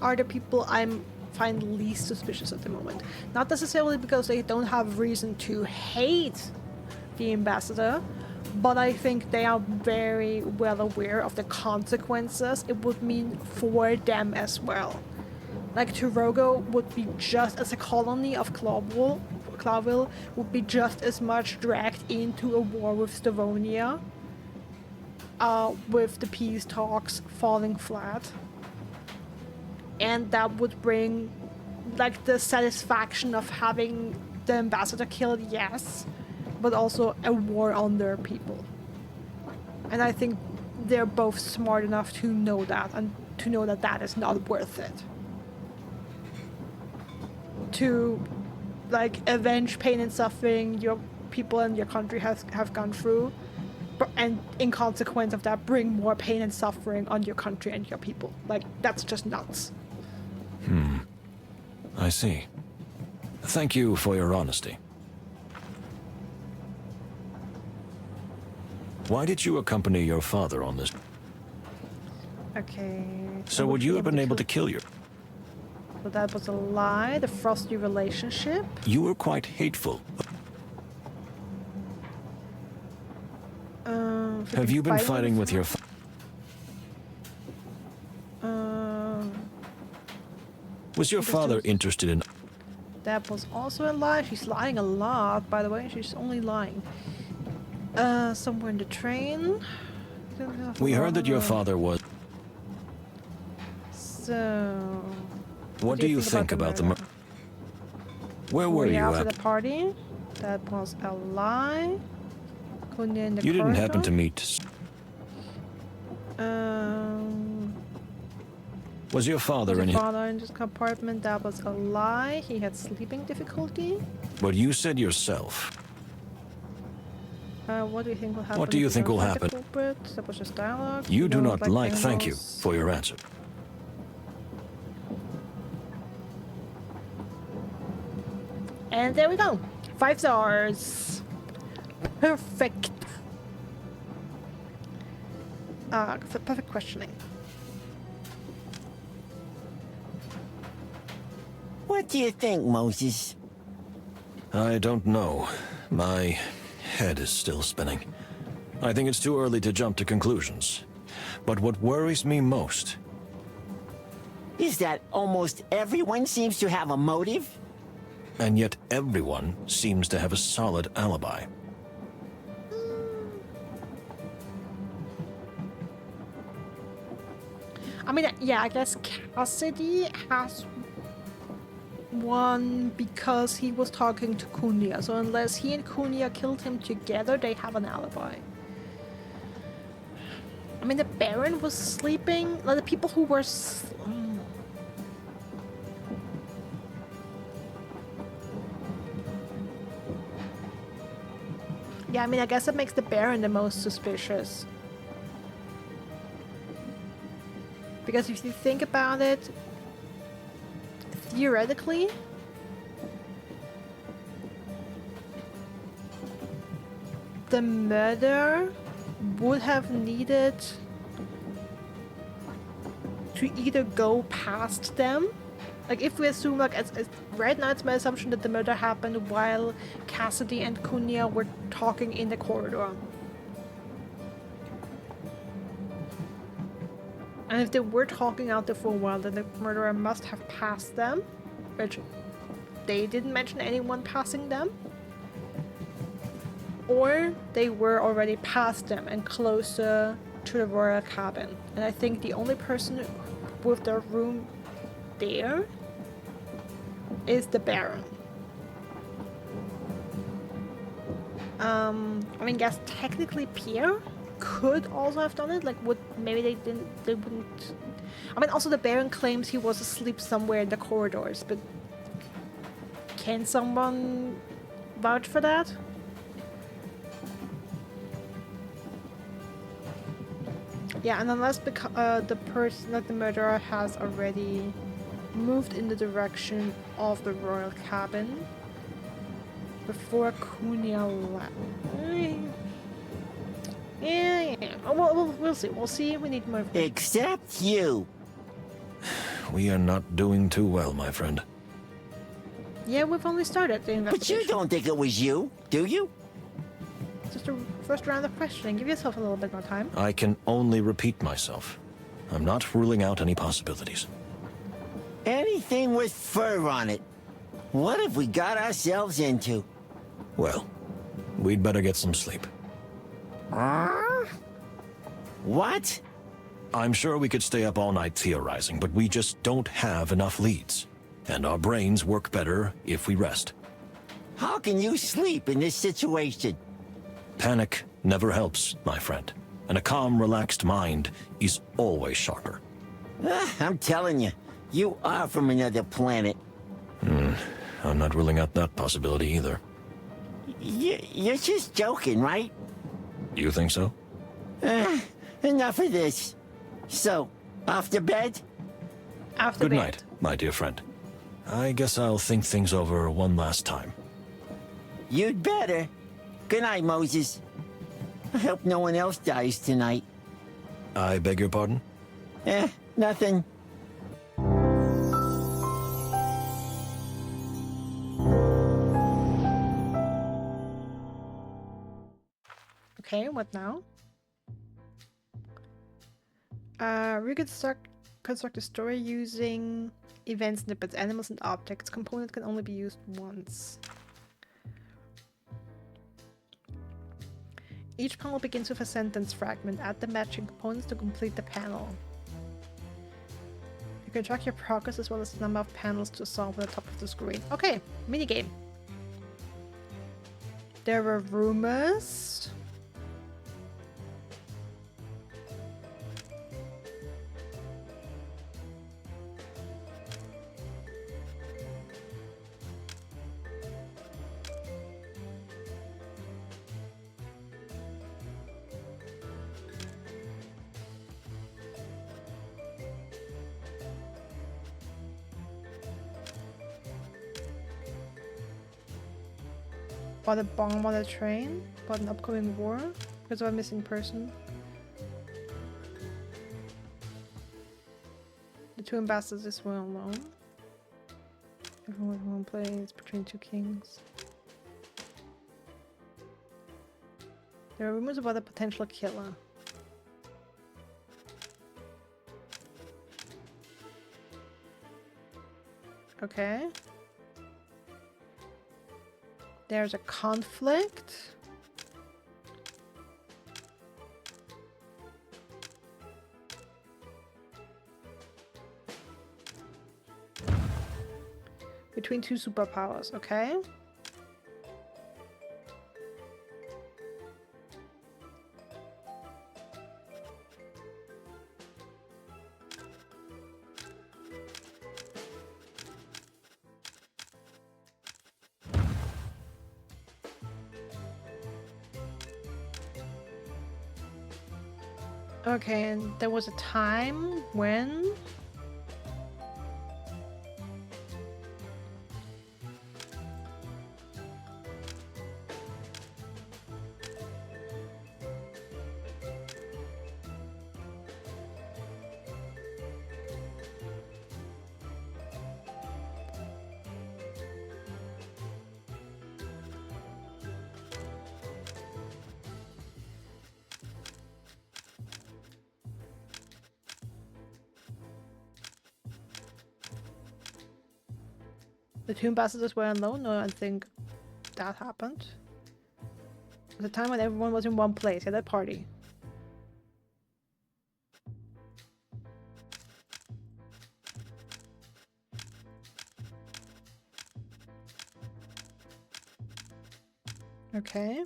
[SPEAKER 1] are the people I'm find least suspicious at the moment. Not necessarily because they don't have reason to hate the ambassador, but I think they are very well aware of the consequences it would mean for them as well. Like, Tarogo would be just as a colony of Clawville would be just as much dragged into a war with Stavonia, with the peace talks falling flat. And that would bring, like, the satisfaction of having the ambassador killed, yes, but also a war on their people. And I think they're both smart enough to know that, and to know that that is not worth it. To, like, avenge pain and suffering your people and your country have gone through, and in consequence of that, bring more pain and suffering on your country and your people. Like, that's just nuts.
[SPEAKER 4] I see. Thank you for your honesty. Why did you accompany your father on this?
[SPEAKER 1] Okay.
[SPEAKER 4] So would you have been able to kill your...
[SPEAKER 1] So that was a lie. The frosty relationship.
[SPEAKER 4] You were quite hateful. Have you been fighting with your... Was your father interested in...
[SPEAKER 1] That was also a lie. She's lying a lot, by the way. She's only lying. Somewhere in the train.
[SPEAKER 4] We heard that your father was...
[SPEAKER 1] So...
[SPEAKER 4] What do you think about the murder? Where were you
[SPEAKER 1] after
[SPEAKER 4] at?
[SPEAKER 1] the party? That was a lie. Kunya in the
[SPEAKER 4] You didn't happen
[SPEAKER 1] corridor.
[SPEAKER 4] to meet... Was your father in his...
[SPEAKER 1] father in this compartment? That was a lie. He had sleeping difficulty.
[SPEAKER 4] But you said yourself.
[SPEAKER 1] What do you think will happen?
[SPEAKER 4] What do you
[SPEAKER 1] if
[SPEAKER 4] think
[SPEAKER 1] don't
[SPEAKER 4] will
[SPEAKER 1] find the
[SPEAKER 4] happen?
[SPEAKER 1] culprit? That was just dialogue.
[SPEAKER 4] You do
[SPEAKER 1] don't
[SPEAKER 4] not like... Thank you
[SPEAKER 1] animals.
[SPEAKER 4] for your answer.
[SPEAKER 1] And there we go. 5 stars. Perfect. Perfect questioning.
[SPEAKER 11] What do you think, Moses?
[SPEAKER 4] I don't know. My head is still spinning. I think it's too early to jump to conclusions. But what worries me most...
[SPEAKER 11] Is that almost everyone seems to have a motive?
[SPEAKER 4] And yet everyone seems to have a solid alibi.
[SPEAKER 1] I mean, yeah, I guess Cassidy has one because he was talking to Kunya. So unless he and Kunya killed him together, they have an alibi. I mean, the Baron was sleeping. Like, the people who were... Yeah, I mean, I guess it makes the Baron the most suspicious. Because if you think about it, theoretically, the murder would have needed to either go past them. Like, if we assume, like, right now it's my assumption that the murder happened while Cassidy and Kunya were talking in the corridor. And if they were talking out there for a while, then the murderer must have passed them, which they didn't mention anyone passing them. Or they were already past them and closer to the royal cabin. And I think the only person with their room there is the Baron. I mean, yes, technically Pierre could also have done it. Like, maybe they wouldn't. I mean, also the Baron claims he was asleep somewhere in the corridors, but can someone vouch for that? Yeah, and unless the person, like the murderer, has already moved in the direction of the royal cabin before Cunha left. Yeah. Oh, we'll see. We'll see. We need more.
[SPEAKER 11] Except you.
[SPEAKER 4] We are not doing too well, my friend.
[SPEAKER 1] Yeah, we've only started the investigation.
[SPEAKER 11] But you don't think it was you, do you?
[SPEAKER 1] Just a first round of questioning. Give yourself a little bit more time.
[SPEAKER 4] I can only repeat myself. I'm not ruling out any possibilities.
[SPEAKER 11] Anything with fur on it. What have we got ourselves into?
[SPEAKER 4] Well, we'd better get some sleep.
[SPEAKER 11] What?
[SPEAKER 4] I'm sure we could stay up all night theorizing, but we just don't have enough leads. And our brains work better if we rest.
[SPEAKER 11] How can you sleep in this situation?
[SPEAKER 4] Panic never helps, my friend. And a calm, relaxed mind is always sharper.
[SPEAKER 11] I'm telling you, you are from another planet.
[SPEAKER 4] I'm not ruling out that possibility either.
[SPEAKER 11] You're just joking, right?
[SPEAKER 4] You think so?
[SPEAKER 11] Enough of this. So, off to bed?
[SPEAKER 1] After
[SPEAKER 4] Good
[SPEAKER 1] bed.
[SPEAKER 4] night, my dear friend. I guess I'll think things over one last time.
[SPEAKER 11] You'd better. Good night, Moses. I hope no one else dies tonight.
[SPEAKER 4] I beg your pardon?
[SPEAKER 11] Nothing.
[SPEAKER 1] Okay, what now? Construct a story using event snippets, animals and objects. Components can only be used once. Each panel begins with a sentence fragment. Add the matching components to complete the panel. You can track your progress as well as the number of panels to solve at the top of the screen. Okay, minigame. There were rumors. Bought a bomb on a train, bought an upcoming war, because of a missing person. The two ambassadors is well known. Everyone with one plays between two kings. There are rumors about a potential killer. Okay. There's a conflict. Between two superpowers, okay? Okay, and there was a time when The two ambassadors were alone? No, I think that happened. At the time when everyone was in one place, at that party. Okay.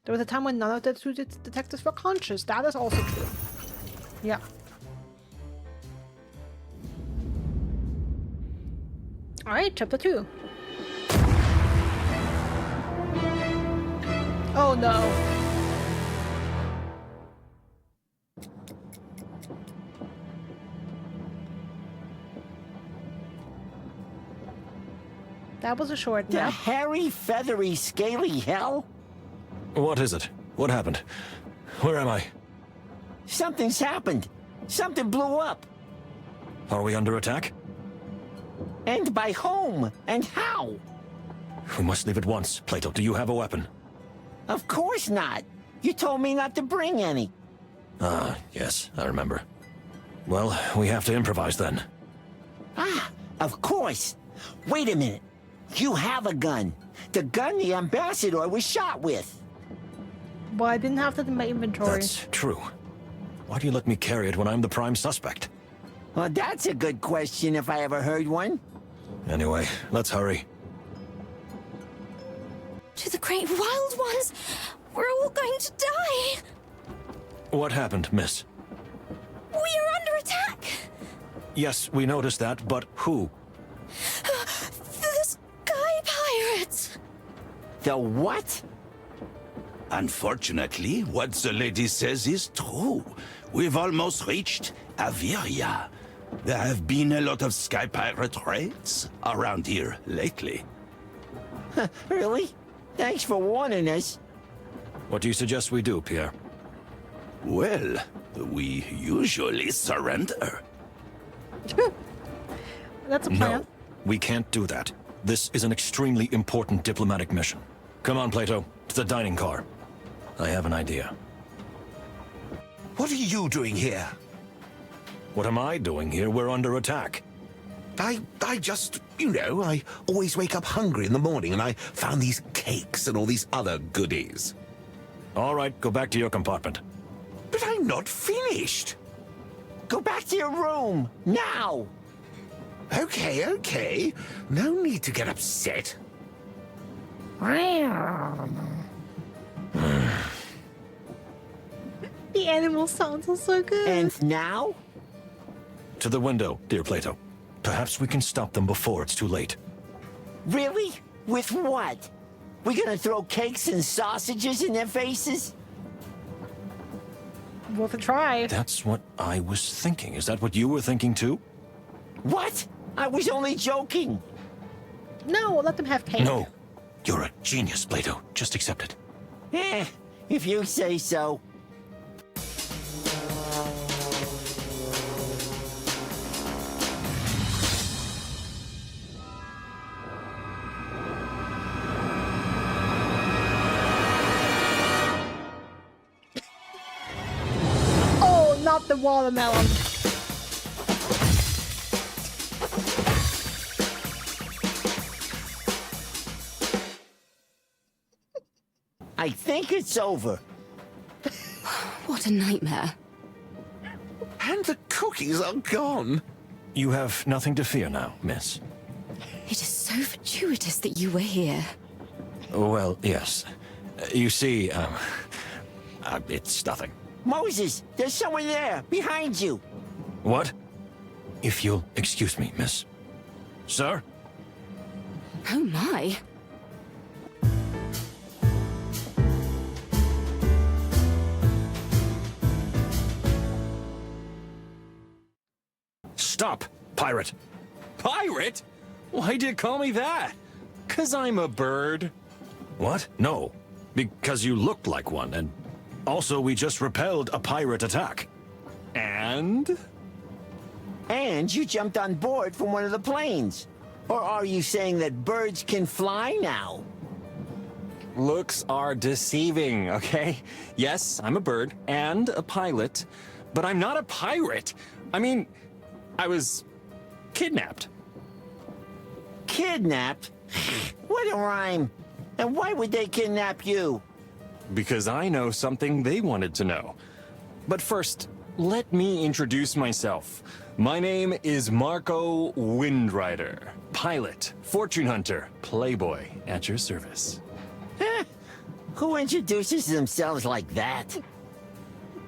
[SPEAKER 1] There was a time when none of the two detectives were conscious. That is also true. Yeah. Alright, chapter 2. Oh no. That was a short
[SPEAKER 11] The
[SPEAKER 1] nap.
[SPEAKER 11] hairy, feathery, scaly hell?
[SPEAKER 4] What is it? What happened? Where am I?
[SPEAKER 11] Something's happened. Something blew up.
[SPEAKER 4] Are we under attack?
[SPEAKER 11] And by whom? And how?
[SPEAKER 4] We must leave at once. Plato, do you have a weapon?
[SPEAKER 11] Of course not. You told me not to bring any.
[SPEAKER 4] Ah, yes, I remember. Well, we have to improvise then.
[SPEAKER 11] Ah, of course. Wait a minute. You have a gun. The gun the ambassador was shot with.
[SPEAKER 1] Well, I didn't have that in my inventory.
[SPEAKER 4] That's true. Why do you let me carry it when I'm the prime suspect?
[SPEAKER 11] Well, that's a good question if I ever heard one.
[SPEAKER 4] Anyway, let's hurry.
[SPEAKER 12] To the great wild ones! We're all going to die!
[SPEAKER 4] What happened, miss?
[SPEAKER 12] We are under attack!
[SPEAKER 4] Yes, we noticed that, but who?
[SPEAKER 12] The Sky Pirates!
[SPEAKER 11] The what?
[SPEAKER 2] Unfortunately, what the lady says is true. We've almost reached Averia. There have been a lot of sky pirate raids around here lately.
[SPEAKER 11] Really? Thanks for warning us.
[SPEAKER 4] What do you suggest we do, Pierre?
[SPEAKER 2] Well, we usually surrender.
[SPEAKER 1] That's a plan.
[SPEAKER 4] No, we can't do that. This is an extremely important diplomatic mission. Come on, Plato, to the dining car. I have an idea.
[SPEAKER 5] What are you doing here?
[SPEAKER 4] What am I doing here? We're under attack.
[SPEAKER 5] I just, I always wake up hungry in the morning and I found these cakes and all these other goodies.
[SPEAKER 4] All right, go back to your compartment.
[SPEAKER 5] But I'm not finished.
[SPEAKER 11] Go back to your room, now!
[SPEAKER 5] Okay. No need to get upset.
[SPEAKER 1] The animal sounds are so good.
[SPEAKER 11] And now?
[SPEAKER 4] To the window, dear Plato. Perhaps we can stop them before it's too late.
[SPEAKER 11] Really? With what? We gonna throw cakes and sausages in their faces?
[SPEAKER 1] Worth a try.
[SPEAKER 4] That's what I was thinking. Is that what you were thinking too?
[SPEAKER 11] What? I was only joking.
[SPEAKER 1] No, let them have cake.
[SPEAKER 4] No. You're a genius, Plato. Just accept it.
[SPEAKER 11] If you say so.
[SPEAKER 1] Oh, not the watermelon.
[SPEAKER 11] I think it's over.
[SPEAKER 7] What a nightmare.
[SPEAKER 5] And the cookies are gone.
[SPEAKER 4] You have nothing to fear now, miss.
[SPEAKER 7] It is so fortuitous that you were here.
[SPEAKER 4] Well, yes. You see, it's nothing.
[SPEAKER 11] Moses, there's someone there, behind you.
[SPEAKER 4] What? If you'll excuse me, miss. Sir?
[SPEAKER 7] Oh my.
[SPEAKER 4] Stop, pirate!
[SPEAKER 6] Pirate? Why'd you call me that? 'Cause I'm a bird.
[SPEAKER 4] What? No. Because you looked like one, and also we just repelled a pirate attack.
[SPEAKER 6] And?
[SPEAKER 11] And you jumped on board from one of the planes. Or are you saying that birds can fly now?
[SPEAKER 6] Looks are deceiving, okay? Yes, I'm a bird and a pilot, but I'm not a pirate. I mean, I was
[SPEAKER 13] kidnapped.
[SPEAKER 11] Kidnapped? What a rhyme. And why would they kidnap you?
[SPEAKER 13] Because I know something they wanted to know. But first, let me introduce myself. My name is Marco Windrider, pilot, fortune hunter, playboy, at your service.
[SPEAKER 11] Who introduces themselves like that?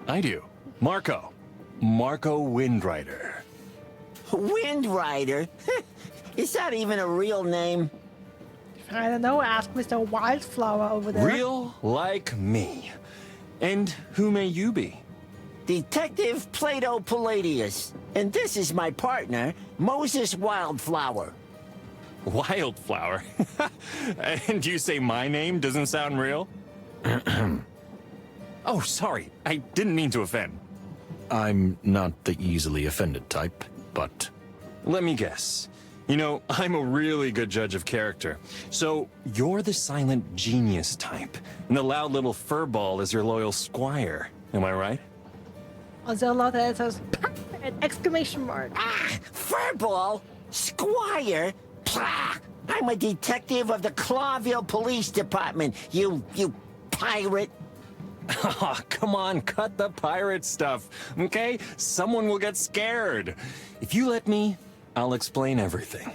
[SPEAKER 13] I do. Marco. Marco Windrider.
[SPEAKER 11] Windrider? Is that even a real name?
[SPEAKER 1] I don't know, ask Mr. Wildflower over there.
[SPEAKER 13] Real like me. And who may you be?
[SPEAKER 11] Detective Plato Palladius. And this is my partner, Moses Wildflower.
[SPEAKER 13] Wildflower? And you say my name doesn't sound real? Oh, sorry. I didn't mean to offend.
[SPEAKER 4] I'm not the easily offended type, but...
[SPEAKER 13] Let me guess. You know, I'm a really good judge of character. So, you're the silent genius type, and the loud little furball is your loyal squire. Am I right?
[SPEAKER 1] Is there a lot that says an exclamation mark?
[SPEAKER 11] Ah, furball? Squire? Plah! I'm a detective of the Clawville Police Department, you pirate.
[SPEAKER 13] Oh, come on, cut the pirate stuff, okay? Someone will get scared. If you let me, I'll explain everything.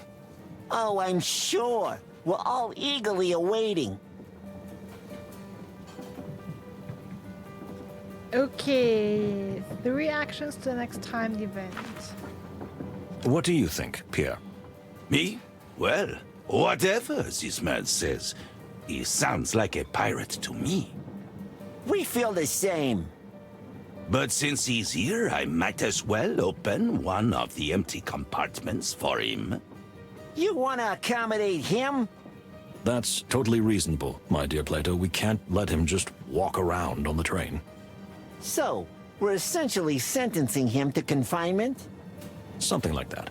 [SPEAKER 11] Oh, I'm sure. We're all eagerly awaiting.
[SPEAKER 1] Okay, 3 actions to the next timed event.
[SPEAKER 4] What do you think, Pierre?
[SPEAKER 2] Me? Well, whatever this man says, he sounds like a pirate to me.
[SPEAKER 11] We feel the same.
[SPEAKER 2] But since he's here, I might as well open one of the empty compartments for him.
[SPEAKER 11] You want to accommodate him?
[SPEAKER 4] That's totally reasonable, my dear Plato. We can't let him just walk around on the train.
[SPEAKER 11] So, we're essentially sentencing him to confinement?
[SPEAKER 4] Something like that.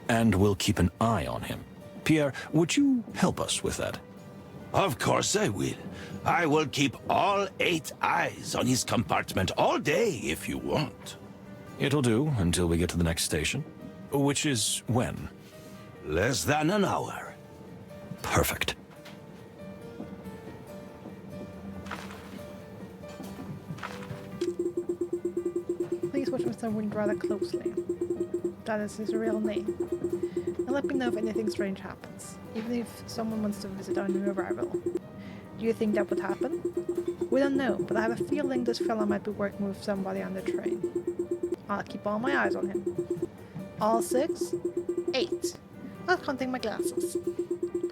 [SPEAKER 4] And we'll keep an eye on him. Pierre, would you help us with that?
[SPEAKER 2] Of course I will. I will keep all 8 eyes on his compartment all day if you want.
[SPEAKER 4] It'll do until we get to the next station. Which is when?
[SPEAKER 2] Less than an hour.
[SPEAKER 4] Perfect.
[SPEAKER 1] Please watch Mr. Windrider closely. That is his real name. And let me know if anything strange happens, even if someone wants to visit our new arrival. Do you think that would happen? We don't know, but I have a feeling this fella might be working with somebody on the train. I'll keep all my eyes on him. All 6? 8. Not counting my glasses.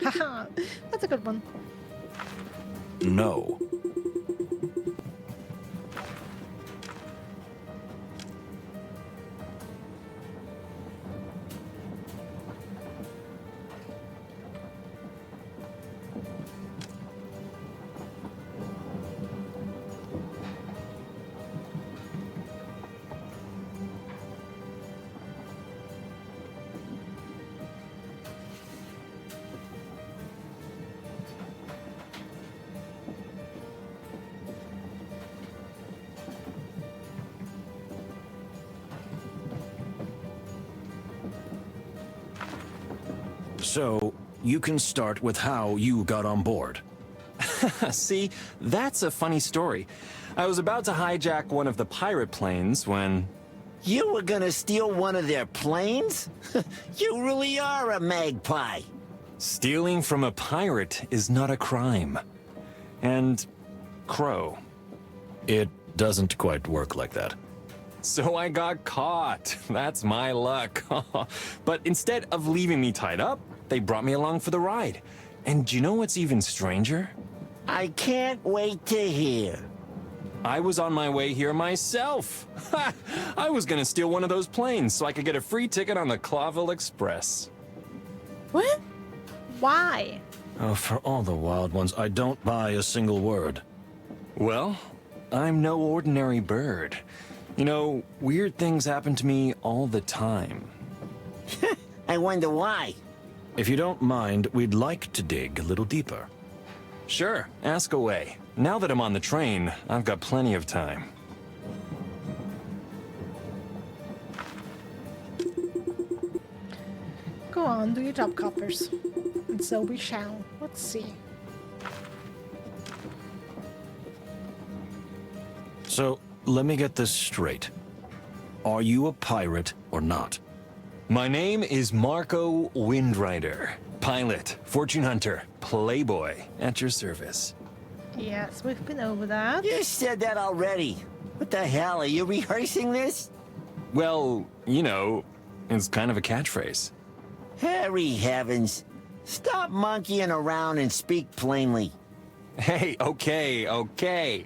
[SPEAKER 1] Haha, that's a good one.
[SPEAKER 4] No. So, you can start with how you got on board.
[SPEAKER 13] See, that's a funny story. I was about to hijack one of the pirate planes when...
[SPEAKER 11] You were gonna steal one of their planes? You really are a magpie.
[SPEAKER 13] Stealing from a pirate is not a crime. And... Crow.
[SPEAKER 4] It doesn't quite work like that.
[SPEAKER 13] So I got caught. That's my luck. But instead of leaving me tied up, they brought me along for the ride. And do you know what's even stranger?
[SPEAKER 11] I can't wait to hear.
[SPEAKER 13] I was on my way here myself. I was gonna steal one of those planes so I could get a free ticket on the Clawville Express.
[SPEAKER 1] What? Why?
[SPEAKER 4] Oh, for all the wild ones, I don't buy a single word.
[SPEAKER 13] Well, I'm no ordinary bird. You know, weird things happen to me all the time.
[SPEAKER 11] I wonder why.
[SPEAKER 4] If you don't mind, we'd like to dig a little deeper.
[SPEAKER 13] Sure, ask away. Now that I'm on the train, I've got plenty of time.
[SPEAKER 1] Go on, do your job, coppers. And so we shall. Let's see.
[SPEAKER 4] So, let me get this straight. Are you a pirate or not?
[SPEAKER 13] My name is Marco Windrider. Pilot, fortune hunter, playboy, at your service.
[SPEAKER 1] Yes, we've been over that.
[SPEAKER 11] You said that already. What the hell, are you rehearsing this?
[SPEAKER 13] Well, you know, it's kind of a catchphrase.
[SPEAKER 11] Harry heavens. Stop monkeying around and speak plainly.
[SPEAKER 13] Hey, okay.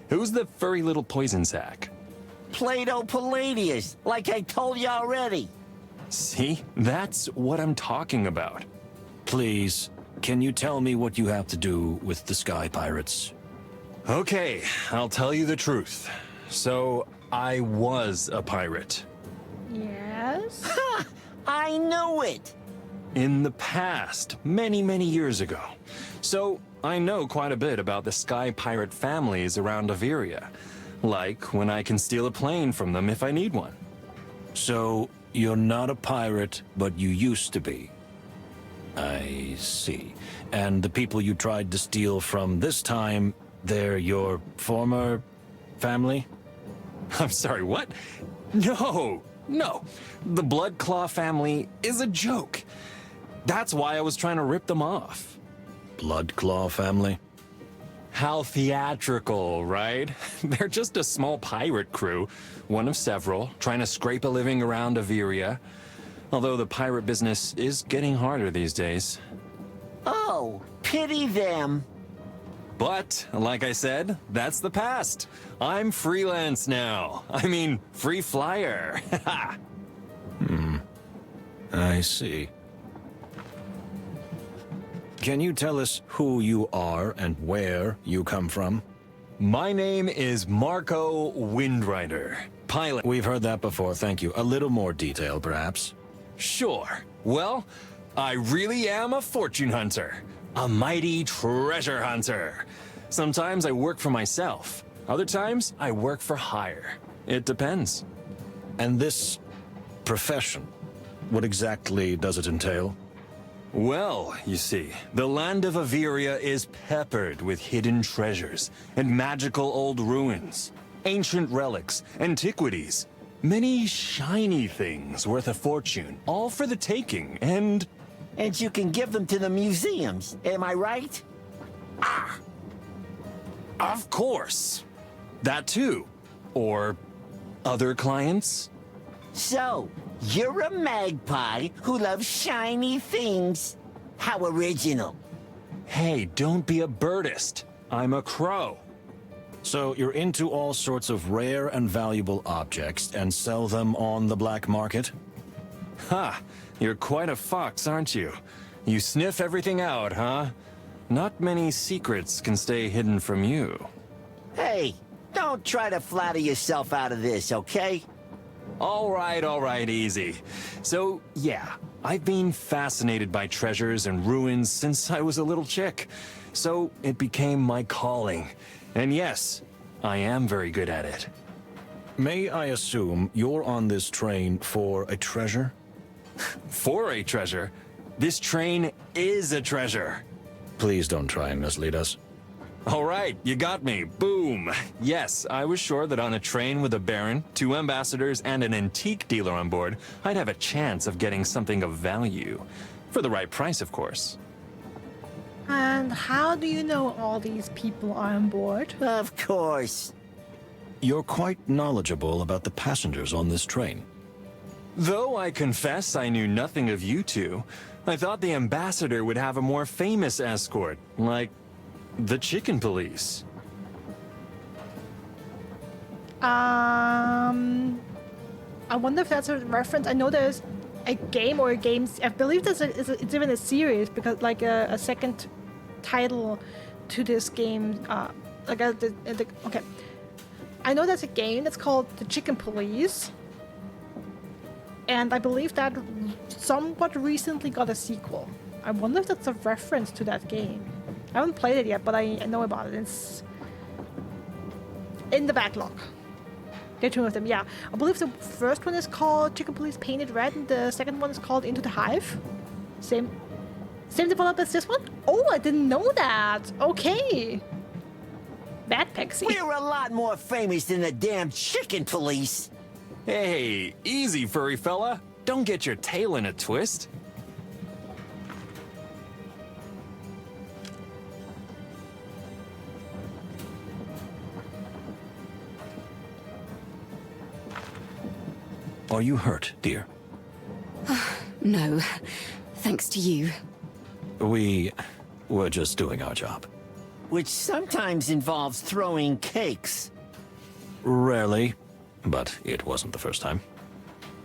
[SPEAKER 13] Who's the furry little poison sack?
[SPEAKER 11] Plato Palladius, like I told you already.
[SPEAKER 13] See? That's what I'm talking about.
[SPEAKER 4] Please, can you tell me what you have to do with the Sky Pirates?
[SPEAKER 13] Okay, I'll tell you the truth. So, I was a pirate.
[SPEAKER 1] Yes?
[SPEAKER 11] Ha! I knew it!
[SPEAKER 13] In the past, many, many years ago. So, I know quite a bit about the Sky Pirate families around Averia. Like when I can steal a plane from them if I need one.
[SPEAKER 4] So, you're not a pirate, but you used to be. I see. And the people you tried to steal from this time, they're your former family?
[SPEAKER 13] I'm sorry, what? No. The Blood Claw family is a joke. That's why I was trying to rip them off.
[SPEAKER 4] Blood Claw family?
[SPEAKER 13] How theatrical, right? They're just a small pirate crew, one of several, trying to scrape a living around Averia. Although the pirate business is getting harder these days.
[SPEAKER 11] Oh, pity them.
[SPEAKER 13] But, like I said, that's the past. I'm freelance now. I mean, free flyer.
[SPEAKER 4] I see. Can you tell us who you are and where you come from?
[SPEAKER 13] My name is Marco Windrider, pilot.
[SPEAKER 4] We've heard that before, thank you. A little more detail, perhaps.
[SPEAKER 13] Sure. Well, I really am a fortune hunter. A mighty treasure hunter. Sometimes I work for myself. Other times, I work for hire. It depends.
[SPEAKER 4] And this profession, what exactly does it entail?
[SPEAKER 13] Well, you see, the land of Averia is peppered with hidden treasures and magical old ruins, ancient relics, antiquities, many shiny things worth a fortune, all for the taking, and
[SPEAKER 11] you can give them to the museums, am I right?
[SPEAKER 13] Of course. That too. Or other clients?
[SPEAKER 11] So, you're a magpie who loves shiny things. How original.
[SPEAKER 13] Hey, don't be a birdist. I'm a crow.
[SPEAKER 4] So you're into all sorts of rare and valuable objects and sell them on the black market?
[SPEAKER 13] Ha! You're quite a fox, aren't you? You sniff everything out, huh? Not many secrets can stay hidden from you.
[SPEAKER 11] Hey, don't try to flatter yourself out of this, okay?
[SPEAKER 13] All right, easy. So, yeah, I've been fascinated by treasures and ruins since I was a little chick. So, it became my calling. And yes, I am very good at it.
[SPEAKER 4] May I assume you're on this train for a treasure?
[SPEAKER 13] For a treasure? This train is a treasure.
[SPEAKER 4] Please don't try and mislead us.
[SPEAKER 13] All right, you got me. Boom. Yes, I was sure that on a train with a baron, 2 ambassadors, and an antique dealer on board, I'd have a chance of getting something of value. For the right price, of course.
[SPEAKER 1] And how do you know all these people are on board?
[SPEAKER 11] Of course.
[SPEAKER 4] You're quite knowledgeable about the passengers on this train.
[SPEAKER 13] Though I confess I knew nothing of you two, I thought the ambassador would have a more famous escort, like the chicken police.
[SPEAKER 1] I wonder if that's a reference. I know there's a game or games. I believe it's even a series because like a second title to this game. Okay. I know there's a game that's called The Chicken Police, and I believe that somewhat recently got a sequel. I wonder if that's a reference to that game. I haven't played it yet, but I know about it. It's in the backlog. There are 2 of them, yeah. I believe the first one is called Chicken Police Painted Red, and the second one is called Into the Hive. Same developer as this one? Oh, I didn't know that. Okay. Bad Pexy.
[SPEAKER 11] We're a lot more famous than the damn chicken police.
[SPEAKER 13] Hey, easy, furry fella. Don't get your tail in a twist.
[SPEAKER 4] Are you hurt, dear?
[SPEAKER 7] No, thanks to you.
[SPEAKER 4] We were just doing our job.
[SPEAKER 11] Which sometimes involves throwing cakes.
[SPEAKER 4] Rarely, but it wasn't the first time.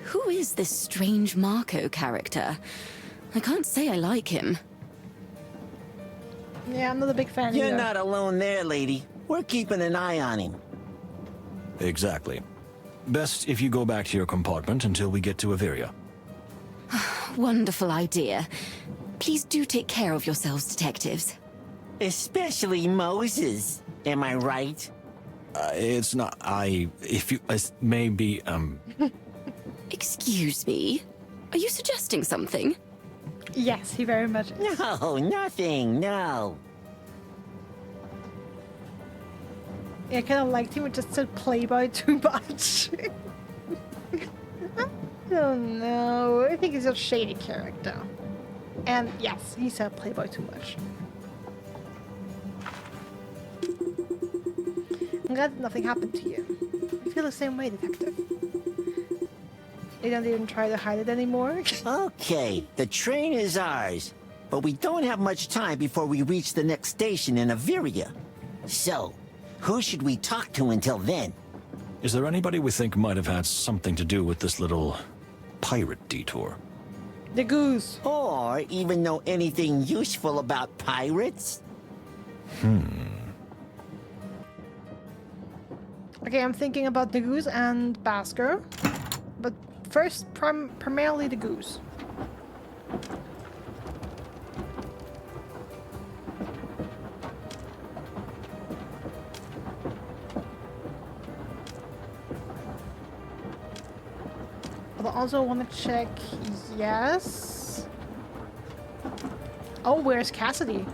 [SPEAKER 7] Who is this strange Marco character? I can't say I like him.
[SPEAKER 1] Yeah, I'm not a big fan
[SPEAKER 11] You're
[SPEAKER 1] either.
[SPEAKER 11] not alone there, lady. We're keeping an eye on him.
[SPEAKER 4] Exactly. Best if you go back to your compartment until we get to Averia.
[SPEAKER 7] Wonderful idea. Please do take care of yourselves, detectives.
[SPEAKER 11] Especially Moses. Am I right?
[SPEAKER 4] It's not... if you... maybe,
[SPEAKER 7] Excuse me? Are you suggesting something?
[SPEAKER 1] Yes, he very much is.
[SPEAKER 11] No, nothing, no.
[SPEAKER 1] Yeah, I kind of liked him, it just said playboy too much. I don't know. I think he's a shady character. And yes, he said playboy too much. I'm glad nothing happened to you. I feel the same way, detective. They don't even try to hide it anymore.
[SPEAKER 11] Okay, the train is ours. But we don't have much time before we reach the next station in Averia. So, who should we talk to until then?
[SPEAKER 4] is there anybody we think might have had something to do with this little pirate detour?
[SPEAKER 1] The goose.
[SPEAKER 11] Or even know anything useful about pirates?
[SPEAKER 1] Okay, I'm thinking about the goose and Basker. But first, primarily the goose. But I also want to check, yes. Oh, where's Cassidy?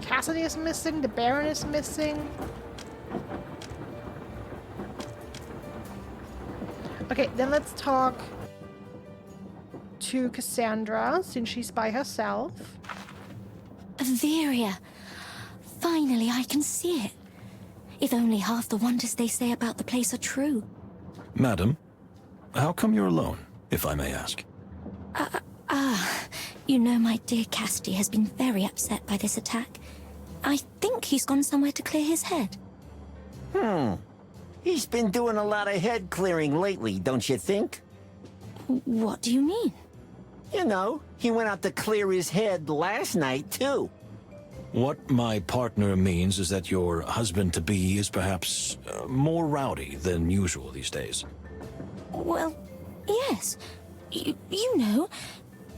[SPEAKER 1] Cassidy is missing, the Baron is missing. Okay, then let's talk to Cassandra, since she's by herself.
[SPEAKER 12] Averia. Finally, I can see it. If only half the wonders they say about the place are true.
[SPEAKER 4] Madam, how come you're alone, if I may ask?
[SPEAKER 12] You know my dear Cassidy has been very upset by this attack. I think he's gone somewhere to clear his head.
[SPEAKER 11] He's been doing a lot of head clearing lately, don't you think?
[SPEAKER 12] What do you mean?
[SPEAKER 11] You know, he went out to clear his head last night, too.
[SPEAKER 4] What my partner means is that your husband-to-be is perhaps more rowdy than usual these days.
[SPEAKER 12] Well, yes. You know,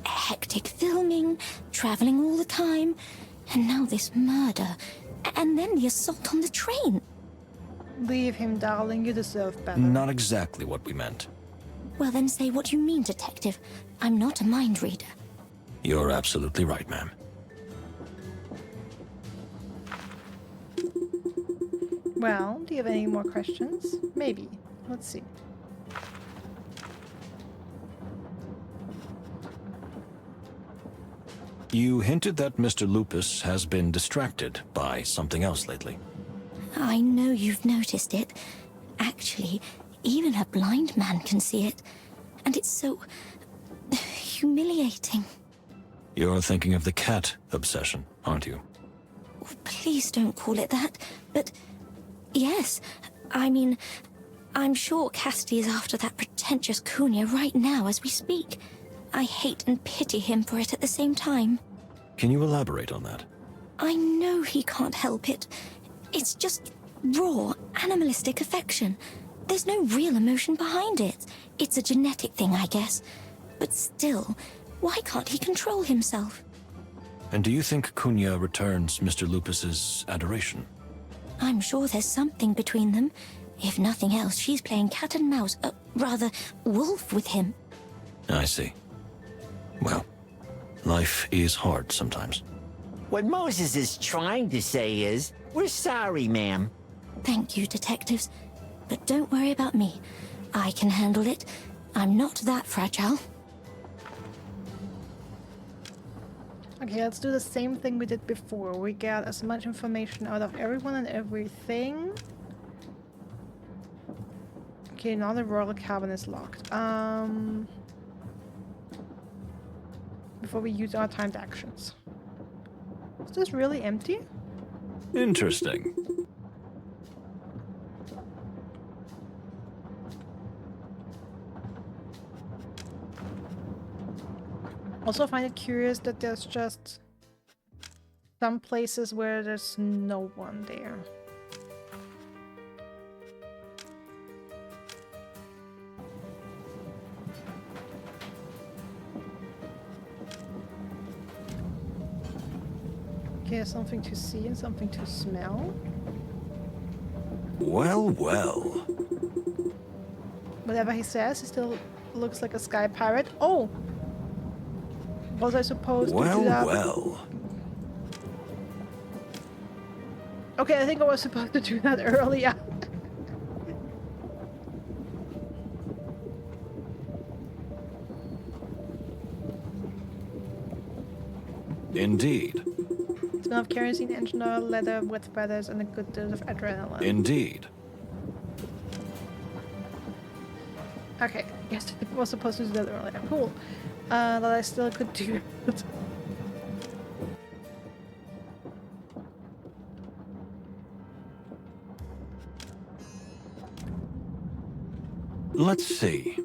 [SPEAKER 12] hectic filming, traveling all the time, and now this murder, and then the assault on the train.
[SPEAKER 1] Leave him, darling. You deserve better.
[SPEAKER 4] Not exactly what we meant.
[SPEAKER 12] Well, then say what you mean, detective. I'm not a mind reader.
[SPEAKER 4] You're absolutely right, ma'am.
[SPEAKER 1] Well, do you have any more questions? Maybe. Let's see.
[SPEAKER 4] You hinted that Mr. Lupus has been distracted by something else lately.
[SPEAKER 12] I know you've noticed it. Actually, even a blind man can see it. And it's so humiliating.
[SPEAKER 4] You're thinking of the cat obsession, aren't you?
[SPEAKER 12] Oh, please don't call it that. But yes, I mean, I'm sure Cassidy is after that pretentious Cunha right now as we speak. I hate and pity him for it at the same time.
[SPEAKER 4] Can you elaborate on that?
[SPEAKER 12] I know he can't help it. It's just raw, animalistic affection. There's no real emotion behind it. It's a genetic thing, I guess. But still, Why can't he control himself?
[SPEAKER 4] And do you think Cunha returns Mr. Lupus's adoration?
[SPEAKER 12] I'm sure there's something between them. If nothing else, she's playing cat and mouse, rather, wolf with him.
[SPEAKER 4] I see. Well, life is hard sometimes.
[SPEAKER 11] What Moses is trying to say is, we're sorry, ma'am.
[SPEAKER 12] Thank you, detectives. But don't worry about me. I can handle it. I'm not that fragile.
[SPEAKER 1] Okay, let's do the same thing we did before. We get as much information out of everyone and everything. Okay, now the royal cabin is locked. Before we use our timed actions. Is this really empty?
[SPEAKER 4] Interesting.
[SPEAKER 1] Also find it curious that there's just some places where there's no one there. Okay, something to see and something to smell.
[SPEAKER 4] Well, well.
[SPEAKER 1] Whatever he says, he still looks like a sky pirate. Oh! Was I supposed to do that?
[SPEAKER 4] Well.
[SPEAKER 1] Okay, I think I was supposed to do that earlier.
[SPEAKER 4] Indeed.
[SPEAKER 1] Smell of kerosene, engine oil, leather with feathers, and a good dose of adrenaline.
[SPEAKER 4] Indeed.
[SPEAKER 1] Okay, yes, I was supposed to do that earlier. Cool. That I still could do it.
[SPEAKER 4] Let's see.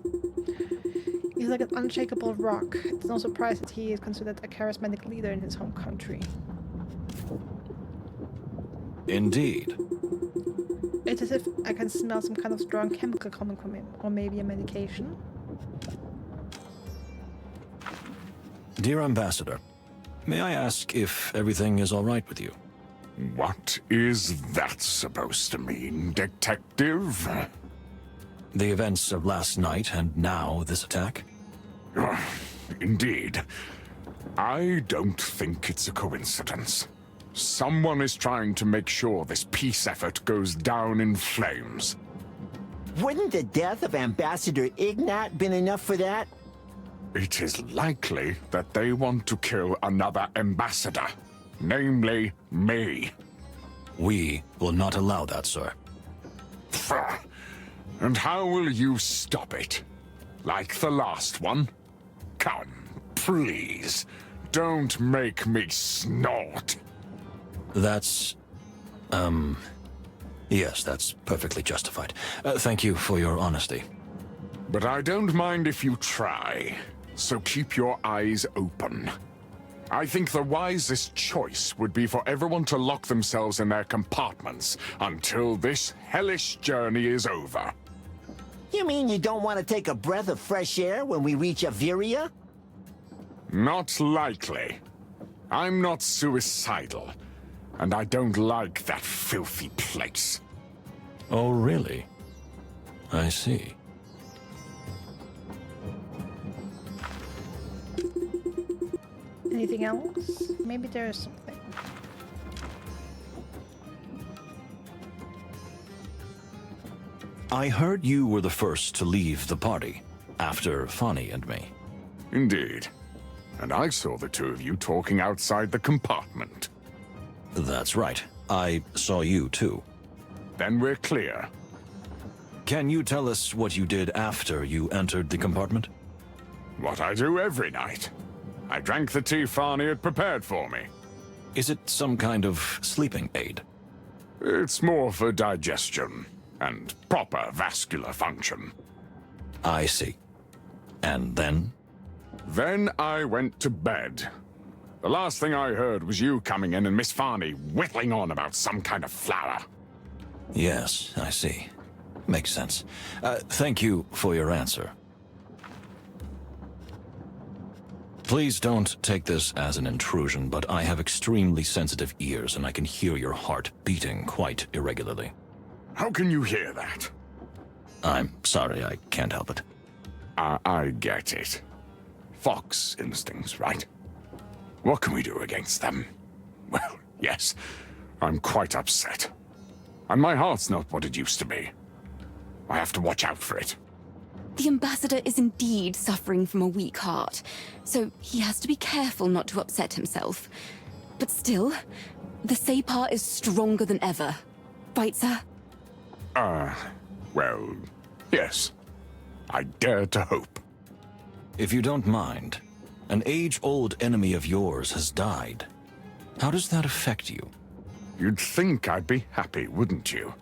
[SPEAKER 1] He's like an unshakable rock. It's no surprise that he is considered a charismatic leader in his home country.
[SPEAKER 4] Indeed.
[SPEAKER 1] It's as if I can smell some kind of strong chemical coming from him, or maybe a medication.
[SPEAKER 4] Dear Ambassador, may I ask if everything is all right with you?
[SPEAKER 9] What is that supposed to mean, detective?
[SPEAKER 4] The events of last night and now this attack?
[SPEAKER 9] Indeed. I don't think it's a coincidence. Someone is trying to make sure this peace effort goes down in flames.
[SPEAKER 11] Wouldn't the death of Ambassador Ignat been enough for that?
[SPEAKER 9] It is likely that they want to kill another ambassador, namely me.
[SPEAKER 4] We will not allow that, sir.
[SPEAKER 9] And how will you stop it? Like the last one? Come, please, don't make me snort.
[SPEAKER 4] That's... Yes, that's perfectly justified. Thank you for your honesty.
[SPEAKER 9] But I don't mind if you try, so keep your eyes open. I think the wisest choice would be for everyone to lock themselves in their compartments until this hellish journey is over.
[SPEAKER 11] You mean you don't want to take a breath of fresh air when we reach Averia?
[SPEAKER 9] Not likely. I'm not suicidal, and I don't like that filthy place.
[SPEAKER 4] Oh, really? I see.
[SPEAKER 1] Anything else? Maybe there is something.
[SPEAKER 4] I heard you were the first to leave the party, after Fanny and me.
[SPEAKER 9] Indeed. And I saw the two of you talking outside the compartment.
[SPEAKER 4] That's right. I saw you too.
[SPEAKER 9] Then we're clear.
[SPEAKER 4] Can you tell us what you did after you entered the compartment?
[SPEAKER 9] What I do every night. I drank the tea Farney had prepared for me.
[SPEAKER 4] Is it some kind of sleeping aid?
[SPEAKER 9] It's more for digestion and proper vascular function.
[SPEAKER 4] I see. And then?
[SPEAKER 9] Then I went to bed. The last thing I heard was you coming in and Miss Farney whittling on about some kind of flower.
[SPEAKER 4] Yes, I see. Makes sense. Thank you for your answer. Please don't take this as an intrusion, but I have extremely sensitive ears and I can hear your heart beating quite irregularly.
[SPEAKER 9] How can you hear that?
[SPEAKER 4] I'm sorry, I can't help it.
[SPEAKER 9] I get it. Fox instincts, right? What can we do against them? Well, yes, I'm quite upset. And my heart's not what it used to be. I have to watch out for it.
[SPEAKER 7] The ambassador is indeed suffering from a weak heart, so he has to be careful not to upset himself. But still, the Separ is stronger than ever. Right, sir?
[SPEAKER 9] Well, yes. I dare to hope.
[SPEAKER 4] If you don't mind, an age-old enemy of yours has died. How does that affect you?
[SPEAKER 9] You'd think I'd be happy, wouldn't you?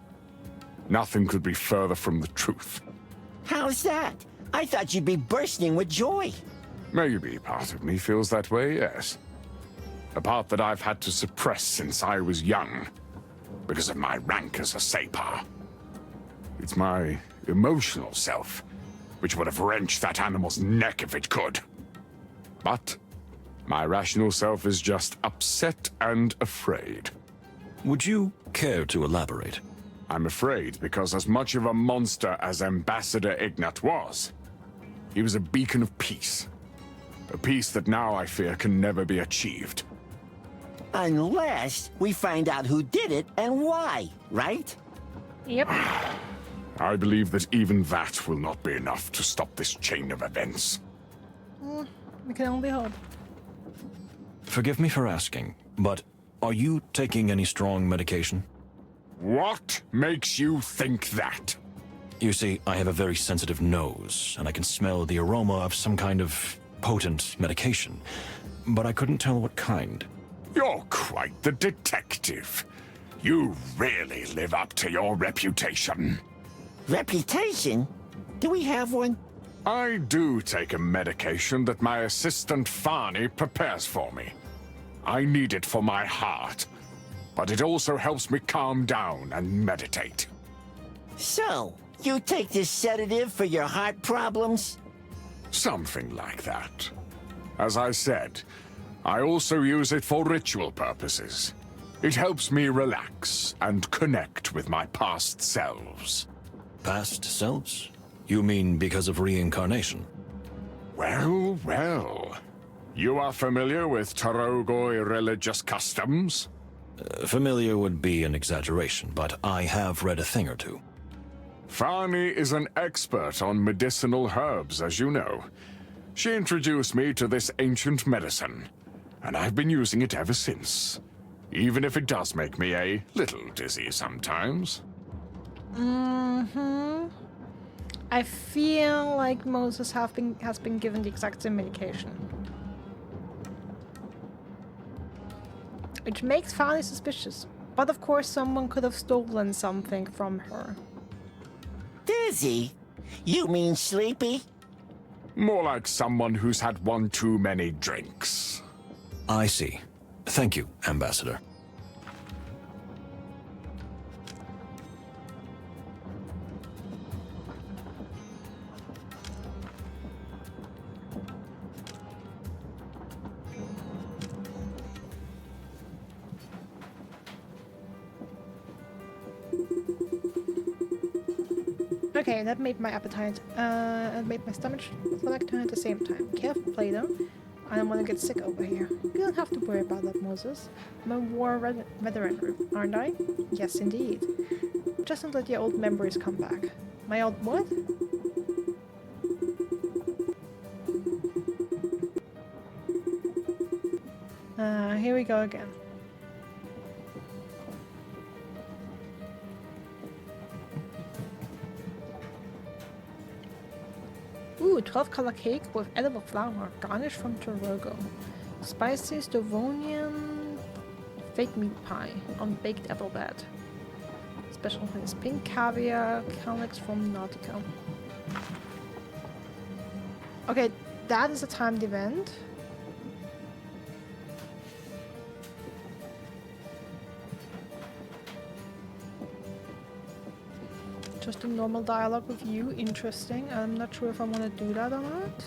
[SPEAKER 9] Nothing could be further from the truth.
[SPEAKER 11] How's that? I thought you'd be bursting with joy.
[SPEAKER 9] Maybe part of me feels that way, yes. A part that I've had to suppress since I was young, because of my rank as a Separ. It's my emotional self, which would have wrenched that animal's neck if it could. But my rational self is just upset and afraid.
[SPEAKER 4] Would you care to elaborate?
[SPEAKER 9] I'm afraid because as much of a monster as Ambassador Ignat was, he was a beacon of peace. A peace that now I fear can never be achieved.
[SPEAKER 11] Unless we find out who did it and why, right?
[SPEAKER 1] Yep.
[SPEAKER 9] I believe that even that will not be enough to stop this chain of events.
[SPEAKER 1] We can only hope.
[SPEAKER 4] Forgive me for asking, but are you taking any strong medication?
[SPEAKER 9] What makes you think that?
[SPEAKER 4] You see, I have a very sensitive nose, and I can smell the aroma of some kind of potent medication, but I couldn't tell what kind.
[SPEAKER 9] You're quite the detective. You really live up to your reputation.
[SPEAKER 11] Reputation? Do we have one?
[SPEAKER 9] I do take a medication that my assistant Farney prepares for me. I need it for my heart, but it also helps me calm down and meditate.
[SPEAKER 11] So, you take this sedative for your heart problems?
[SPEAKER 9] Something like that. As I said, I also use it for ritual purposes. It helps me relax and connect with my past selves.
[SPEAKER 4] Past selves? You mean because of reincarnation?
[SPEAKER 9] Well, well. You are familiar with Tarogoi religious customs?
[SPEAKER 4] Familiar would be an exaggeration, but I have read a thing or two.
[SPEAKER 9] Farney is an expert on medicinal herbs, as you know. She introduced me to this ancient medicine, and I've been using it ever since. Even if it does make me a little dizzy sometimes.
[SPEAKER 1] I feel like Moses has been given the exact same medication. Which makes Fanny suspicious. But of course someone could have stolen something from her.
[SPEAKER 11] Dizzy? You mean sleepy?
[SPEAKER 9] More like someone who's had one too many drinks.
[SPEAKER 4] I see. Thank you, Ambassador.
[SPEAKER 1] Okay, that made my appetite, and made my stomach like turn at the same time. Careful, Plato. I don't want to get sick over here. You don't have to worry about that, Moses. I'm a war veteran, aren't I? Yes, indeed. Just don't let your old memories come back. My old what? Here we go again. Ooh, 12-color cake with edible flour, garnished from Torogo. Spicy Stovonian fake meat pie on baked apple bed. Special is pink caviar, calyx from Nautico. Okay, that is a timed event. Just a normal dialogue with you, interesting. I'm not sure if I want to do that or not.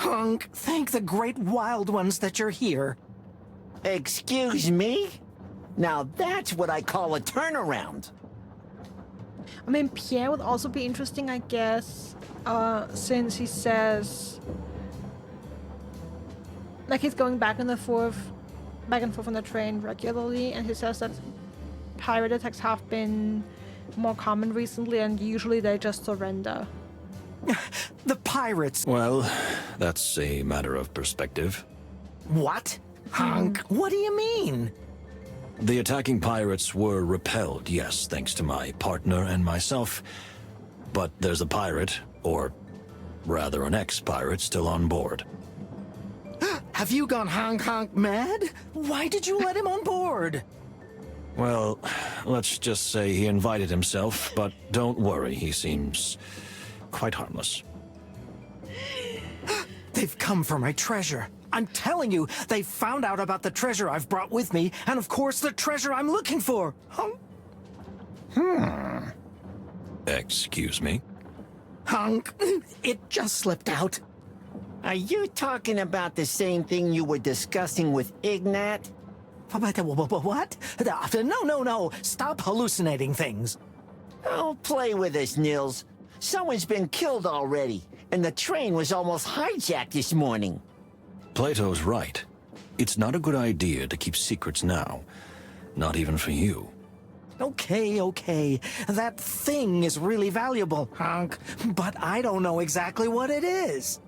[SPEAKER 3] Hunk, thank the great wild ones that you're here.
[SPEAKER 11] Excuse me? Now that's what I call a turnaround.
[SPEAKER 1] I mean, Pierre would also be interesting, I guess, since he says, like, he's going back and forth on the train regularly, and he says that pirate attacks have been more common recently, and usually they just surrender.
[SPEAKER 3] The pirates.
[SPEAKER 4] Well, that's a matter of perspective.
[SPEAKER 3] What? Hunk, what do you mean?
[SPEAKER 4] The attacking pirates were repelled, yes, thanks to my partner and myself. But there's a pirate, or rather an ex-pirate, still on board.
[SPEAKER 3] Have you gone honk mad? Why did you let him on board?
[SPEAKER 4] Well, let's just say he invited himself, but don't worry, he seems quite harmless.
[SPEAKER 3] They've come for my treasure. I'm telling you, they found out about the treasure I've brought with me, and of course the treasure I'm looking for.
[SPEAKER 4] Excuse me?
[SPEAKER 3] Hunk, it just slipped out.
[SPEAKER 11] Are you talking about the same thing you were discussing with Ignat?
[SPEAKER 3] What? No. Stop hallucinating things.
[SPEAKER 11] Don't play with us, Nils. Someone's been killed already, and the train was almost hijacked this morning.
[SPEAKER 4] Plato's right. It's not a good idea to keep secrets now. Not even for you.
[SPEAKER 3] Okay. That thing is really valuable, Hunk. But I don't know exactly what it is.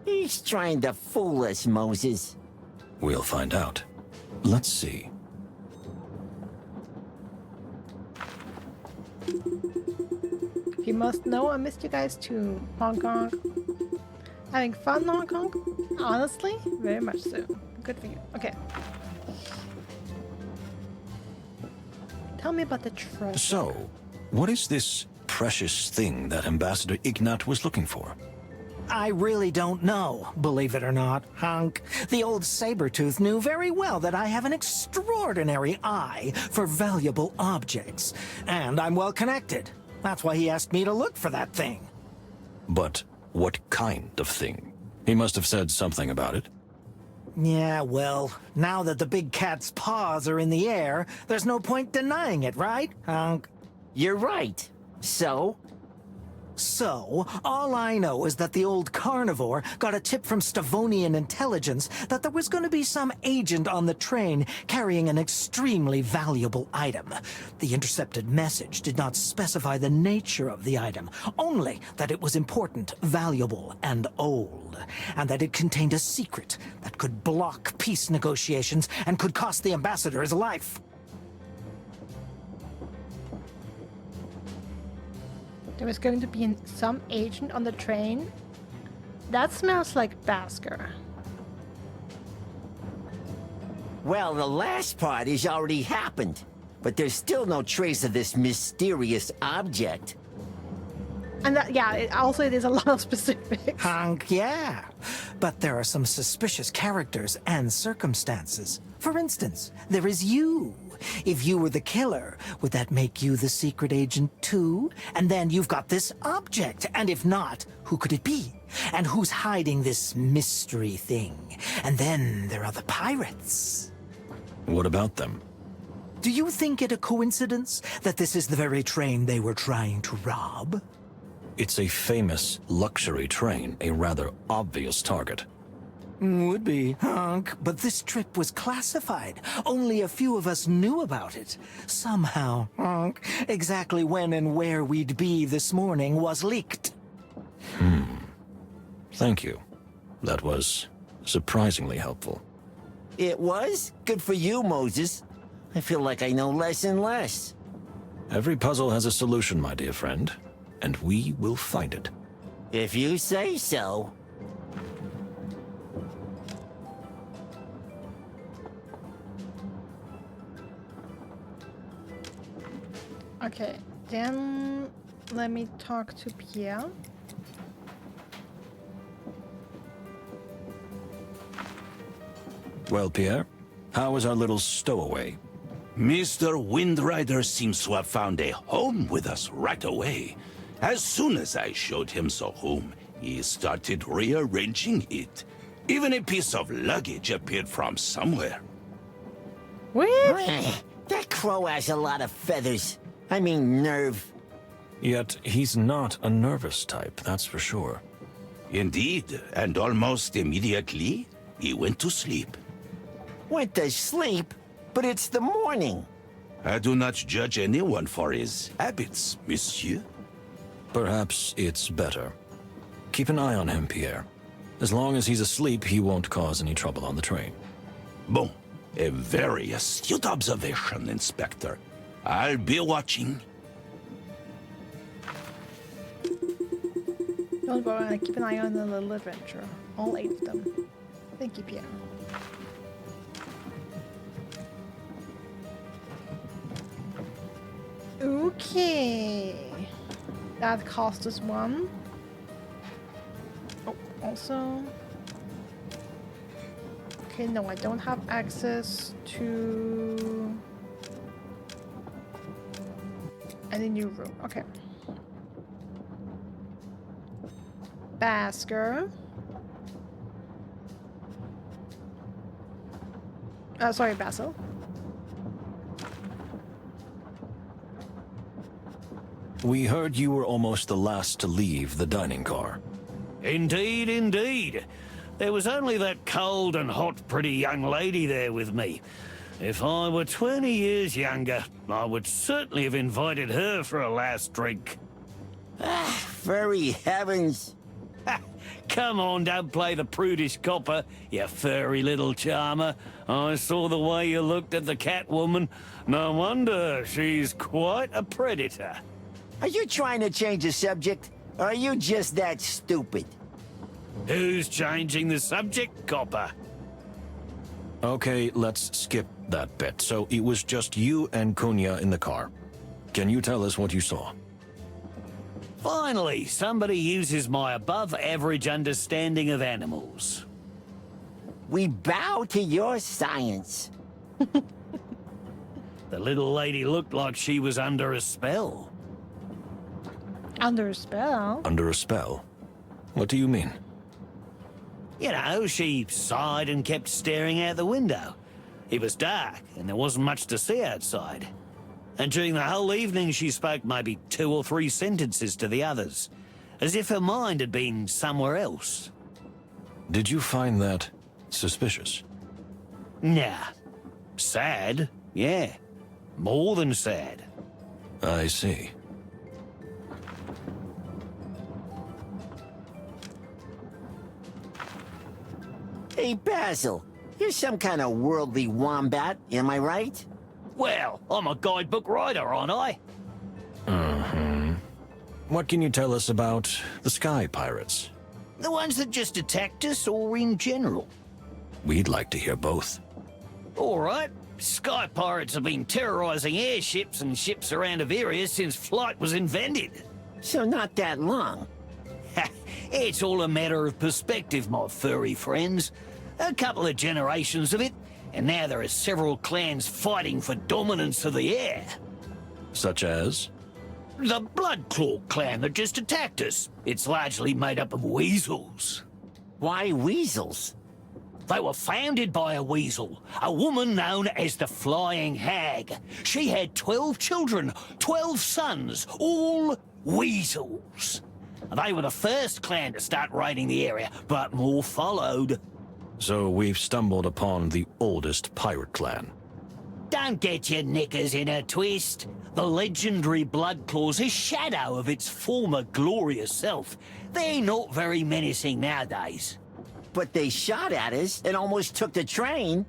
[SPEAKER 11] He's trying to fool us, Moses.
[SPEAKER 4] We'll find out. Let's see.
[SPEAKER 1] You must know I missed you guys too, Hong Kong. Having fun, Hong Kong? Honestly, very much so. Good for you. Okay. Tell me about the treasure.
[SPEAKER 4] So, what is this precious thing that Ambassador Ignat was looking for?
[SPEAKER 3] I really don't know, believe it or not, Hunk. The old Sabretooth knew very well that I have an extraordinary eye for valuable objects, and I'm well connected. That's why he asked me to look for that thing.
[SPEAKER 4] But what kind of thing? He must have said something about it.
[SPEAKER 3] Yeah, well, now that the big cat's paws are in the air, there's no point denying it, right, Hunk?
[SPEAKER 11] You're right. So,
[SPEAKER 3] all I know is that the old carnivore got a tip from Stavonian intelligence that there was going to be some agent on the train carrying an extremely valuable item. The intercepted message did not specify the nature of the item, only that it was important, valuable, and old, and that it contained a secret that could block peace negotiations and could cost the ambassador his life.
[SPEAKER 1] There was going to be some agent on the train? That smells like Basker.
[SPEAKER 11] well, the last part has already happened, but there's still no trace of this mysterious object.
[SPEAKER 1] And that, yeah, it is a lot of specifics.
[SPEAKER 3] Yeah. But there are some suspicious characters and circumstances. For instance, there is you. If you were the killer, would that make you the secret agent too? And then you've got this object, and if not, who could it be? And who's hiding this mystery thing? And then there are the pirates.
[SPEAKER 4] What about them?
[SPEAKER 3] Do you think it a coincidence that this is the very train they were trying to rob?
[SPEAKER 4] It's a famous luxury train, a rather obvious target.
[SPEAKER 3] Would be, Hunk, but this trip was classified. Only a few of us knew about it. Somehow, Hunk, exactly when and where we'd be this morning was leaked.
[SPEAKER 4] Thank you. That was surprisingly helpful.
[SPEAKER 11] It was? Good for you, Moses. I feel like I know less and less.
[SPEAKER 4] Every puzzle has a solution, my dear friend, and we will find it.
[SPEAKER 11] If you say so.
[SPEAKER 1] Okay, then let me talk to Pierre.
[SPEAKER 4] Well, Pierre, how is our little stowaway?
[SPEAKER 2] Mr. Windrider seems to have found a home with us right away. As soon as I showed him the home, he started rearranging it. Even a piece of luggage appeared from somewhere.
[SPEAKER 1] What?
[SPEAKER 11] That crow has a lot of feathers. I mean, nerve.
[SPEAKER 4] Yet he's not a nervous type, that's for sure.
[SPEAKER 2] Indeed, and almost immediately, he went to sleep.
[SPEAKER 11] Went to sleep? But it's the morning.
[SPEAKER 2] I do not judge anyone for his habits, monsieur.
[SPEAKER 4] Perhaps it's better. Keep an eye on him, Pierre. As long as he's asleep, he won't cause any trouble on the train.
[SPEAKER 2] Bon. A very astute observation, Inspector. I'll be watching.
[SPEAKER 1] Don't worry, keep an eye on the little adventure. All 8 of them. Thank you, Pierre. Okay. That cost us 1. Oh, also... Okay, no, I don't have access to any new room. Okay. Basker. Sorry, Basil.
[SPEAKER 4] We heard you were almost the last to leave the dining car.
[SPEAKER 10] Indeed, indeed. There was only that cold and hot pretty young lady there with me. If I were 20 years younger, I would certainly have invited her for a last drink.
[SPEAKER 11] Furry heavens.
[SPEAKER 10] Come on, don't play the prudish copper, you furry little charmer. I saw the way you looked at the Catwoman. No wonder she's quite a predator.
[SPEAKER 11] Are you trying to change the subject? Or are you just that stupid?
[SPEAKER 10] Who's changing the subject, copper?
[SPEAKER 4] Okay, let's skip that bit. So it was just you and Cunha in the car. Can you tell us what you saw?
[SPEAKER 10] Finally, somebody uses my above-average understanding of animals.
[SPEAKER 11] We bow to your science.
[SPEAKER 10] The little lady looked like she was under a spell.
[SPEAKER 1] Under a spell?
[SPEAKER 4] Under a spell? What do you mean?
[SPEAKER 10] You know, she sighed and kept staring out the window. It was dark, and there wasn't much to see outside. And during the whole evening, she spoke maybe 2 or 3 sentences to the others, as if her mind had been somewhere else.
[SPEAKER 4] Did you find that suspicious?
[SPEAKER 10] Nah. Sad, yeah. More than sad.
[SPEAKER 4] I see.
[SPEAKER 11] Hey, Basil, you're some kind of worldly wombat, am I right?
[SPEAKER 10] Well, I'm a guidebook writer, aren't I?
[SPEAKER 4] What can you tell us about the Sky Pirates?
[SPEAKER 10] The ones that just attacked us, or in general?
[SPEAKER 4] We'd like to hear both.
[SPEAKER 10] All right. Sky Pirates have been terrorizing airships and ships around Averia since flight was invented.
[SPEAKER 11] So not that long.
[SPEAKER 10] It's all a matter of perspective, my furry friends. A couple of generations of it, and now there are several clans fighting for dominance of the air.
[SPEAKER 4] Such as?
[SPEAKER 10] The Bloodclaw clan that just attacked us. It's largely made up of weasels.
[SPEAKER 11] Why weasels?
[SPEAKER 10] They were founded by a weasel, a woman known as the Flying Hag. She had 12 children, 12 sons, all weasels. They were the first clan to start raiding the area, but more followed.
[SPEAKER 4] So we've stumbled upon the oldest pirate clan.
[SPEAKER 10] Don't get your knickers in a twist. The legendary Bloodclaw's a shadow of its former glorious self. They're not very menacing nowadays.
[SPEAKER 11] But they shot at us and almost took the train.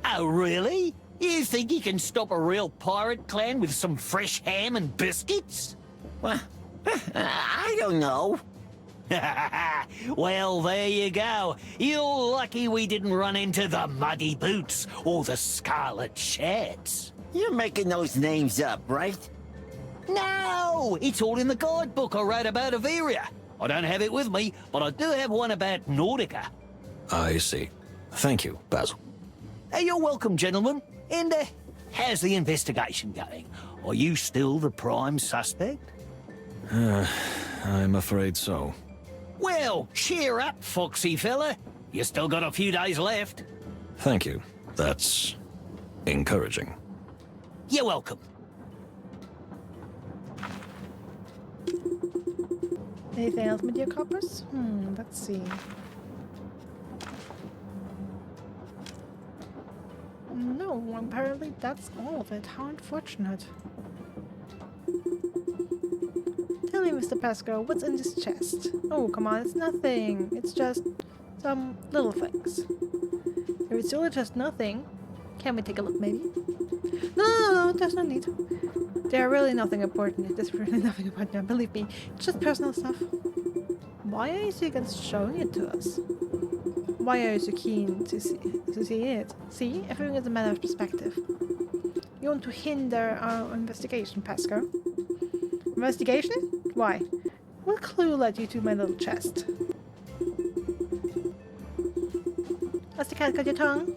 [SPEAKER 10] Oh, really? You think you can stop a real pirate clan with some fresh ham and biscuits?
[SPEAKER 11] Well, I don't know.
[SPEAKER 10] Well, there you go. You're lucky we didn't run into the Muddy Boots or the Scarlet Shats.
[SPEAKER 11] You're making those names up, right?
[SPEAKER 10] No! It's all in the guidebook I wrote about Averia. I don't have it with me, but I do have one about Nordica.
[SPEAKER 4] I see. Thank you, Basil.
[SPEAKER 10] You're welcome, gentlemen. And how's the investigation going? Are you still the prime suspect?
[SPEAKER 4] I'm afraid so.
[SPEAKER 10] Well, Well, cheer up, foxy fella. You still got a few days left.
[SPEAKER 4] Thank you. That's encouraging.
[SPEAKER 10] You're welcome.
[SPEAKER 1] Anything else, Media Coppers? Let's see. No, apparently that's all of it. How unfortunate. Tell me, Mr. Pasco, what's in this chest? Oh, come on, it's nothing. It's just some little things. If it's really just nothing, can we take a look, maybe? No, there's no need. There's really nothing important. There's really nothing important. Believe me, it's just personal stuff. Why are you so against showing it to us? Why are you so keen to see it? See, everything is a matter of perspective. You want to hinder our investigation, Pasco? Investigation? Why? What clue led you to my little chest? Has the cat got your tongue?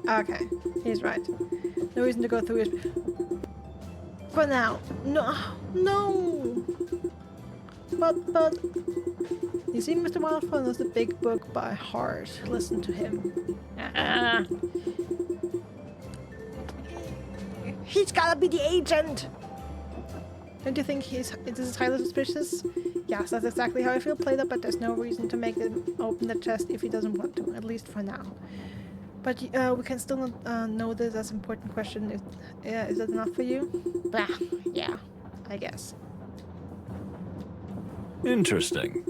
[SPEAKER 1] Okay, he's right. No reason to go through it. For now. No! But... You see, Mr. Wildfire knows the big book by heart. Listen to him. He's gotta be the agent! Don't you think this is highly suspicious? Yes, that's exactly how I feel played up, but there's no reason to make him open the chest if he doesn't want to, at least for now. But we can still know this as an important question. Is that enough for you? Bah, yeah, I guess.
[SPEAKER 4] Interesting.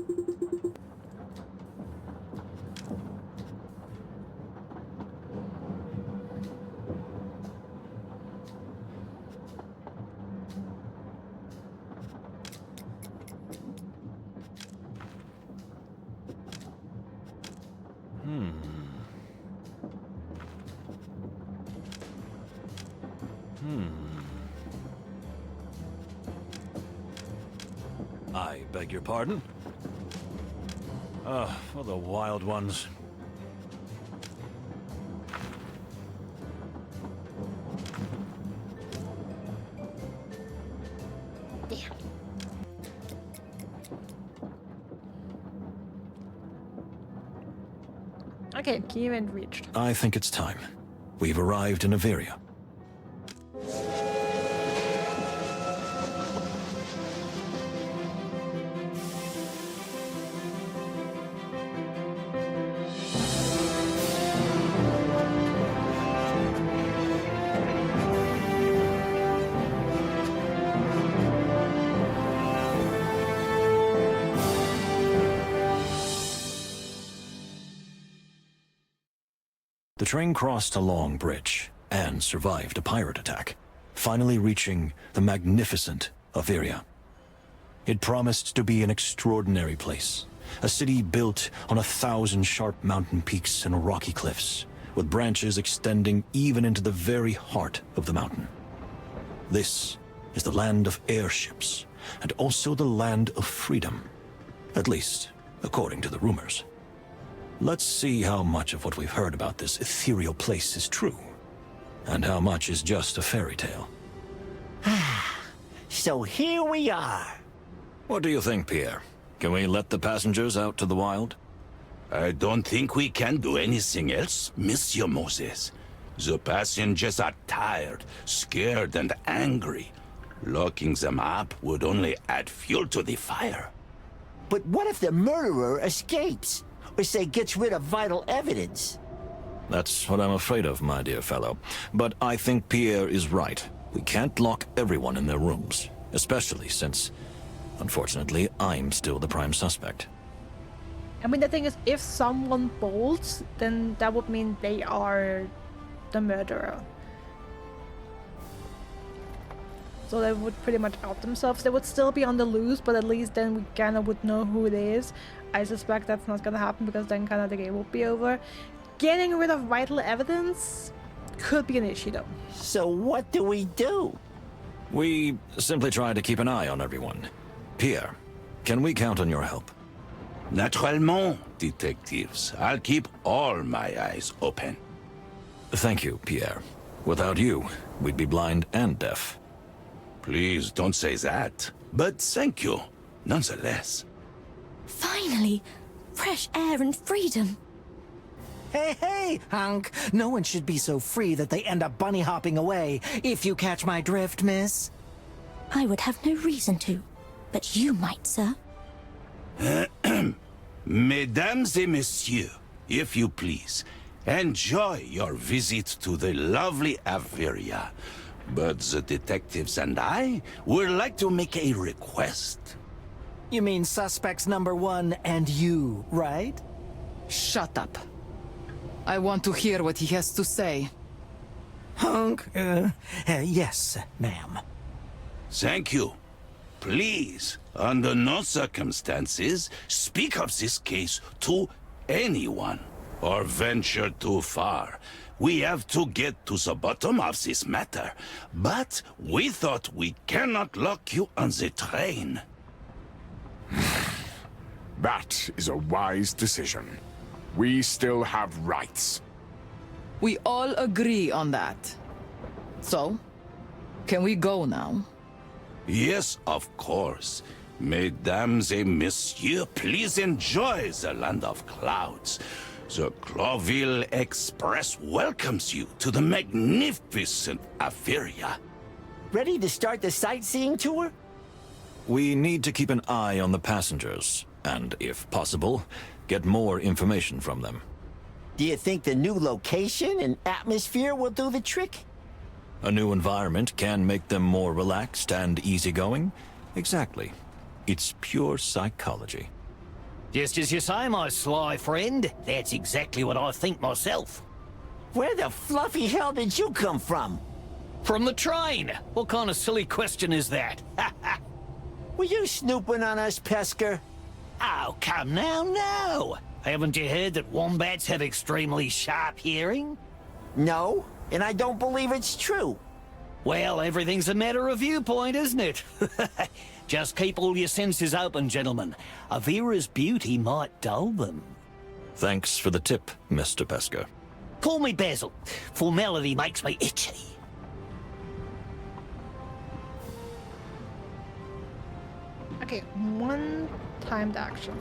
[SPEAKER 4] I beg your pardon? For the wild ones.
[SPEAKER 1] Damn. Okay, key event reached.
[SPEAKER 4] I think it's time. We've arrived in Averia. The train crossed a long bridge and survived a pirate attack, finally reaching the magnificent Averia. It promised to be an extraordinary place, a city built on 1,000 sharp mountain peaks and rocky cliffs, with branches extending even into the very heart of the mountain. This is the land of airships, and also the land of freedom, at least according to the rumors. Let's see how much of what we've heard about this ethereal place is true, and how much is just a fairy tale.
[SPEAKER 11] So here we are.
[SPEAKER 4] What do you think, Pierre? Can we let the passengers out to the wild?
[SPEAKER 2] I don't think we can do anything else, Monsieur Moses. The passengers are tired, scared, and angry. Locking them up would only add fuel to the fire.
[SPEAKER 11] But what if the murderer escapes? Or say gets rid of vital evidence?
[SPEAKER 4] That's what I'm afraid of, my dear fellow. But I think Pierre is right. We can't lock everyone in their rooms, especially since, unfortunately, I'm still the prime suspect.
[SPEAKER 1] I mean, the thing is, if someone bolts, then that would mean they are the murderer. So they would pretty much out themselves. They would still be on the loose, but at least then we kind of would know who it is. I suspect that's not gonna happen because then kind of the game will be over. Getting rid of vital evidence could be an issue though.
[SPEAKER 11] So what do we do?
[SPEAKER 4] We simply try to keep an eye on everyone. Pierre, can we count on your help?
[SPEAKER 2] Naturellement, detectives. I'll keep all my eyes open.
[SPEAKER 4] Thank you, Pierre. Without you, we'd be blind and deaf.
[SPEAKER 2] Please don't say that. But thank you, nonetheless.
[SPEAKER 7] Finally!
[SPEAKER 12] fresh air and freedom.
[SPEAKER 3] Hey, Hunk. No one should be so free that they end up bunny hopping away, if you catch my drift, miss.
[SPEAKER 12] I would have no reason to, but you might, sir.
[SPEAKER 2] Mesdames et messieurs, if you please, enjoy your visit to the lovely Averia. But the detectives and I would like to make a request.
[SPEAKER 3] You mean suspects number 1 and you, right?
[SPEAKER 8] Shut up. I want to hear what he has to say.
[SPEAKER 3] Hunk, yes, ma'am.
[SPEAKER 2] Thank you. Please, under no circumstances, speak of this case to anyone or venture too far. We have to get to the bottom of this matter, but we thought we cannot lock you on the train.
[SPEAKER 9] That is a wise decision. We still have rights.
[SPEAKER 8] We all agree on that. So, can we go now?
[SPEAKER 2] Yes, of course. Mesdames et messieurs, please enjoy the land of clouds. The Clawville Express welcomes you to the magnificent Averia.
[SPEAKER 11] Ready to start the sightseeing tour?
[SPEAKER 4] We need to keep an eye on the passengers, and if possible, get more information from them.
[SPEAKER 11] Do you think the new location and atmosphere will do the trick?
[SPEAKER 4] A new environment can make them more relaxed and easygoing. Exactly. It's pure psychology.
[SPEAKER 10] Just as you say, my sly friend. That's exactly what I think myself.
[SPEAKER 11] Where the fluffy hell did you come from?
[SPEAKER 10] From the train. What kind of silly question is that?
[SPEAKER 11] Were you snooping on us, Pesker?
[SPEAKER 10] Oh, come now, no. Haven't you heard that wombats have extremely sharp hearing?
[SPEAKER 11] No, and I don't believe it's true.
[SPEAKER 10] Well, everything's a matter of viewpoint, isn't it? Just keep all your senses open, gentlemen. Avera's beauty might dull them.
[SPEAKER 4] Thanks for the tip, Mr. Pesker.
[SPEAKER 10] Call me Basil. Formality makes me itchy.
[SPEAKER 1] Okay, one timed action.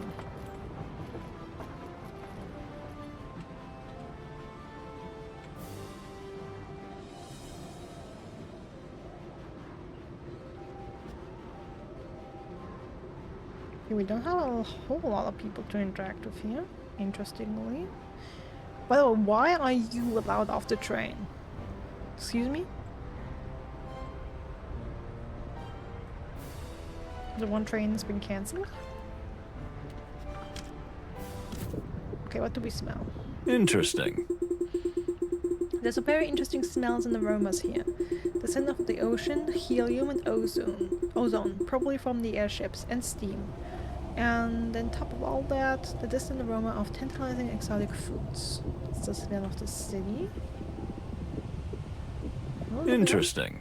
[SPEAKER 1] Okay, we don't have a whole lot of people to interact with here, interestingly. By the way, why are you allowed off the train? Excuse me? The one train's been cancelled? Okay, what do we smell?
[SPEAKER 4] Interesting.
[SPEAKER 1] There's a very interesting smells and aromas here. The scent of the ocean, helium and ozone, probably from the airships, and steam. And on top of all that, the distant aroma of tantalizing exotic foods. It's the smell of the city. Oh,
[SPEAKER 4] Interesting.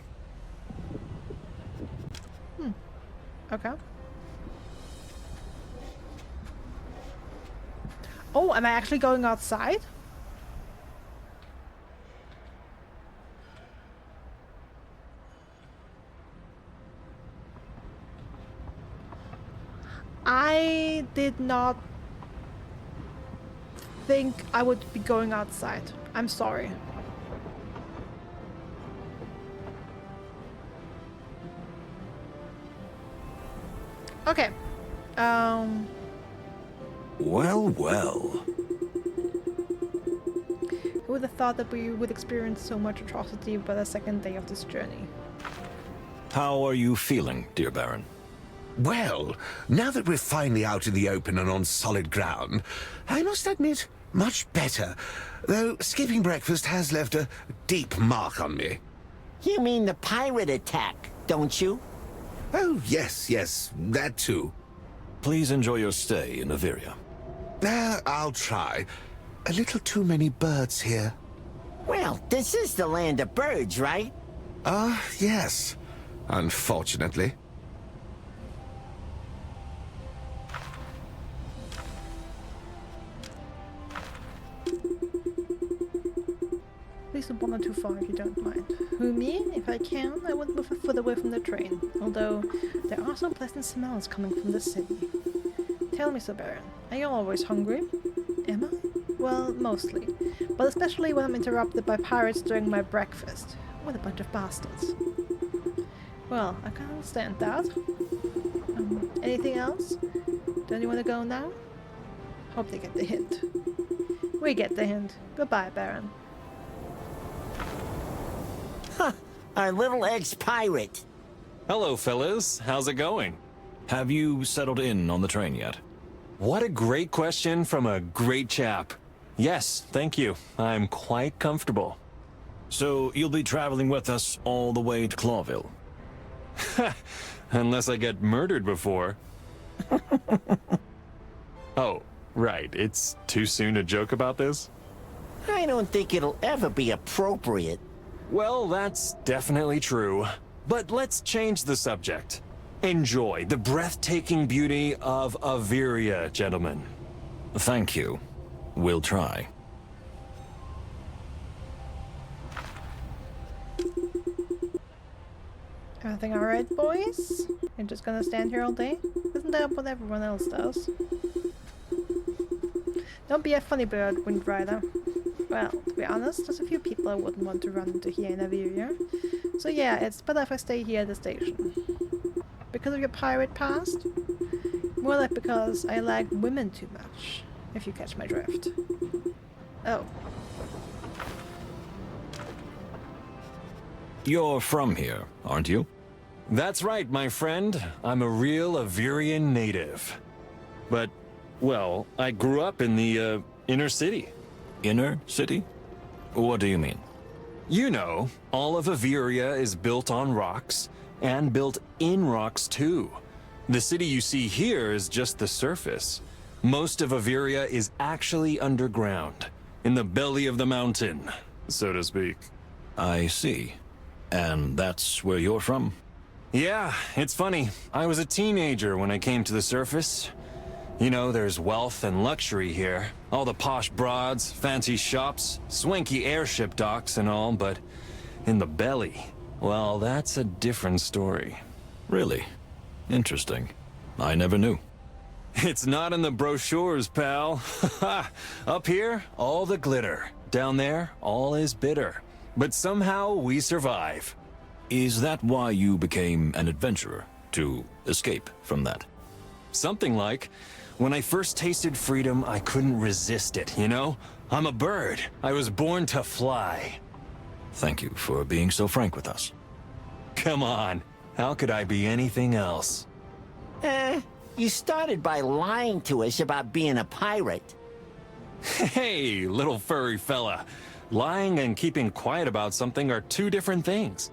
[SPEAKER 1] Okay. Oh, am I actually going outside? I did not think I would be going outside. I'm sorry. Okay.
[SPEAKER 4] Well, well.
[SPEAKER 1] Who would have thought that we would experience so much atrocity by the second day of this journey?
[SPEAKER 4] How are you feeling, dear Baron?
[SPEAKER 5] Well, now that we're finally out in the open and on solid ground, I must admit, much better. Though skipping breakfast has left a deep mark on me.
[SPEAKER 11] You mean the pirate attack, don't you?
[SPEAKER 5] Oh, yes, that too.
[SPEAKER 4] Please enjoy your stay in Averia.
[SPEAKER 5] I'll try. A little too many birds here.
[SPEAKER 11] Well, this is the land of birds, right?
[SPEAKER 5] Yes. Unfortunately.
[SPEAKER 1] Please don't wander too far if you don't mind. Who, me? If I can, I would move a foot away from the train. Although, there are some pleasant smells coming from the city. Tell me, Sir Baron, Are you always hungry? Am I? Well, mostly. But especially when I'm interrupted by pirates during my breakfast. What a bunch of bastards. Well, I can understand that. Anything else? Don't you want to go now? Hope they get the hint. We get the hint. Goodbye, Baron.
[SPEAKER 11] Huh, our little ex-pirate.
[SPEAKER 13] Hello, fellas. How's it going?
[SPEAKER 4] Have you settled in on the train yet?
[SPEAKER 13] What a great question from a great chap. Yes, thank you. I'm quite comfortable.
[SPEAKER 4] So you'll be traveling with us all the way to Clawville?
[SPEAKER 13] Unless I get murdered before. Oh, right. It's too soon to joke about this?
[SPEAKER 11] I don't think it'll ever be appropriate.
[SPEAKER 13] Well, that's definitely true. But let's change the subject. Enjoy the breathtaking beauty of Averia, gentlemen.
[SPEAKER 4] Thank you. We'll try.
[SPEAKER 1] Everything alright, boys? You're just gonna stand here all day? Isn't that what everyone else does? Don't be a funny bird, Windrider. Well, to be honest, there's a few people I wouldn't want to run into here in Averia. So yeah, it's better if I stay here at the station. Because of your pirate past? More like because I like women too much, if you catch my drift. Oh.
[SPEAKER 4] You're from here, aren't you?
[SPEAKER 13] That's right, my friend. I'm a real Averian native. But, well, I grew up in the, inner city.
[SPEAKER 4] Inner city? What do you mean?
[SPEAKER 13] You know, all of Averia is built on rocks, and built in rocks too. The city you see here is just the surface. Most of Averia is actually underground, in the belly of the mountain, so to speak.
[SPEAKER 4] I see. And that's where you're from?
[SPEAKER 13] Yeah, it's funny. I was a teenager when I came to the surface. You know, there's wealth and luxury here. All the posh broads, fancy shops, swanky airship docks and all, but in the belly, well, that's a different story.
[SPEAKER 4] Really? Interesting. I never knew.
[SPEAKER 13] It's not in the brochures, pal. Up here, all the glitter. Down there, all is bitter. But somehow we survive.
[SPEAKER 4] Is that why you became an adventurer? To escape from that?
[SPEAKER 13] Something like. When I first tasted freedom, I couldn't resist it, you know? I'm a bird. I was born to fly.
[SPEAKER 4] Thank you for being so frank with us.
[SPEAKER 13] Come on. How could I be anything else?
[SPEAKER 11] You started by lying to us about being a pirate.
[SPEAKER 13] Hey, little furry fella. Lying and keeping quiet about something are two different things.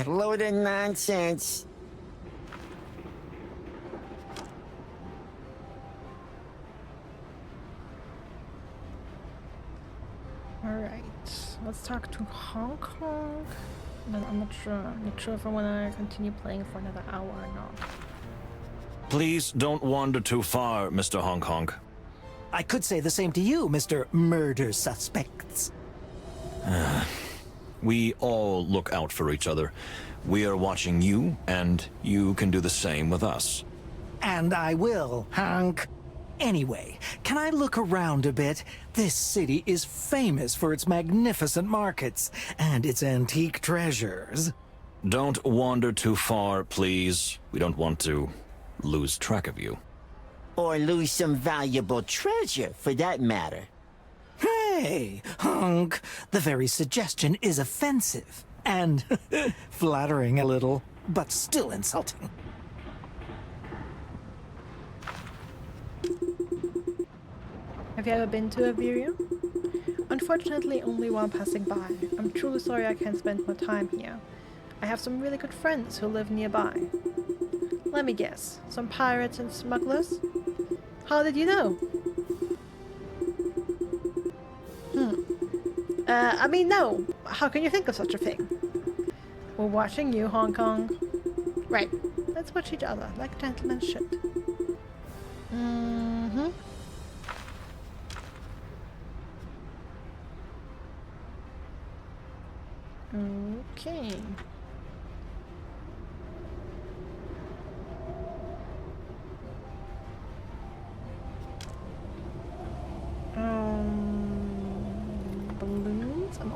[SPEAKER 11] Load of nonsense.
[SPEAKER 1] Alright, let's talk to Hong Kong. But I'm not sure if I want to continue playing for another hour or not.
[SPEAKER 4] Please don't wander too far, Mr. Hong Kong.
[SPEAKER 3] I could say the same to you, Mr. Murder Suspects.
[SPEAKER 4] We all look out for each other. We are watching you, and you can do the same with us.
[SPEAKER 3] And I will, Hank. Anyway, can I look around a bit? This city is famous for its magnificent markets and its antique treasures.
[SPEAKER 4] Don't wander too far, please. We don't want to lose track of you.
[SPEAKER 11] Or lose some valuable treasure, for that matter.
[SPEAKER 3] Hey, Hunk, the very suggestion is offensive. And flattering a little, but still insulting.
[SPEAKER 1] Have you ever been to Averia? Unfortunately, only while passing by. I'm truly sorry I can't spend more time here. I have some really good friends who live nearby. Let me guess, some pirates and smugglers? How did you know? I mean, no. How can you think of such a thing? We're watching you, Hong Kong. Right. Let's watch each other, like gentlemen should. Mm-hmm. Okay.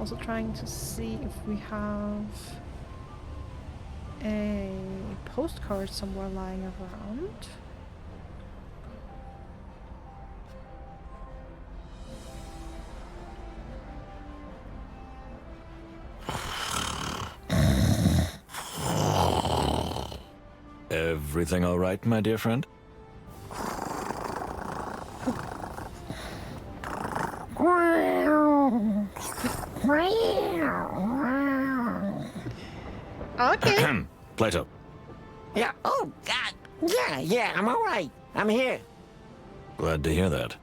[SPEAKER 1] also trying to see if we have a postcard somewhere lying around.
[SPEAKER 4] Everything all right, my dear friend?
[SPEAKER 1] Okay.
[SPEAKER 4] Plato.
[SPEAKER 11] Yeah, oh, God. Yeah, I'm all right. I'm here.
[SPEAKER 4] Glad to hear that.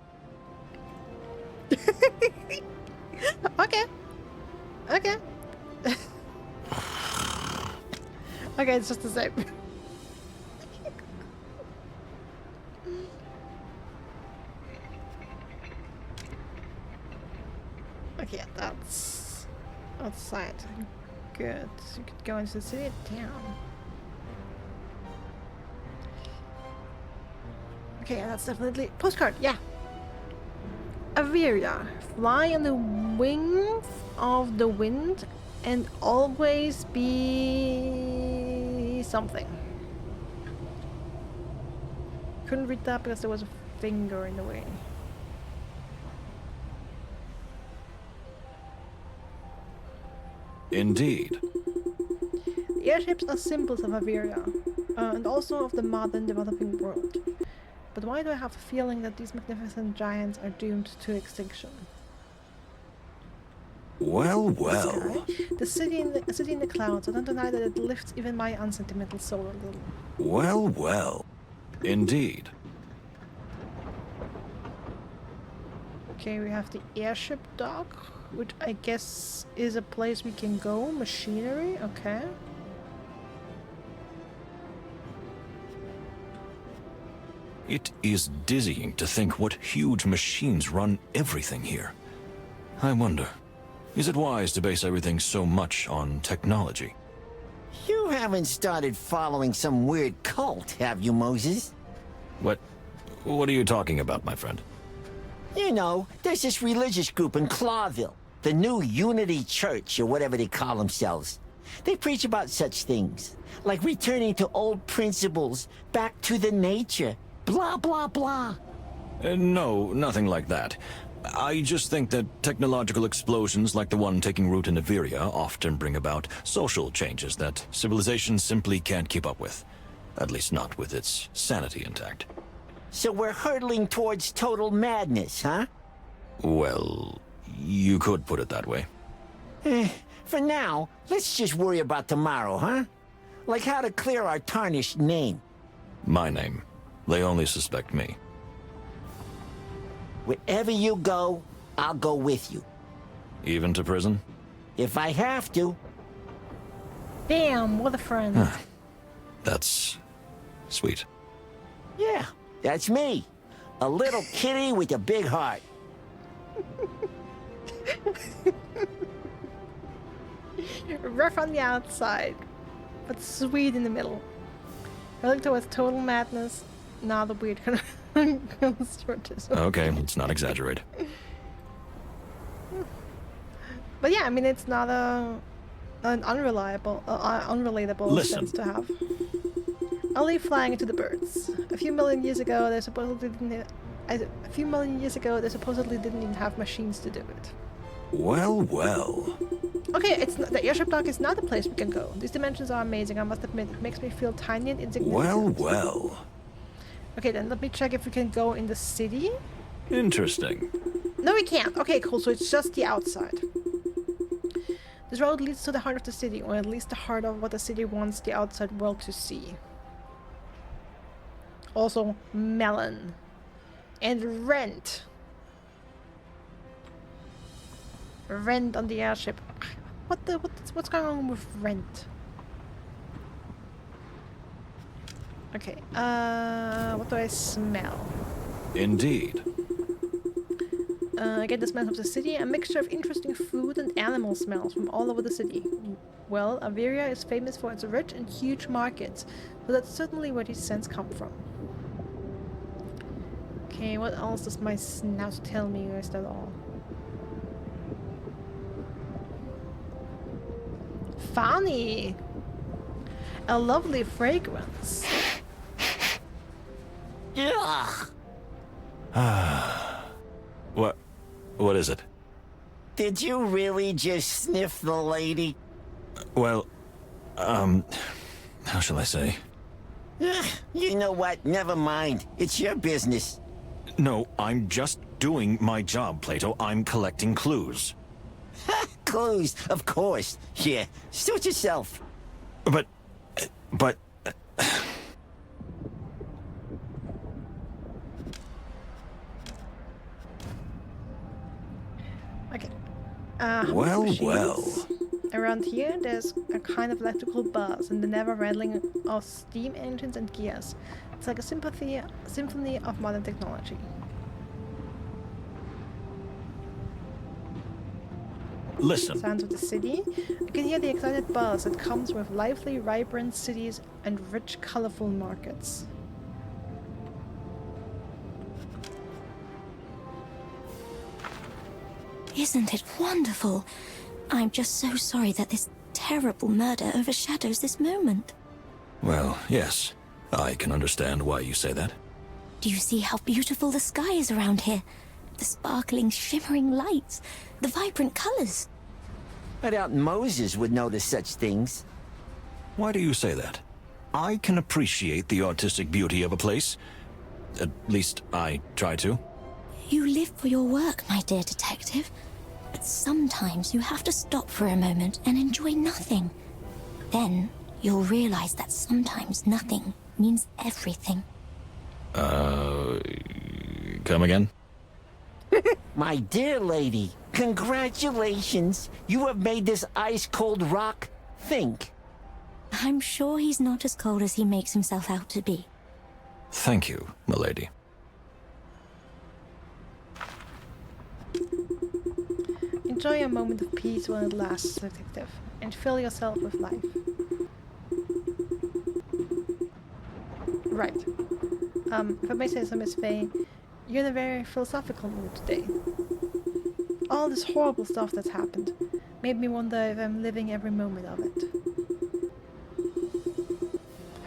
[SPEAKER 1] Okay. Okay. Okay, it's just the same. Okay, that's outside. Good. You could go into the city town. Okay, that's definitely postcard. Yeah. Averia, fly on the wings of the wind and always be something. Couldn't read that because there was a finger in the way.
[SPEAKER 4] Indeed.
[SPEAKER 1] The airships are symbols of Averia, and also of the modern developing world. But why do I have a feeling that these magnificent giants are doomed to extinction?
[SPEAKER 4] Well,
[SPEAKER 1] The
[SPEAKER 4] well.
[SPEAKER 1] sky, a city in the clouds. I don't deny that it lifts even my unsentimental soul a little.
[SPEAKER 4] Well, well. Indeed.
[SPEAKER 1] Okay, we have the airship dock, which I guess is a place we can go. Machinery, okay.
[SPEAKER 4] It is dizzying to think what huge machines run everything here. I wonder, is it wise to base everything so much on technology?
[SPEAKER 11] You haven't started following some weird cult, have you, Moses?
[SPEAKER 4] What are you talking about, my friend?
[SPEAKER 11] You know, there's this religious group in Clawville, the New Unity Church, or whatever they call themselves. They preach about such things, like returning to old principles, back to the nature, blah, blah, blah.
[SPEAKER 4] No, nothing like that. I just think that technological explosions like the one taking root in Averia often bring about social changes that civilization simply can't keep up with. At least not with its sanity intact.
[SPEAKER 11] So we're hurtling towards total madness, huh?
[SPEAKER 4] Well, you could put it that way.
[SPEAKER 11] For now, let's just worry about tomorrow, huh? Like how to clear our tarnished name.
[SPEAKER 4] My name. They only suspect me.
[SPEAKER 11] Wherever you go, I'll go with you.
[SPEAKER 4] Even to prison?
[SPEAKER 11] If I have to.
[SPEAKER 1] Damn, what a friend.
[SPEAKER 4] That's sweet.
[SPEAKER 11] Yeah, that's me. A little kitty with a big heart.
[SPEAKER 1] Rough on the outside, but sweet in the middle. I look towards total madness, not the weird constructism.
[SPEAKER 4] Okay, let's not exaggerate.
[SPEAKER 1] But yeah, I mean, it's not an unrelatable sense to have. I'll leave flying into the birds. A few million years ago, they supposedly didn't even have machines to do it.
[SPEAKER 4] Well, well.
[SPEAKER 1] Okay, the airship dock is not a place we can go. These dimensions are amazing, I must admit. It makes me feel tiny and insignificant.
[SPEAKER 4] Well, well.
[SPEAKER 1] Okay, then let me check if we can go in the city.
[SPEAKER 4] Interesting.
[SPEAKER 1] No, we can't. Okay, cool. So it's just the outside. This road leads to the heart of the city, or at least the heart of what the city wants the outside world to see. Also, melon. And rent. Rent on the airship. What's going on with rent? Okay, what do I smell?
[SPEAKER 4] Indeed.
[SPEAKER 1] I get the smell of the city, a mixture of interesting food and animal smells from all over the city. Well, Averia is famous for its rich and huge markets, so that's certainly where these scents come from. Okay, what else does my snout tell me, or is that all? funny. A lovely fragrance.
[SPEAKER 11] Ugh.
[SPEAKER 4] What is it?
[SPEAKER 11] Did you really just sniff the lady?
[SPEAKER 4] Well, how shall I say?
[SPEAKER 11] Ugh, you know what? Never mind. It's your business.
[SPEAKER 4] No, I'm just doing my job, Plato. I'm collecting clues.
[SPEAKER 11] Clues, of course. Yeah, suit yourself.
[SPEAKER 4] But...
[SPEAKER 1] Okay.
[SPEAKER 4] Well,
[SPEAKER 1] machines.
[SPEAKER 4] well.
[SPEAKER 1] Around here, there's a kind of electrical buzz and the never rattling of steam engines and gears. It's like a symphony of modern technology.
[SPEAKER 4] Listen.
[SPEAKER 1] Sounds of the city. I can hear the excited buzz that comes with lively, vibrant cities and rich, colorful markets.
[SPEAKER 12] Isn't it wonderful? I'm just so sorry that this terrible murder overshadows this moment.
[SPEAKER 4] Well, yes. I can understand why you say that.
[SPEAKER 12] Do you see how beautiful the sky is around here? The sparkling, shimmering lights, the vibrant colors.
[SPEAKER 11] I doubt Moses would notice such things.
[SPEAKER 4] Why do you say that? I can appreciate the artistic beauty of a place. At least I try to.
[SPEAKER 12] You live for your work, my dear detective. But sometimes you have to stop for a moment and enjoy nothing. Then you'll realize that sometimes nothing means everything.
[SPEAKER 4] Come again?
[SPEAKER 11] My dear lady, congratulations. You have made this ice-cold rock think.
[SPEAKER 12] I'm sure he's not as cold as he makes himself out to be.
[SPEAKER 4] Thank you, milady.
[SPEAKER 1] Enjoy a moment of peace while it lasts, detective, and fill yourself with life. Right. If I may say so, Miss Faye, you're in a very philosophical mood today. All this horrible stuff that's happened made me wonder if I'm living every moment of it.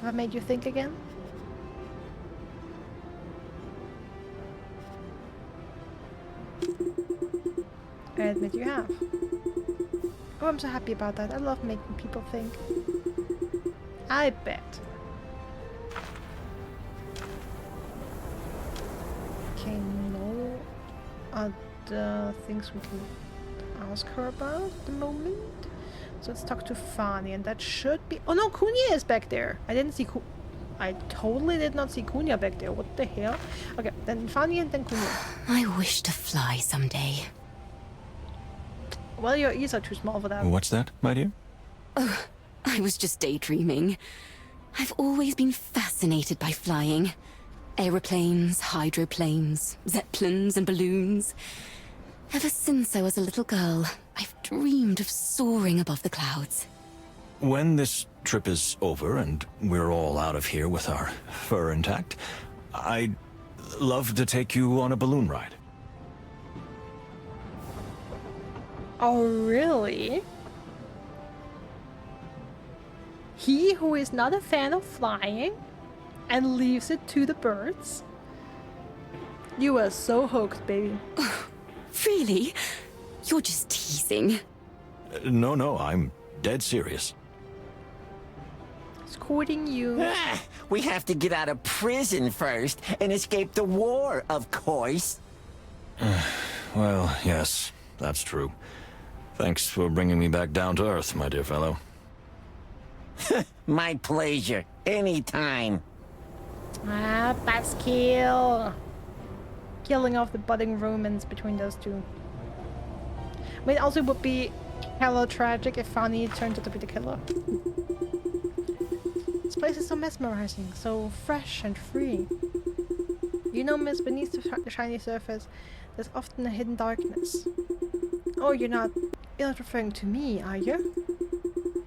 [SPEAKER 1] Have I made you think again? I admit you have. Oh, I'm so happy about that. I love making people think. I bet. Okay, no other things we can ask her about at the moment. So let's talk to Fanny, and that should be... Oh no, Kunya is back there. I didn't see I totally did not see Kunya back there. What the hell? Okay, then Fanny and then Kunya.
[SPEAKER 7] I wish to fly someday.
[SPEAKER 1] Well, your ears are too small for that.
[SPEAKER 4] What's that, my dear?
[SPEAKER 7] Oh, I was just daydreaming. I've always been fascinated by flying. Aeroplanes, hydroplanes, zeppelins and balloons. Ever since I was a little girl, I've dreamed of soaring above the clouds.
[SPEAKER 4] When this trip is over and we're all out of here with our fur intact, I'd love to take you on a balloon ride.
[SPEAKER 1] Oh, really? He who is not a fan of flying and leaves it to the birds? You are so hooked, baby.
[SPEAKER 7] Really? You're just teasing.
[SPEAKER 4] No, I'm dead serious.
[SPEAKER 1] Escorting you.
[SPEAKER 11] We have to get out of prison first and escape the war, of course.
[SPEAKER 4] Well, yes, that's true. Thanks for bringing me back down to earth, my dear fellow.
[SPEAKER 11] My pleasure. Anytime.
[SPEAKER 1] Ah, buzzkill. Killing off the budding romance between those two. I mean, also it would be hella tragic if Fanny turned out to be the killer. This place is so mesmerizing, so fresh and free. You know, miss, beneath the shiny surface, there's often a hidden darkness. Oh, you're not referring to me, are you?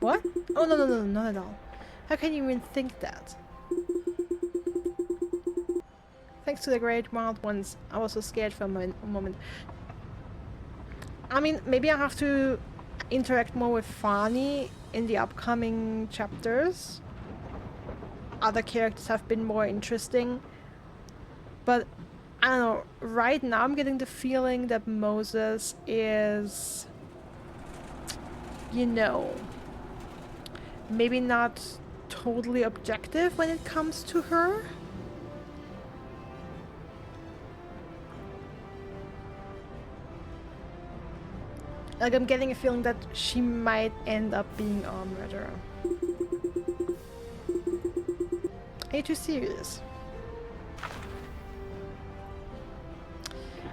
[SPEAKER 1] What? Oh, no, not at all. How can you even think that? Thanks to the great wild ones, I was so scared for a moment. I mean, maybe I have to interact more with Fani in the upcoming chapters. Other characters have been more interesting. But I don't know, right now I'm getting the feeling that Moses is, you know, maybe not totally objective when it comes to her. Like, I'm getting a feeling that she might end up being a murderer. Are you too serious?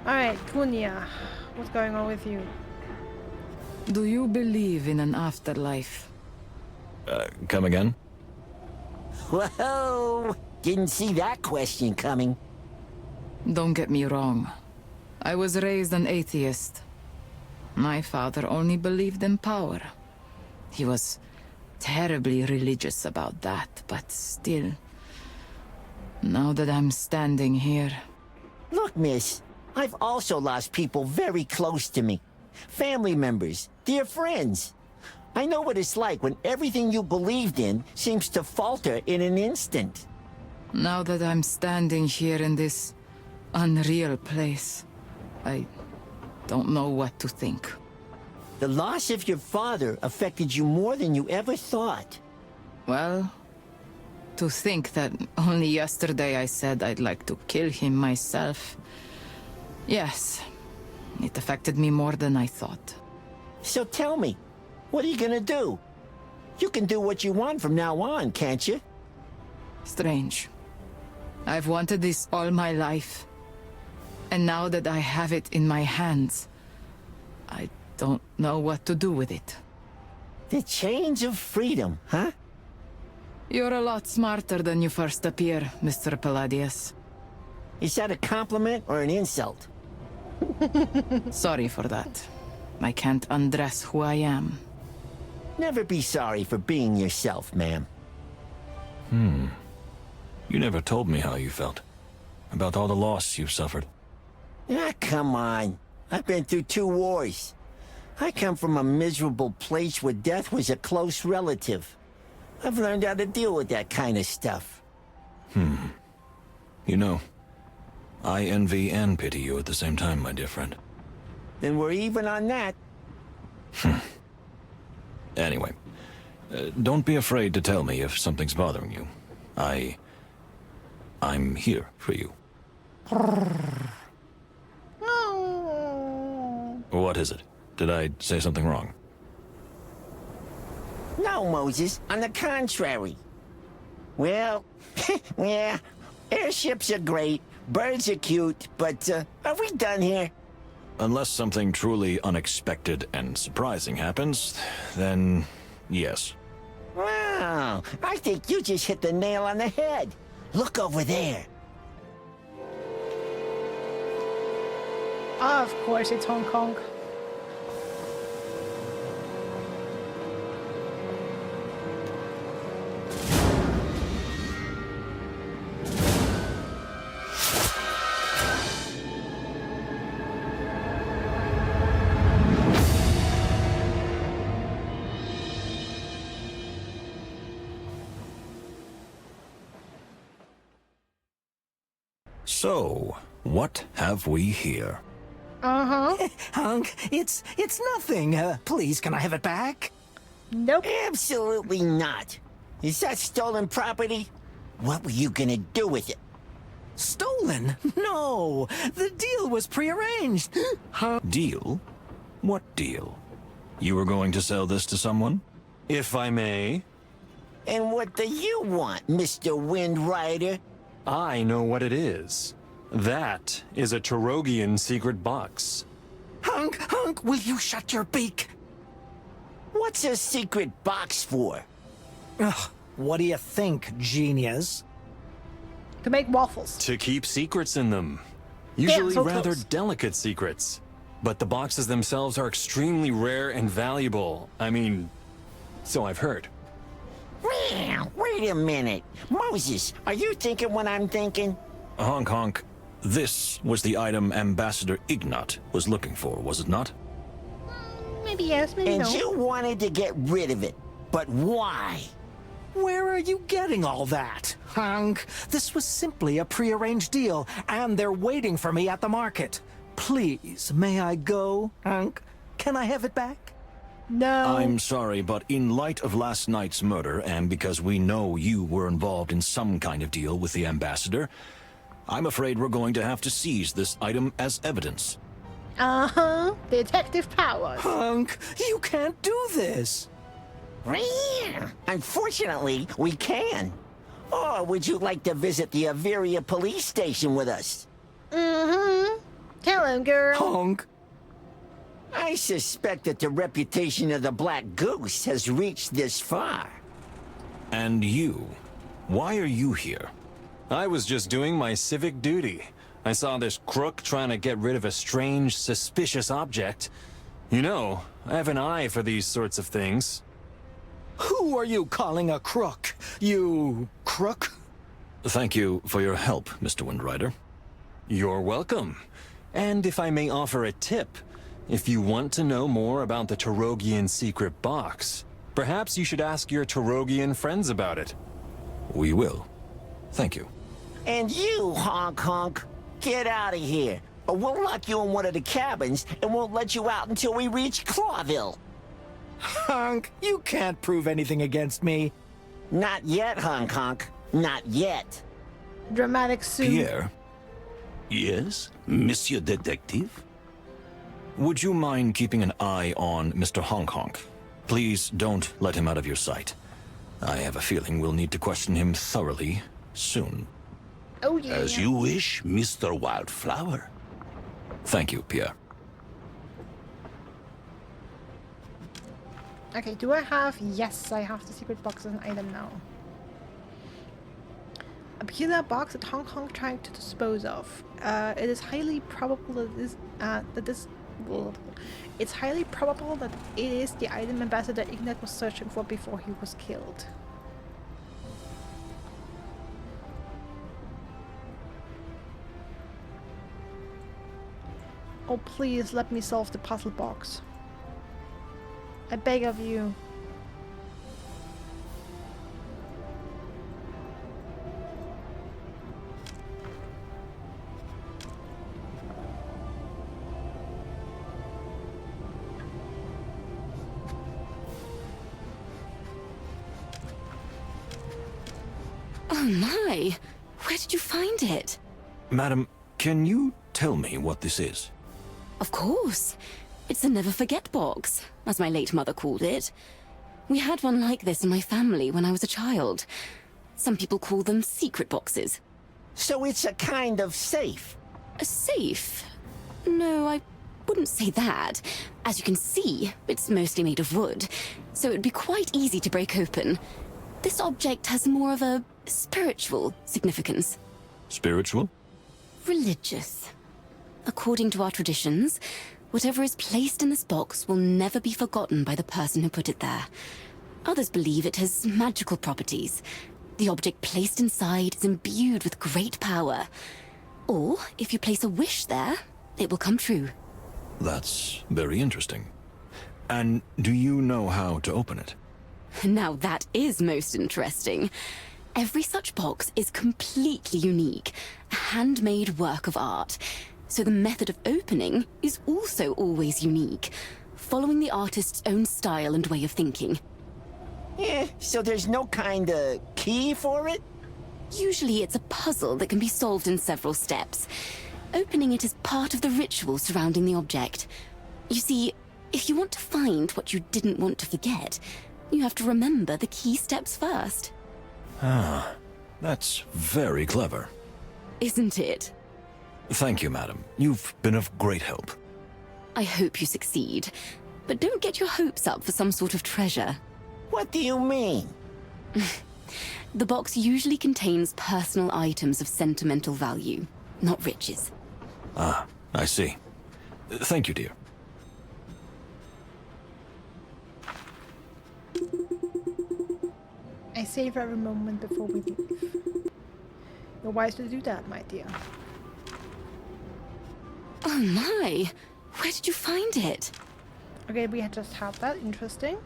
[SPEAKER 1] Alright, Kunia, what's going on with you?
[SPEAKER 8] Do you believe in an afterlife?
[SPEAKER 4] Come again?
[SPEAKER 11] Whoa! Didn't see that question coming.
[SPEAKER 8] Don't get me wrong. I was raised an atheist. My father only believed in power. He was terribly religious about that, but still. Now that I'm standing here...
[SPEAKER 11] Look, miss, I've also lost people very close to me. Family members, dear friends. I know what it's like when everything you believed in seems to falter in an instant.
[SPEAKER 8] Now that I'm standing here in this unreal place, I don't know what to think.
[SPEAKER 11] The loss of your father affected you more than you ever thought.
[SPEAKER 8] Well, to think that only yesterday I said I'd like to kill him myself. Yes, it affected me more than I thought.
[SPEAKER 11] So tell me, what are you gonna do? You can do what you want from now on, can't you?
[SPEAKER 8] Strange. I've wanted this all my life. And now that I have it in my hands, I don't know what to do with it.
[SPEAKER 11] The chains of freedom, huh?
[SPEAKER 8] You're a lot smarter than you first appear, Mr. Palladius.
[SPEAKER 11] Is that a compliment or an insult?
[SPEAKER 8] Sorry for that. I can't undress who I am.
[SPEAKER 11] Never be sorry for being yourself, ma'am.
[SPEAKER 4] You never told me how you felt. About all the loss you've suffered.
[SPEAKER 11] Ah, come on. I've been through 2 wars. I come from a miserable place where death was a close relative. I've learned how to deal with that kind of stuff.
[SPEAKER 4] You know, I envy and pity you at the same time, my dear friend.
[SPEAKER 11] Then we're even on that.
[SPEAKER 4] Anyway, don't be afraid to tell me if something's bothering you. I'm here for you. What is it? Did I say something wrong?
[SPEAKER 11] No, Moses. On the contrary. Well, yeah, airships are great, birds are cute, but are we done here?
[SPEAKER 4] Unless something truly unexpected and surprising happens, then yes.
[SPEAKER 11] Wow, I think you just hit the nail on the head. Look over there.
[SPEAKER 1] Ah, of course, it's Hong Kong.
[SPEAKER 4] So, what have we here?
[SPEAKER 3] Hunk, it's nothing. Please, can I have it back?
[SPEAKER 1] Nope.
[SPEAKER 11] Absolutely not. Is that stolen property? What were you gonna do with it?
[SPEAKER 3] Stolen? No, the deal was prearranged.
[SPEAKER 4] Deal? What deal? You were going to sell this to someone? If I may.
[SPEAKER 11] And what do you want, Mr. Wind Rider?
[SPEAKER 13] I know what it is. That is a Tarogian secret box.
[SPEAKER 3] Hunk, will you shut your beak?
[SPEAKER 11] What's a secret box for?
[SPEAKER 3] Ugh, what do you think, genius?
[SPEAKER 1] To make waffles.
[SPEAKER 13] To keep secrets in them. Usually
[SPEAKER 1] so
[SPEAKER 13] rather
[SPEAKER 1] close.
[SPEAKER 13] delicate secrets. But the boxes themselves are extremely rare and valuable. I mean, so I've heard.
[SPEAKER 11] Wait a minute. Moses, are you thinking what I'm thinking?
[SPEAKER 4] Honk. This was the item Ambassador Ignat was looking for, was it not?
[SPEAKER 1] Maybe yes, maybe
[SPEAKER 11] And
[SPEAKER 1] no.
[SPEAKER 11] you wanted to get rid of it. But why?
[SPEAKER 3] Where are you getting all that, Hank? This was simply a prearranged deal, and they're waiting for me at the market. Please, may I go, Hank? Can I have it back?
[SPEAKER 1] No.
[SPEAKER 4] I'm sorry, but in light of last night's murder, and because we know you were involved in some kind of deal with the ambassador, I'm afraid we're going to have to seize this item as evidence.
[SPEAKER 1] Uh-huh. Detective powers.
[SPEAKER 3] Hank, you can't do this.
[SPEAKER 11] Unfortunately, we can. Or would you like to visit the Averia police station with us?
[SPEAKER 1] Mm-hmm. Tell him, girl.
[SPEAKER 3] Hank.
[SPEAKER 11] I suspect that the reputation of the Black Goose has reached this far.
[SPEAKER 4] And you? Why are you here?
[SPEAKER 13] I was just doing my civic duty. I saw this crook trying to get rid of a strange, suspicious object. You know, I have an eye for these sorts of things.
[SPEAKER 3] Who are you calling a crook? You crook?
[SPEAKER 4] Thank you for your help, Mr. Windrider.
[SPEAKER 13] You're welcome. And if I may offer a tip, if you want to know more about the Tarogian secret box, perhaps you should ask your Tarogian friends about it.
[SPEAKER 4] We will. Thank you.
[SPEAKER 11] And you, honk, get out of here, or we'll lock you in one of the cabins and won't let you out until we reach Clawville.
[SPEAKER 3] Hank, you can't prove anything against me.
[SPEAKER 11] Not yet, honk, not yet.
[SPEAKER 1] Dramatic suit.
[SPEAKER 4] Pierre,
[SPEAKER 2] Yes, Monsieur Detective?
[SPEAKER 4] would you mind keeping an eye on Mr. Honk Honk? Please don't let him out of your sight. I have a feeling we'll need to question him thoroughly soon.
[SPEAKER 1] Oh, yeah.
[SPEAKER 2] As you wish, Mr. Wildflower.
[SPEAKER 4] Thank you, Pierre.
[SPEAKER 1] Okay, do I have... Yes, I have the secret box as an item now. A peculiar box that Hong Kong tried to dispose of. It is highly probable that it's highly probable that it is the item Ambassador Ignat was searching for before he was killed. Oh, please let me solve the puzzle box. I beg of you.
[SPEAKER 7] Oh my! Where did you find it?
[SPEAKER 4] Madam, can you tell me what this is?
[SPEAKER 7] Of course. It's a never forget box, as my late mother called it. We had one like this in my family when I was a child. Some people call them secret boxes.
[SPEAKER 11] So it's a kind of safe.
[SPEAKER 7] A safe? No, I wouldn't say that. As you can see, it's mostly made of wood, so it'd be quite easy to break open. This object has more of a spiritual significance.
[SPEAKER 4] Spiritual?
[SPEAKER 7] Religious. According to our traditions, whatever is placed in this box will never be forgotten by the person who put it there. Others believe it has magical properties. The object placed inside is imbued with great power. Or, if you place a wish there, it will come true.
[SPEAKER 4] That's very interesting. And do you know how to open it?
[SPEAKER 7] Now that is most interesting. Every such box is completely unique, a handmade work of art. So the method of opening is also always unique, following the artist's own style and way of thinking.
[SPEAKER 11] So there's no kind of key for it?
[SPEAKER 7] Usually it's a puzzle that can be solved in several steps. Opening it is part of the ritual surrounding the object. You see, if you want to find what you didn't want to forget, you have to remember the key steps first.
[SPEAKER 4] Ah, that's very clever.
[SPEAKER 7] Isn't it?
[SPEAKER 4] Thank you, madam. You've been of great help.
[SPEAKER 7] I hope you succeed, but don't get your hopes up for some sort of treasure.
[SPEAKER 11] What do you mean?
[SPEAKER 7] The box usually contains personal items of sentimental value, not riches.
[SPEAKER 4] Ah, I see. Thank you, dear.
[SPEAKER 1] I savor every moment before we leave. You're wise to do that, my dear.
[SPEAKER 7] Oh my! Where did you find it?
[SPEAKER 1] Okay, we had just had that. Interesting.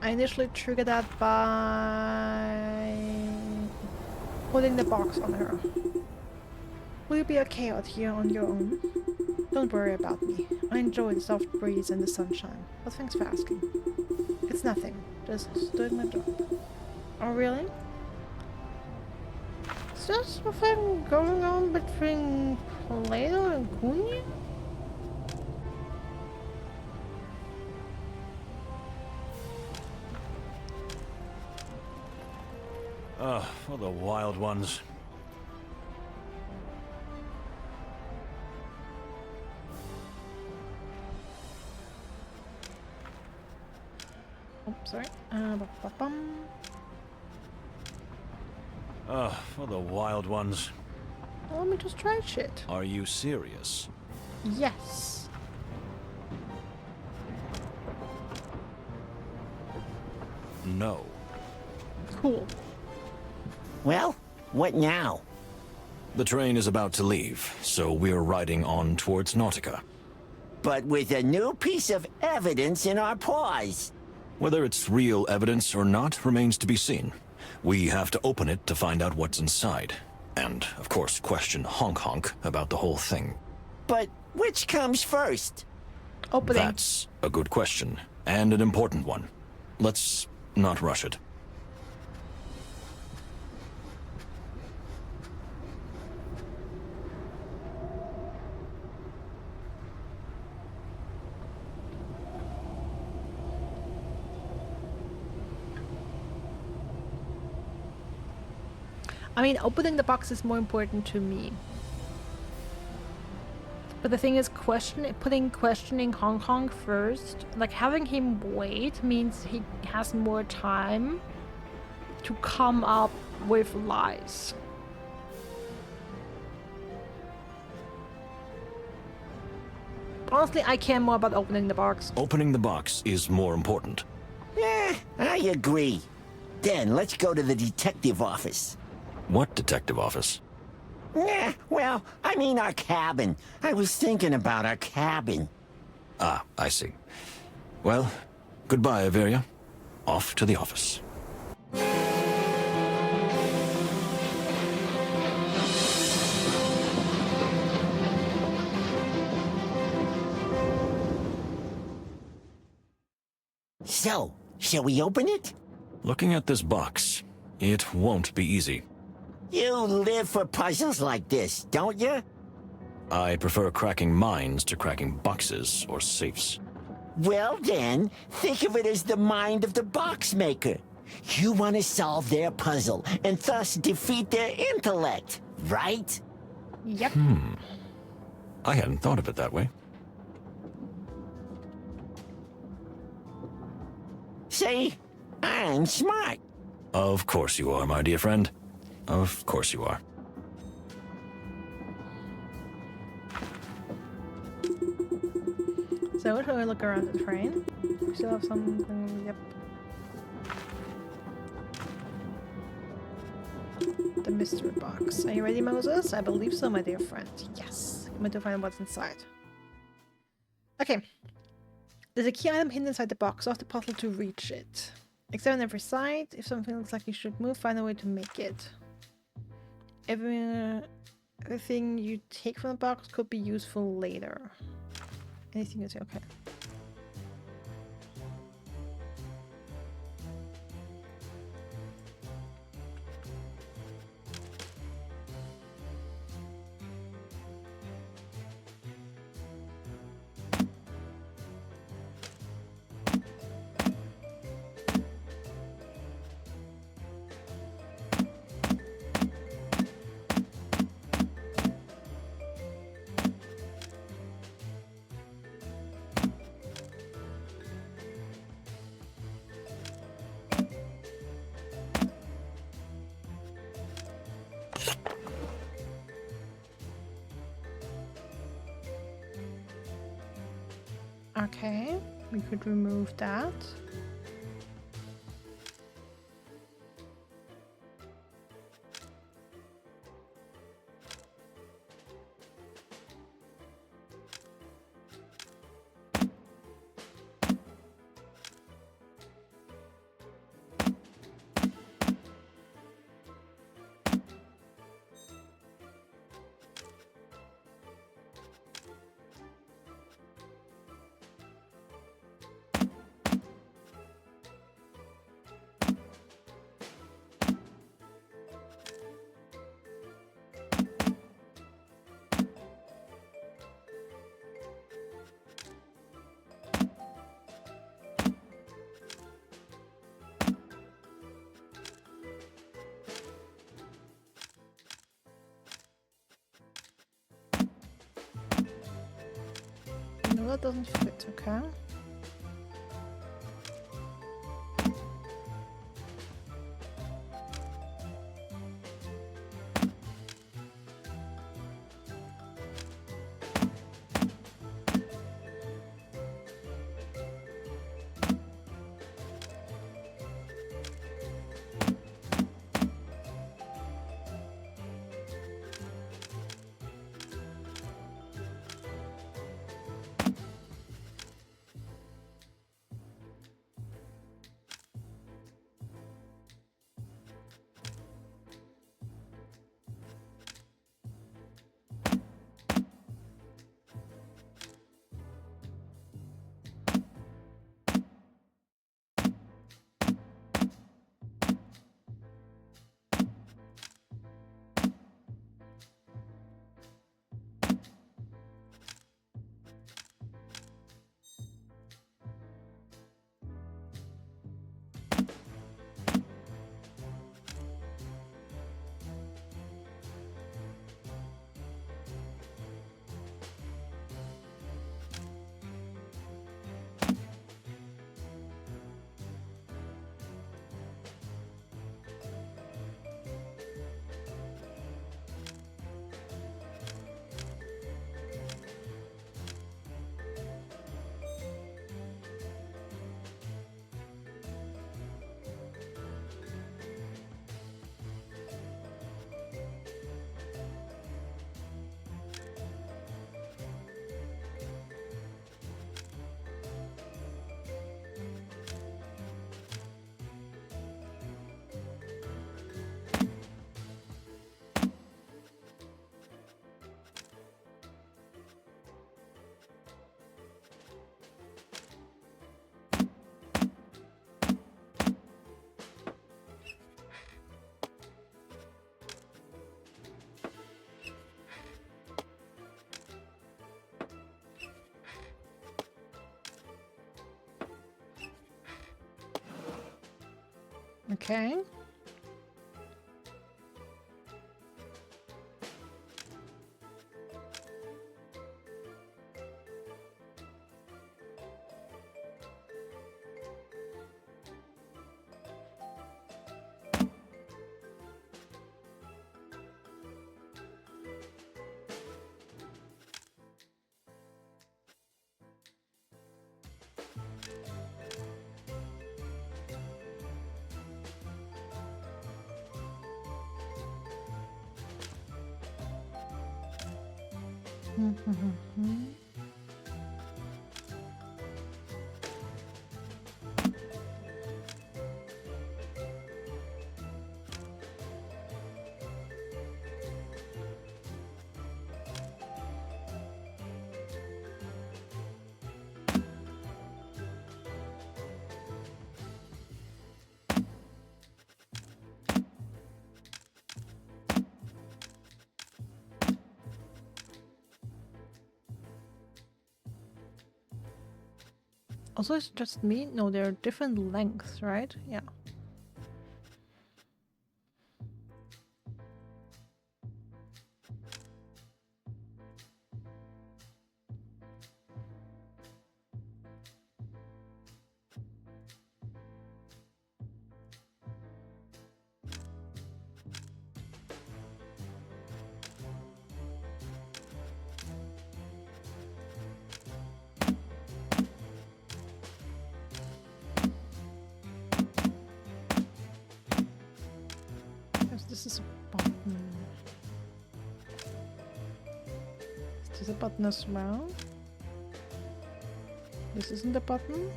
[SPEAKER 1] I initially triggered that by putting the box on her. Will you be okay out here on your own? Don't worry about me. I enjoy the soft breeze and the sunshine, but thanks for asking. It's nothing. Just doing my job. Oh, really? Is there something going on between Plato and Cunha?
[SPEAKER 4] For the wild ones.
[SPEAKER 1] Oh, sorry. Ba-ba-bum.
[SPEAKER 4] For the wild ones.
[SPEAKER 1] Let me just try shit.
[SPEAKER 4] Are you serious?
[SPEAKER 1] Yes.
[SPEAKER 4] No.
[SPEAKER 1] Cool.
[SPEAKER 11] Well, what now?
[SPEAKER 4] The train is about to leave, so we're riding on towards Nautica.
[SPEAKER 11] But with a new piece of evidence in our paws.
[SPEAKER 4] Whether it's real evidence or not remains to be seen. We have to open it to find out what's inside. And, of course, question Honk Honk about the whole thing.
[SPEAKER 11] But which comes first?
[SPEAKER 1] Opening.
[SPEAKER 4] That's a good question, and an important one. Let's not rush it.
[SPEAKER 1] I mean, opening the box is more important to me. But the thing is, questioning Hong Kong first, like having him wait means he has more time to come up with lies. Honestly, I care more about opening the box.
[SPEAKER 4] Opening the box is more important.
[SPEAKER 11] Yeah, I agree. Then let's go to the detective office.
[SPEAKER 4] What detective office?
[SPEAKER 11] Yeah, well, I mean our cabin. I was thinking about our cabin.
[SPEAKER 4] Ah, I see. Well, goodbye, Averia. Off to the office.
[SPEAKER 11] So, shall we open it?
[SPEAKER 4] Looking at this box, it won't be easy.
[SPEAKER 11] You live for puzzles like this, don't you?
[SPEAKER 4] I prefer cracking minds to cracking boxes or safes.
[SPEAKER 11] Well then, think of it as the mind of the box maker. You want to solve their puzzle and thus defeat their intellect, right?
[SPEAKER 1] Yep.
[SPEAKER 4] I hadn't thought of it that way.
[SPEAKER 11] See? I'm smart.
[SPEAKER 4] Of course you are, my dear friend. Of course you are.
[SPEAKER 1] So, shall we look around the train? We still have something. Yep. The mystery box. Are you ready, Moses? I believe so, my dear friend. Yes. I'm going to find what's inside. Okay. There's a key item hidden inside the box. Solve the puzzle to reach it. Examine every side. If something looks like you should move, find a way to make it. Everything you take from the box could be useful later. Anything you say, okay. Okay, we could remove that. that doesn't fit, okay. Okay. Also, it's just me? No, they're different lengths, right? Yeah. This is a button. Is this a button as well? This isn't a button.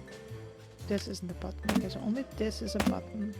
[SPEAKER 1] This isn't a button. Okay, so only this is a button.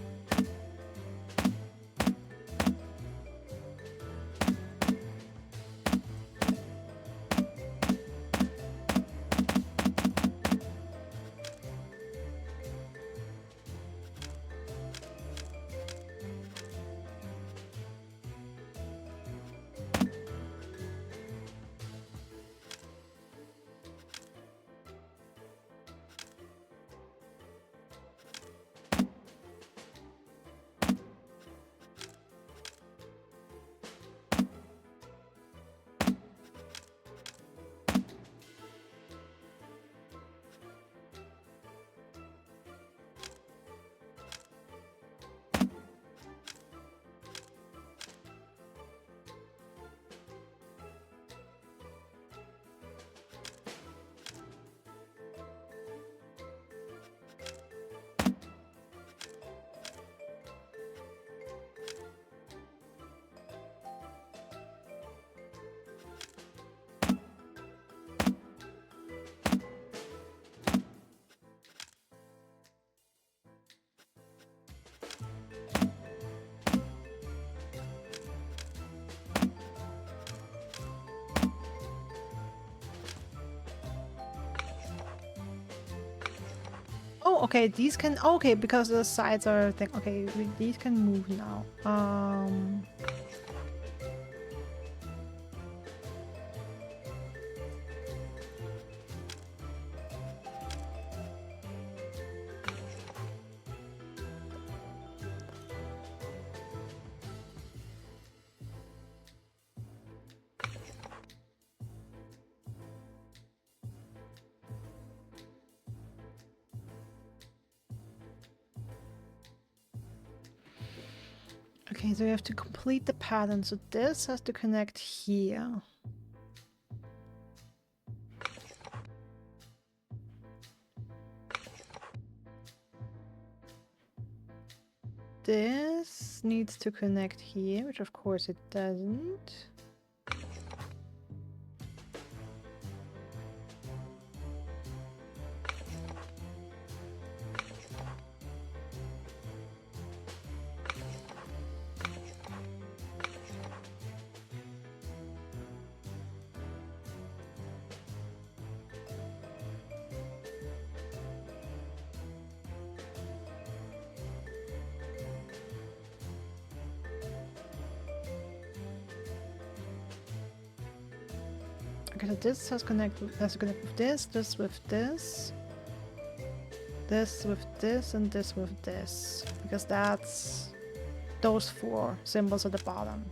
[SPEAKER 1] okay, these can, okay, because the sides are thing. Okay, these can move now. Okay, so we have to complete the pattern. So this has to connect here. This needs to connect here, which of course it doesn't. Okay, so this has to connect with this, this with this, this with this, and this with this, because that's those four symbols at the bottom.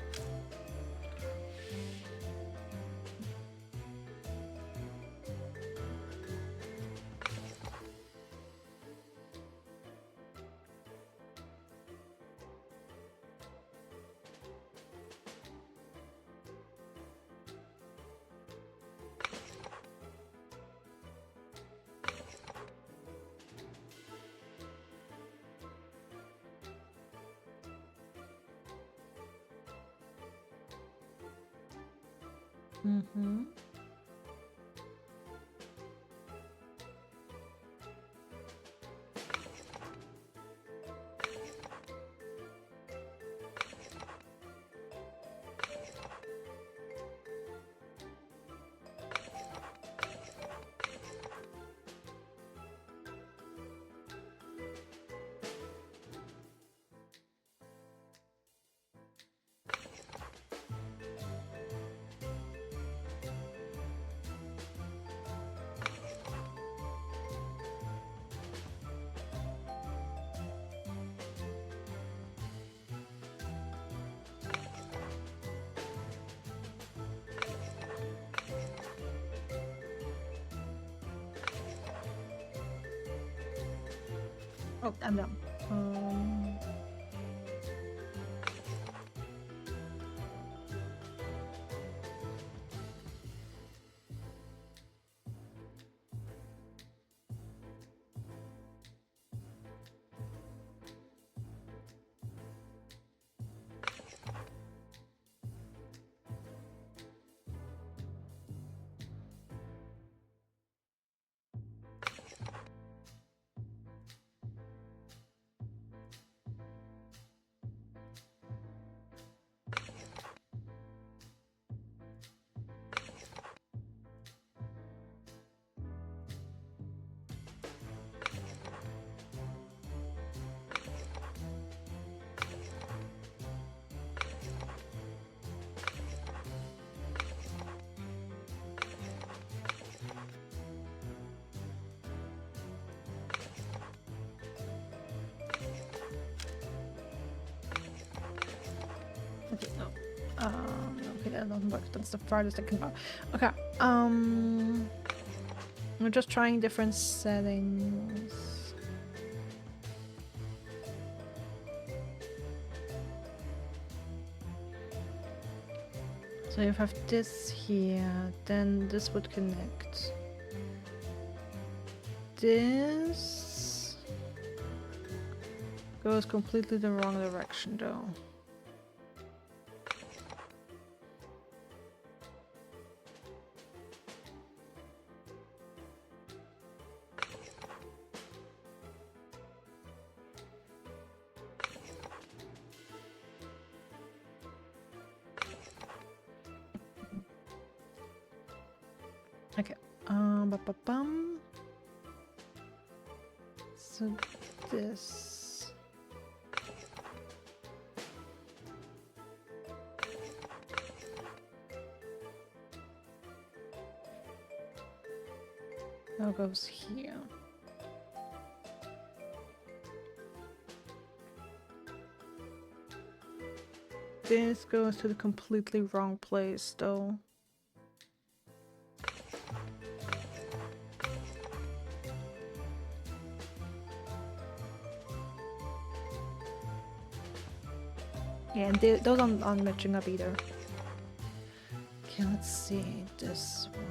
[SPEAKER 1] Mm-hmm. Oh, I'm done. Okay, no. Okay, that doesn't work. That's the farthest I can go. Okay, we're just trying different settings. So if I have this here, then this would connect. This goes completely the wrong direction though. Okay, ba-ba-bum. So this. Now goes here. This goes to the completely wrong place, though. Yeah, and those aren't matching up either. Okay, let's see this one.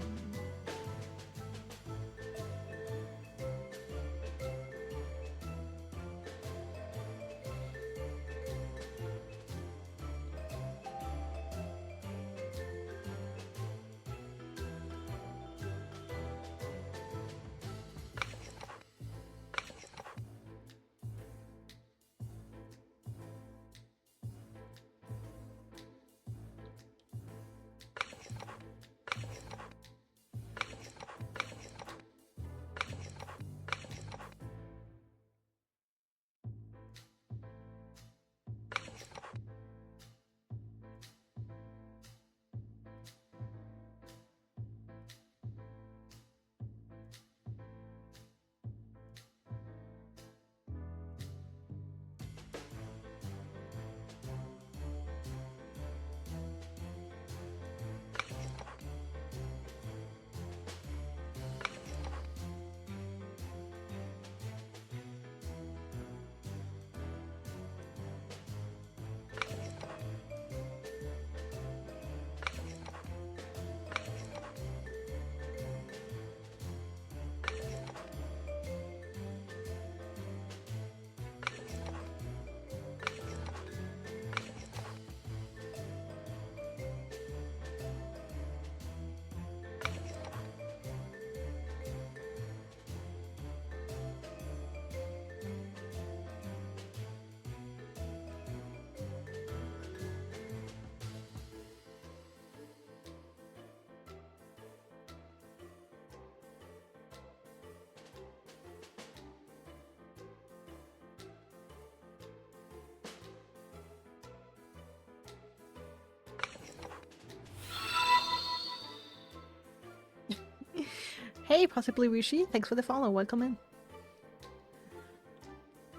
[SPEAKER 1] Hey, possibly Rishi, thanks for the follow. Welcome in.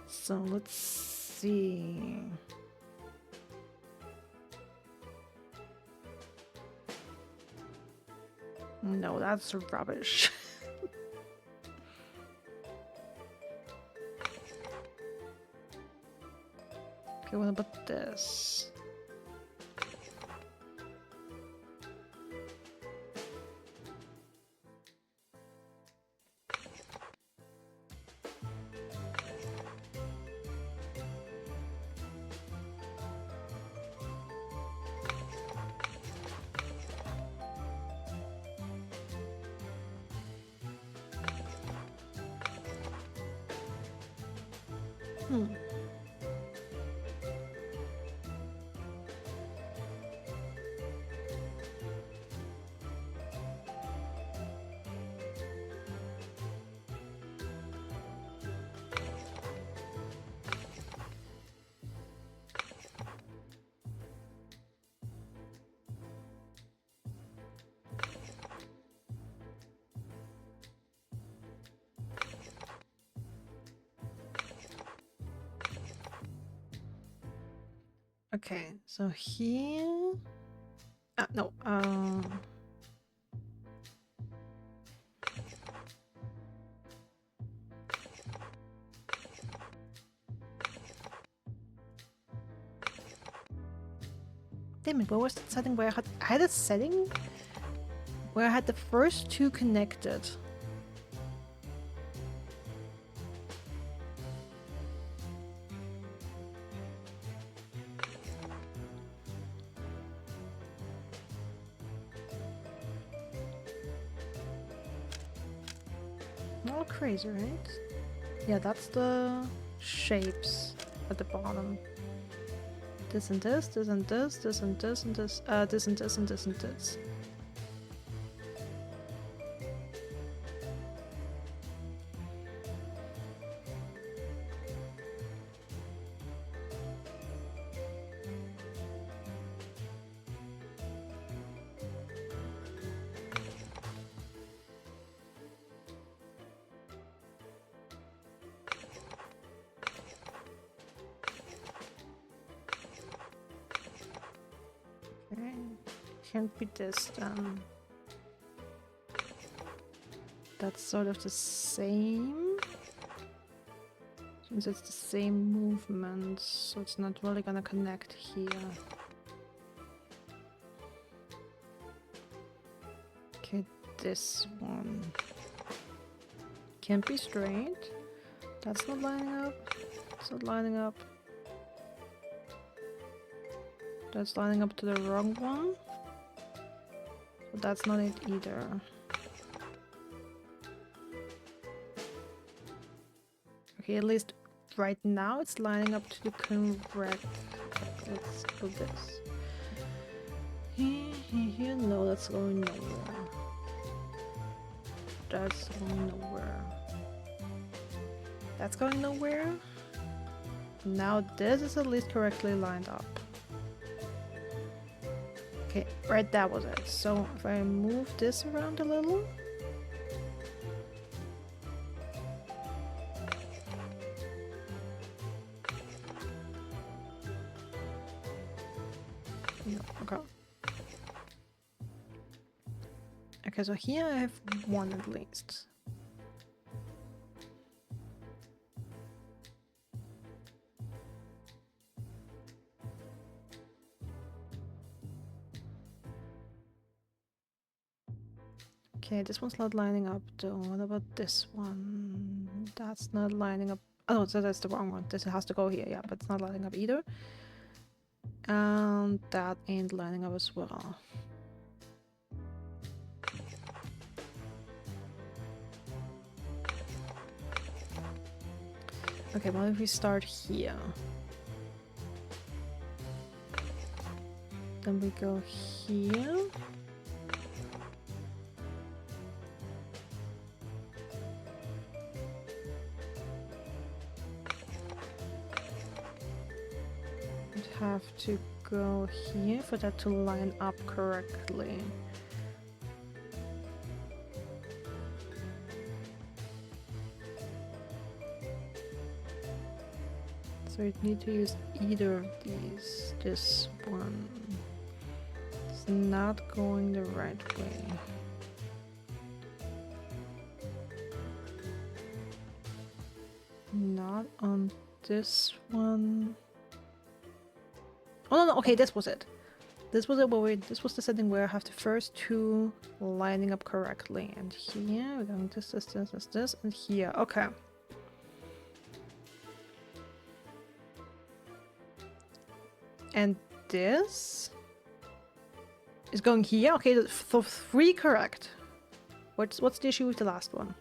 [SPEAKER 1] So let's see. No, that's rubbish. Okay, what about this? Okay, so here... no, damn it, where was that setting where I had a setting where I had the first two connected. All crazy, right? Yeah, that's the shapes at the bottom. This and this, this and this, this and this and this, this and this and this and this. can't be this then. That's sort of the same. Since it's the same movement, so it's not really gonna connect here. Okay, this one. Can't be straight. That's not lining up. It's not lining up. That's lining up to the wrong one. But that's not it either. Okay, at least right now it's lining up to the correct. Let's go this. Here, no, that's going nowhere. That's going nowhere. That's going nowhere. Now this is at least correctly lined up. Okay, right, that was it. So if I move this around a little. No, okay. Okay, so here I have one at least. Okay, this one's not lining up though. What about this one? That's not lining up. Oh, so that's the wrong one. This has to go here, yeah, but it's not lining up either. And that ain't lining up as well. Okay, well, if we start here, then we go here. We'd have to go here for that to line up correctly. So you'd need to use either of these. This one is not going the right way. Not on this one. Oh no, okay, this was it. This was it where this was the setting where I have the first two lining up correctly. And here we're going this, and here. Okay. And this is going here. Okay, so 3 correct. What's the issue with the last one?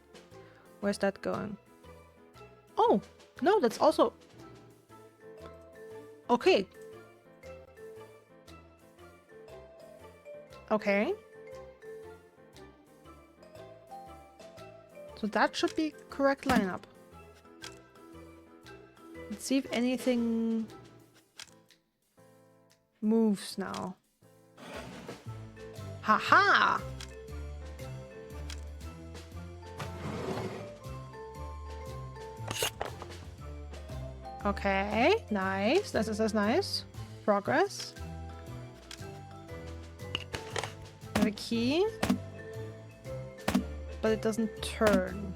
[SPEAKER 1] Where's that going? Oh, no, that's also... Okay. Okay. So that should be correct lineup. Let's see if anything moves now. Haha! Okay, nice. That's nice. Progress. We have a key, but it doesn't turn.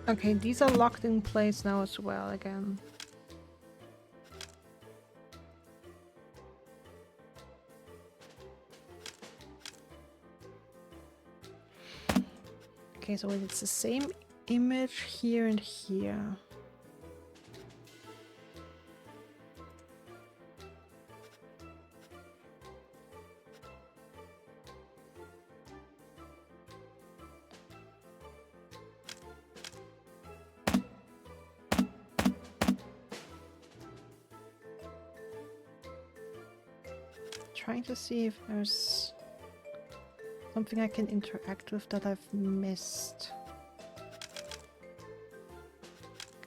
[SPEAKER 1] Okay, these are locked in place now as well again. Okay, so it's the same image here and here. Trying to see if there's something I can interact with that I've missed.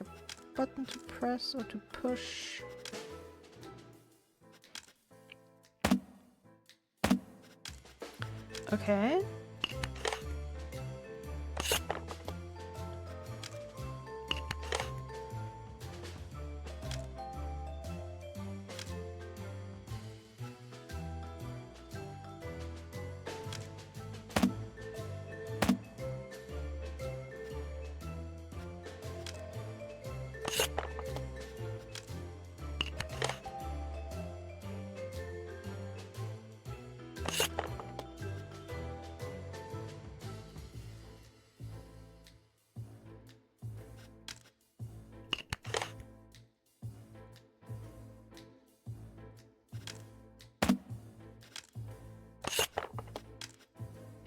[SPEAKER 1] Like a button to press or to push. Okay.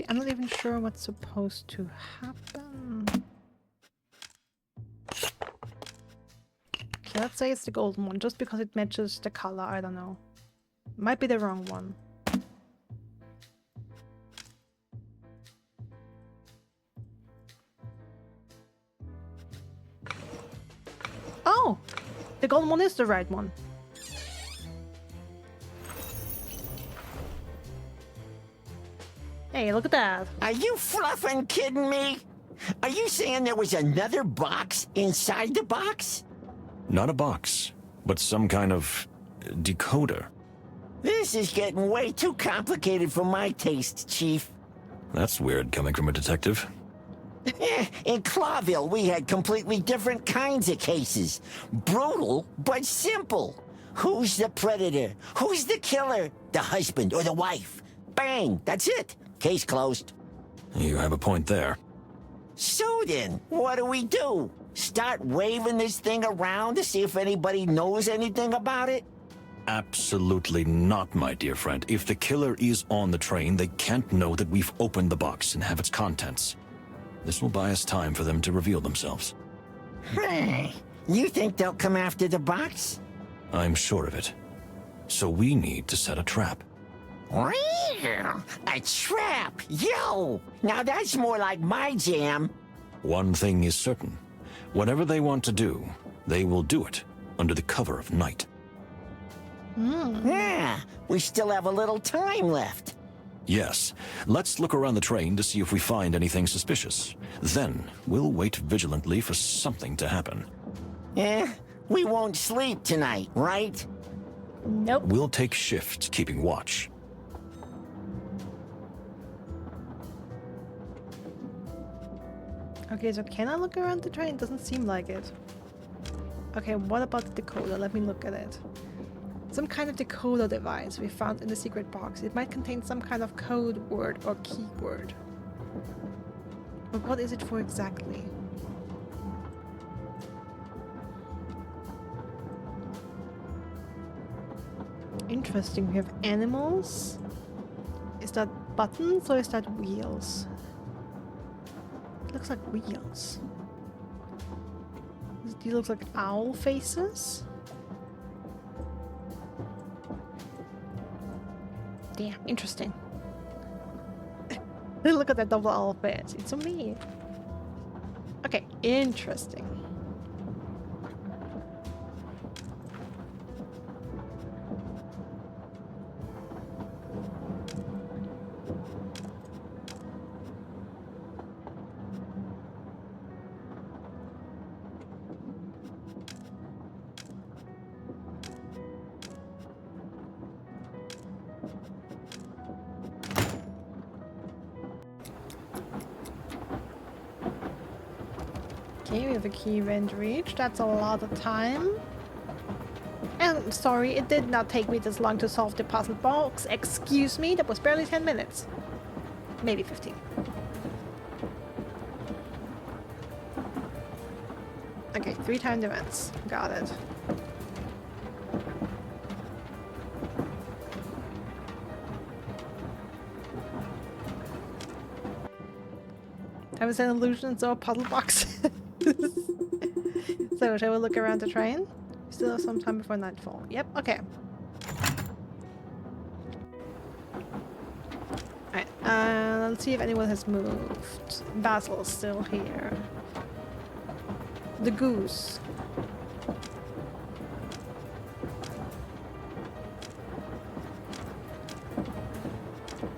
[SPEAKER 1] I'm not even sure what's supposed to happen. Okay, let's say it's the golden one, just because it matches the color, I don't know. Might be the wrong one. Oh! The golden one is the right one. Hey, look at that.
[SPEAKER 11] Are you fluffing kidding me? Are you saying there was another box inside the box?
[SPEAKER 4] Not a box, but some kind of decoder.
[SPEAKER 11] This is getting way too complicated for my taste, Chief.
[SPEAKER 4] That's weird coming from a detective.
[SPEAKER 11] In Clawville, we had completely different kinds of cases. Brutal, but simple. Who's the predator? Who's the killer? The husband or the wife? Bang, that's it. Case closed.
[SPEAKER 4] You have a point there.
[SPEAKER 11] So then, what do? Start waving this thing around to see if anybody knows anything about it?
[SPEAKER 4] Absolutely not, my dear friend. If the killer is on the train, they can't know that we've opened the box and have its contents. This will buy us time for them to reveal themselves.
[SPEAKER 11] You think they'll come after the box?
[SPEAKER 4] I'm sure of it. So we need to set a trap.
[SPEAKER 11] A trap! Yo! Now that's more like my jam.
[SPEAKER 4] One thing is certain. Whatever they want to do, they will do it under the cover of night.
[SPEAKER 11] Yeah, we still have a little time left.
[SPEAKER 4] Yes. Let's look around the train to see if we find anything suspicious. Then we'll wait vigilantly for something to happen.
[SPEAKER 11] We won't sleep tonight, right?
[SPEAKER 1] Nope.
[SPEAKER 4] We'll take shifts keeping watch.
[SPEAKER 1] Okay, so can I look around the train? Doesn't seem like it. Okay, what about the decoder? Let me look at it. Some kind of decoder device we found in the secret box. It might contain some kind of code word or keyword. But what is it for exactly? Interesting. We have animals. Is that buttons or is that wheels? Looks like wheels. These look like owl faces. Damn, interesting. Look at that double owl face. It's on me. Okay, interesting. Okay, we have a key range reach. That's a lot of time. And sorry, it did not take me this long to solve the puzzle box. Excuse me, that was barely 10 minutes. Maybe 15. Okay, 3 timed events. Got it. I was an illusion, so a puzzle box. So, shall we look around the train? Still have some time before nightfall. Yep, okay. Alright, let's see if anyone has moved. Basil's still here. The goose.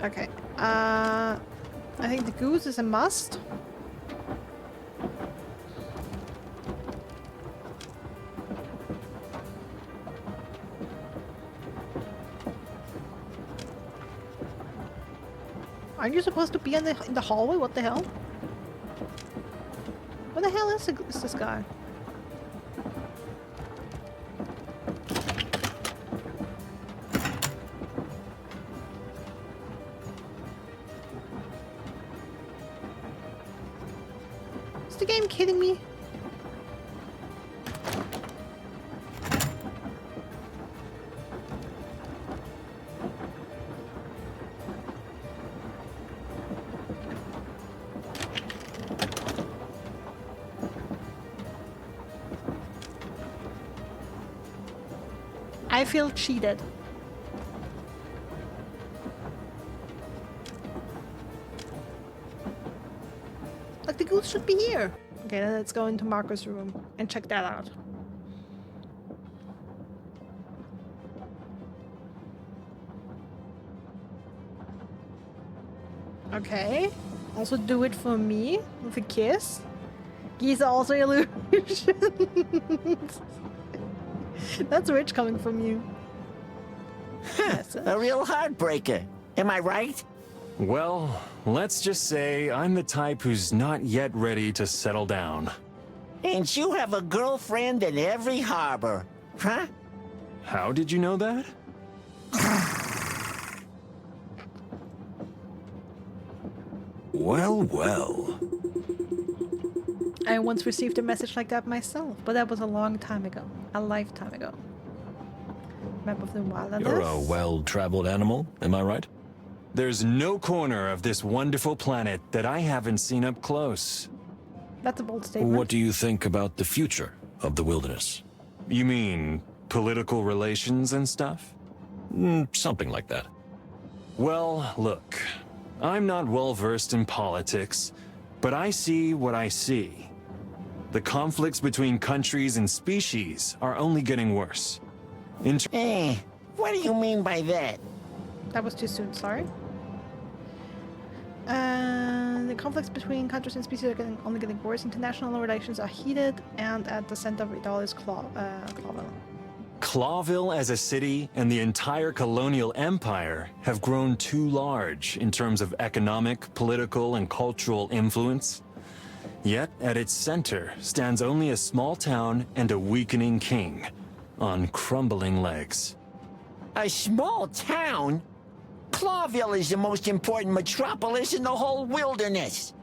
[SPEAKER 1] Okay, I think the goose is a must. Aren't you supposed to be in the hallway? What the hell? What the hell is this guy? Is the game kidding me? I feel cheated. Like the goose should be here. Okay, then let's go into Marco's room and check that out. Okay. Also do it for me with a kiss. These are also illusions. That's rich coming from you.
[SPEAKER 11] A real heartbreaker. Am I right?
[SPEAKER 13] Well, let's just say I'm the type who's not yet ready to settle down.
[SPEAKER 11] And you have a girlfriend in every harbor, huh?
[SPEAKER 13] How did you know that?
[SPEAKER 2] Well, well.
[SPEAKER 1] I once received a message like that myself, but that was a long time ago. A lifetime ago. Map of the wilderness.
[SPEAKER 4] You're a well-traveled animal, am I right?
[SPEAKER 13] There's no corner of this wonderful planet that I haven't seen up close.
[SPEAKER 1] That's a bold statement.
[SPEAKER 4] What do you think about the future of the wilderness?
[SPEAKER 13] You mean political relations and stuff?
[SPEAKER 4] Something like that.
[SPEAKER 13] Well, look, I'm not well-versed in politics, but I see what I see. The conflicts between countries and species are only getting worse.
[SPEAKER 11] What do you mean by that?
[SPEAKER 1] That was too soon, sorry. The conflicts between countries and species are only getting worse. International relations are heated, and at the center of it all is Clawville.
[SPEAKER 13] Clawville as a city and the entire colonial empire have grown too large in terms of economic, political, and cultural influence. Yet, at its center stands only a small town and a weakening king, on crumbling legs.
[SPEAKER 11] A small town? Clawville is the most important metropolis in the whole wilderness.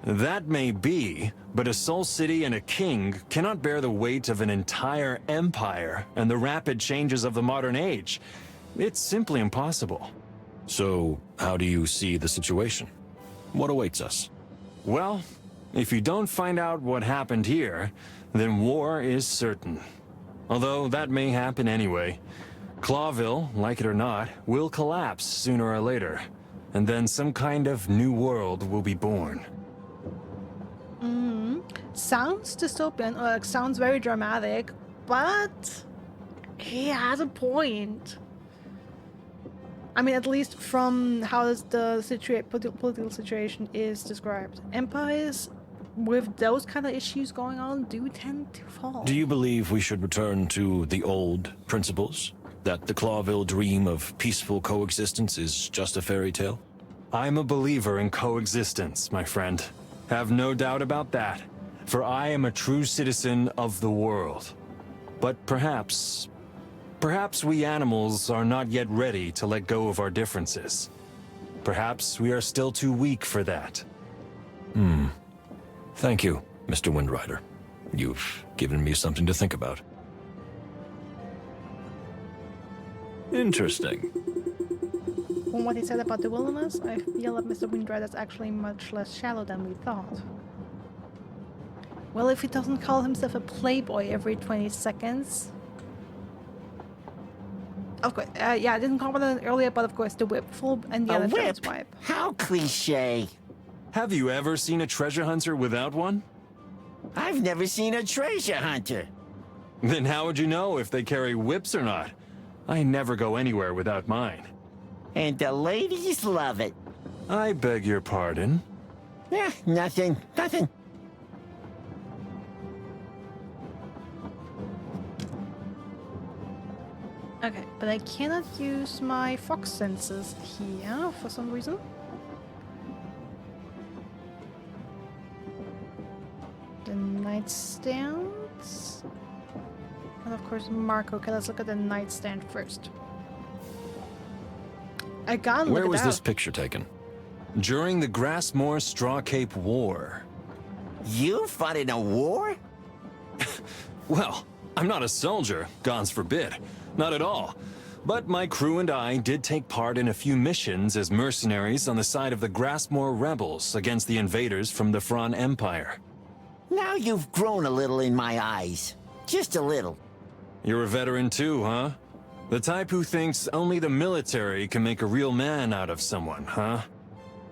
[SPEAKER 13] That may be, but a sole city and a king cannot bear the weight of an entire empire and the rapid changes of the modern age. It's simply impossible.
[SPEAKER 4] So, how do you see the situation? What awaits us?
[SPEAKER 13] Well, if you don't find out what happened here, then war is certain. Although that may happen anyway. Clawville, like it or not, will collapse sooner or later, and then some kind of new world will be born.
[SPEAKER 1] Sounds dystopian, or sounds very dramatic, but he has a point. I mean, at least from how the political situation is described. Empires with those kind of issues going on do tend to fall.
[SPEAKER 4] Do you believe we should return to the old principles? That the Clawville dream of peaceful coexistence is just a fairy tale?
[SPEAKER 13] I'm a believer in coexistence, my friend. Have no doubt about that. for I am a true citizen of the world. But perhaps we animals are not yet ready to let go of our differences. Perhaps we are still too weak for that.
[SPEAKER 4] Thank you, Mr. Windrider. You've given me something to think about. Interesting.
[SPEAKER 1] From what he said about the wilderness, I feel that Mr. Windrider is actually much less shallow than we thought. Well, if he doesn't call himself a playboy every 20 seconds... Of course, yeah, I didn't comment on it earlier, but of course the whip, full Indiana Jones wipe.
[SPEAKER 11] How cliche.
[SPEAKER 13] Have you ever seen a treasure hunter without one?
[SPEAKER 11] I've never seen a treasure hunter.
[SPEAKER 13] Then how would you know if they carry whips or not? I never go anywhere without mine.
[SPEAKER 11] And the ladies love it.
[SPEAKER 13] I beg your pardon?
[SPEAKER 11] Nothing.
[SPEAKER 1] Okay, but I cannot use my fox senses here for some reason. The nightstands. And of course, Marco. Okay, let's look at the nightstand first. I can't look
[SPEAKER 13] Where
[SPEAKER 1] at
[SPEAKER 13] was
[SPEAKER 1] that.
[SPEAKER 13] this picture taken? During the Grassmoor Straw Cape War.
[SPEAKER 11] You fought in a war?
[SPEAKER 13] Well, I'm not a soldier, gods forbid. Not at all. But my crew and I did take part in a few missions as mercenaries on the side of the Grassmoor rebels against the invaders from the Fran Empire.
[SPEAKER 11] Now you've grown a little in my eyes. Just a little.
[SPEAKER 13] You're a veteran too, huh? The type who thinks only the military can make a real man out of someone, huh?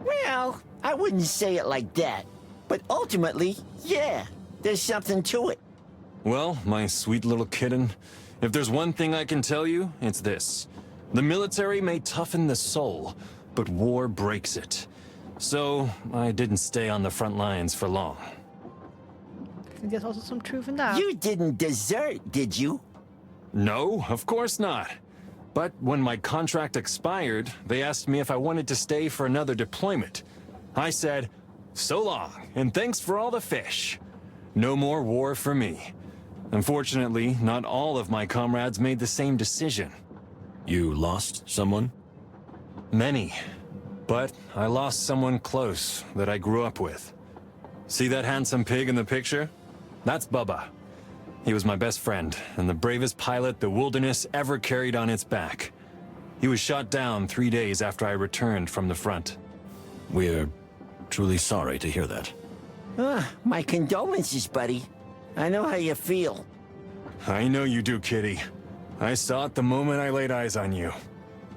[SPEAKER 11] Well, I wouldn't say it like that. But ultimately, yeah, there's something to it.
[SPEAKER 13] Well, my sweet little kitten, if there's one thing I can tell you, it's this. The military may toughen the soul, but war breaks it. So, I didn't stay on the front lines for long.
[SPEAKER 1] I think there's also some truth in that.
[SPEAKER 11] You didn't desert, did you?
[SPEAKER 13] No, of course not. But when my contract expired, they asked me if I wanted to stay for another deployment. I said, so long, and thanks for all the fish. No more war for me. Unfortunately, not all of my comrades made the same decision.
[SPEAKER 4] You lost someone?
[SPEAKER 13] Many. But I lost someone close that I grew up with. See that handsome pig in the picture? That's Bubba. He was my best friend, and the bravest pilot the wilderness ever carried on its back. He was shot down 3 days after I returned from the front.
[SPEAKER 4] We're truly sorry to hear that.
[SPEAKER 11] My condolences, buddy. I know how you feel.
[SPEAKER 13] I know you do, Kitty. I saw it the moment I laid eyes on you.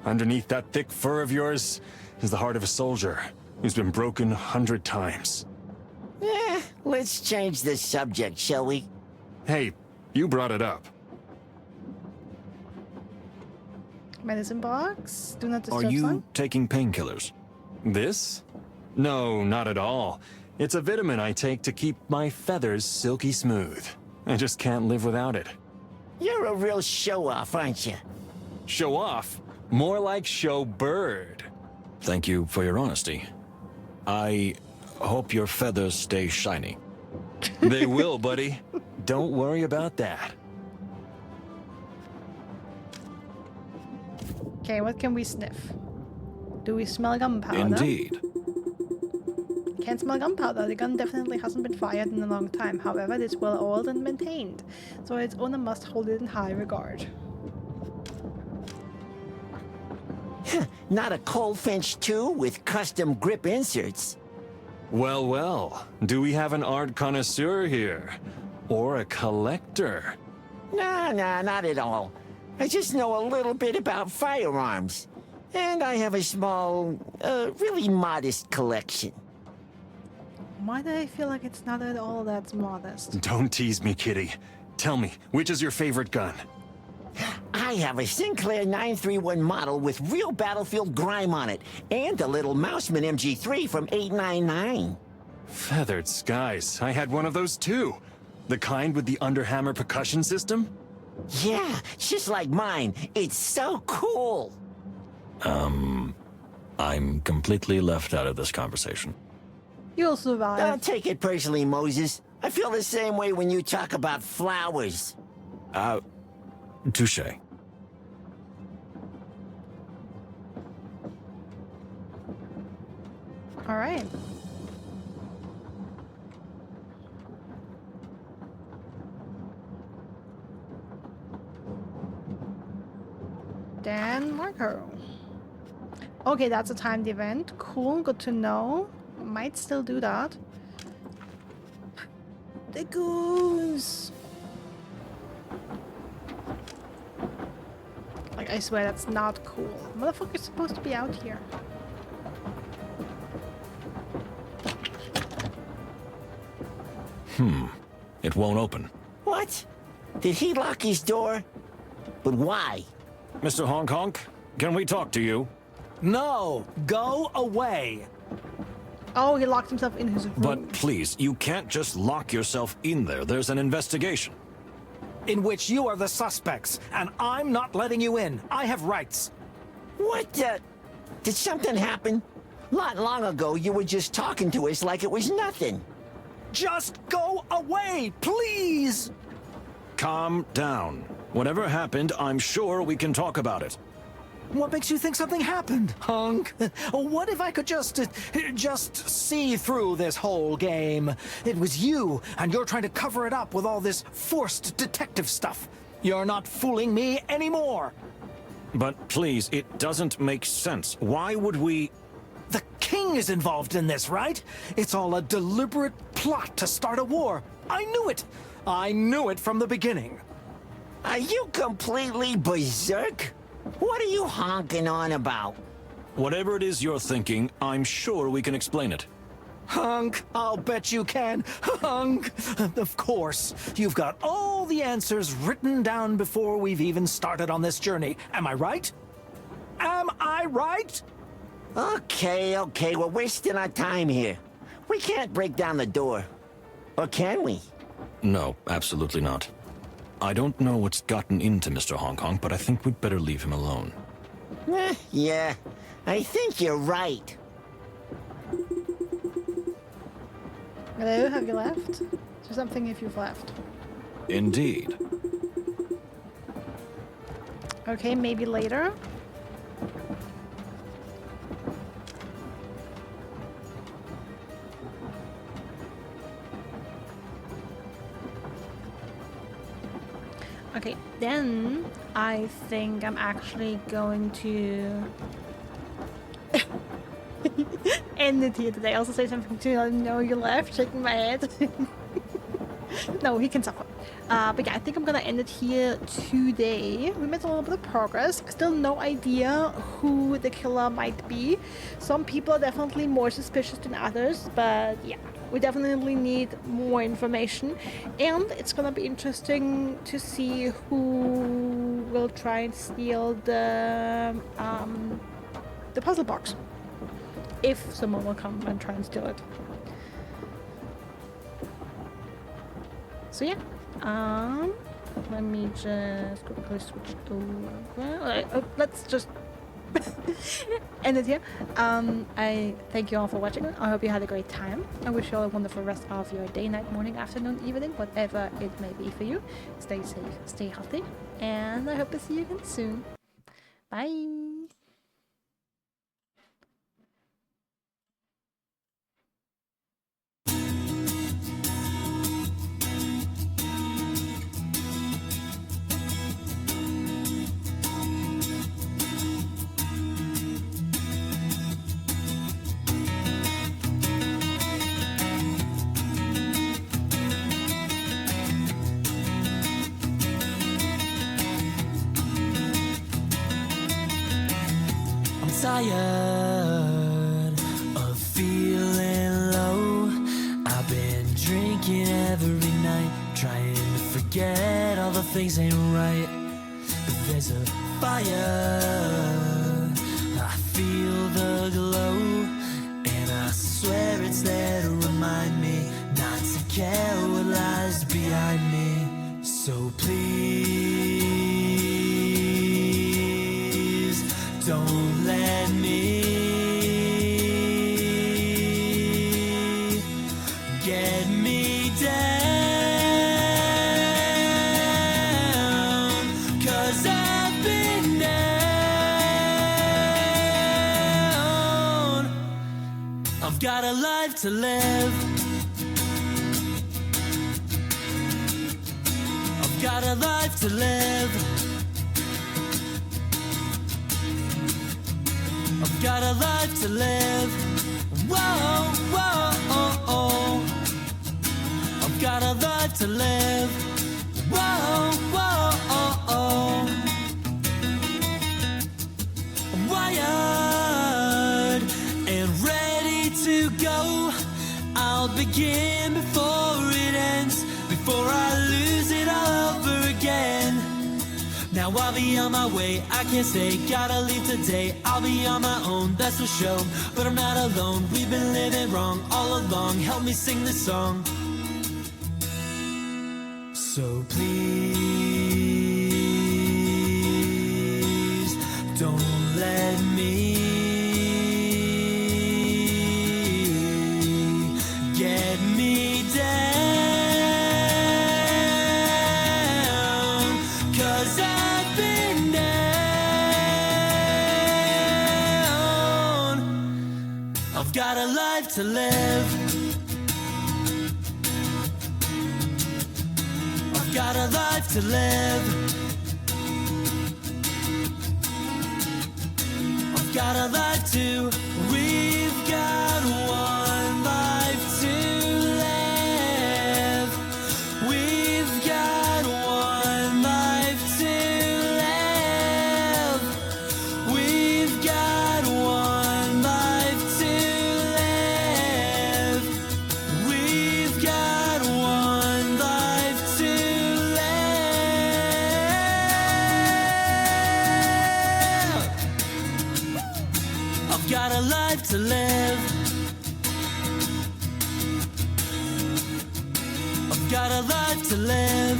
[SPEAKER 13] Underneath that thick fur of yours is the heart of a soldier who's been broken 100 times.
[SPEAKER 11] Let's change the subject, shall we?
[SPEAKER 13] Hey, you brought it up.
[SPEAKER 1] Medicine box. Do not disturb.
[SPEAKER 4] Are you
[SPEAKER 1] sign.
[SPEAKER 4] taking painkillers?
[SPEAKER 13] This? No, not at all. It's a vitamin I take to keep my feathers silky smooth. I just can't live without it.
[SPEAKER 11] You're a real show-off, aren't you?
[SPEAKER 13] Show off? More like show bird.
[SPEAKER 4] Thank you for your honesty. I hope your feathers stay shiny.
[SPEAKER 13] They will, buddy. Don't worry about that.
[SPEAKER 1] Okay, what can we sniff? Do we smell gunpowder?
[SPEAKER 4] Indeed.
[SPEAKER 1] Can't smell gunpowder. The gun definitely hasn't been fired in a long time. However, it is well oiled and maintained, so its owner must hold it in high regard.
[SPEAKER 11] Not a Coldfinch 2 with custom grip inserts.
[SPEAKER 13] Well, well. Do we have an art connoisseur here? Or a collector?
[SPEAKER 11] Nah, not at all. I just know a little bit about firearms. And I have a small, really modest collection.
[SPEAKER 1] Why do I feel like it's not at all that modest?
[SPEAKER 13] Don't tease me, Kitty. Tell me, which is your favorite gun?
[SPEAKER 11] I have a Sinclair 931 model with real battlefield grime on it, and a little Mouseman MG3 from 899.
[SPEAKER 13] Feathered skies. I had one of those too. The kind with the underhammer percussion system?
[SPEAKER 11] Yeah, just like mine. It's so cool.
[SPEAKER 4] I'm completely left out of this conversation.
[SPEAKER 1] You'll survive.
[SPEAKER 11] Don't take it personally, Moses. I feel the same way when you talk about flowers.
[SPEAKER 4] Touche.
[SPEAKER 1] All right. Dan Marco. Okay, that's a timed event. Cool, good to know. Might still do that. The goose. Like, I swear that's not cool. Motherfucker's supposed to be out here.
[SPEAKER 4] It won't open.
[SPEAKER 11] What? Did he lock his door? But why?
[SPEAKER 4] Mr. Honk Honk, can we talk to you?
[SPEAKER 3] No, go away.
[SPEAKER 1] Oh, he locked himself in his room.
[SPEAKER 4] But please, you can't just lock yourself in there. There's an investigation.
[SPEAKER 3] In which you are the suspects, and I'm not letting you in. I have rights.
[SPEAKER 11] What the? Did something happen? Not long ago, you were just talking to us like it was nothing.
[SPEAKER 3] Just go away, please!
[SPEAKER 4] Calm down. Whatever happened, I'm sure we can talk about it.
[SPEAKER 3] What makes you think something happened, Hunk? What if I could just see through this whole game? It was you, and you're trying to cover it up with all this forced detective stuff. You're not fooling me anymore.
[SPEAKER 4] But please, it doesn't make sense. Why would we...
[SPEAKER 3] The king is involved in this, right? It's all a deliberate plot to start a war. I knew it. I knew it from the beginning.
[SPEAKER 11] Are you completely berserk? What are you honking on about?
[SPEAKER 4] Whatever it is you're thinking, I'm sure we can explain it.
[SPEAKER 3] Hunk, I'll bet you can. Hunk! Of course. You've got all the answers written down before we've even started on this journey. Am I right? Am I right?
[SPEAKER 11] Okay, we're wasting our time here. We can't break down the door. Or can we?
[SPEAKER 4] No, absolutely not. I don't know what's gotten into Mr. Hong Kong, but I think we'd better leave him alone.
[SPEAKER 11] Yeah, I think you're right.
[SPEAKER 1] Hello, have you left? Do something if you've left.
[SPEAKER 4] Indeed.
[SPEAKER 1] Okay, maybe later. Okay, then I think I'm actually going to end it here today. I also say something to let him know you left, shaking my head. No, he can suffer. But yeah, I think I'm gonna end it here today. We made a little bit of progress. Still no idea who the killer might be. Some people are definitely more suspicious than others, but yeah, we definitely need more information. And it's gonna be interesting to see who will try and steal the puzzle box. If someone will come and try and steal it. So yeah, let me just quickly switch over. Let's just end it here. I thank you all for watching. I hope you had a great time. I wish you all a wonderful rest of your day, night, morning, afternoon, evening, whatever it may be for you. Stay safe, stay healthy, and I hope to see you again soon. Bye.
[SPEAKER 14] Tired of feeling low. I've been drinking every night, trying to forget all the things ain't right. But there's a fire, I feel the glow, and I swear it's there to remind me not to care what lies behind me. So please don't let me get me down. I've got a life to live. I've got a life to live. I've got a life to live. Whoa, whoa, oh, oh. I've got a life to live. Whoa, whoa, oh, oh. I'm wired and ready to go. I'll begin before it ends, before I lose it all over again. Now I'll be on my way, I can't say, gotta leave today. I'll be on my own, that's for sure, but I'm not alone. We've been living wrong all along, help me sing this song. So please, don't let me get me down, 'cause I've been down. I've got a life to live. I've got a life to live. I've got a life to. We've got one life to live. We've got one life to live. We've got one life to live. We've got one life to live. I've got a life to live. I've got a life to live.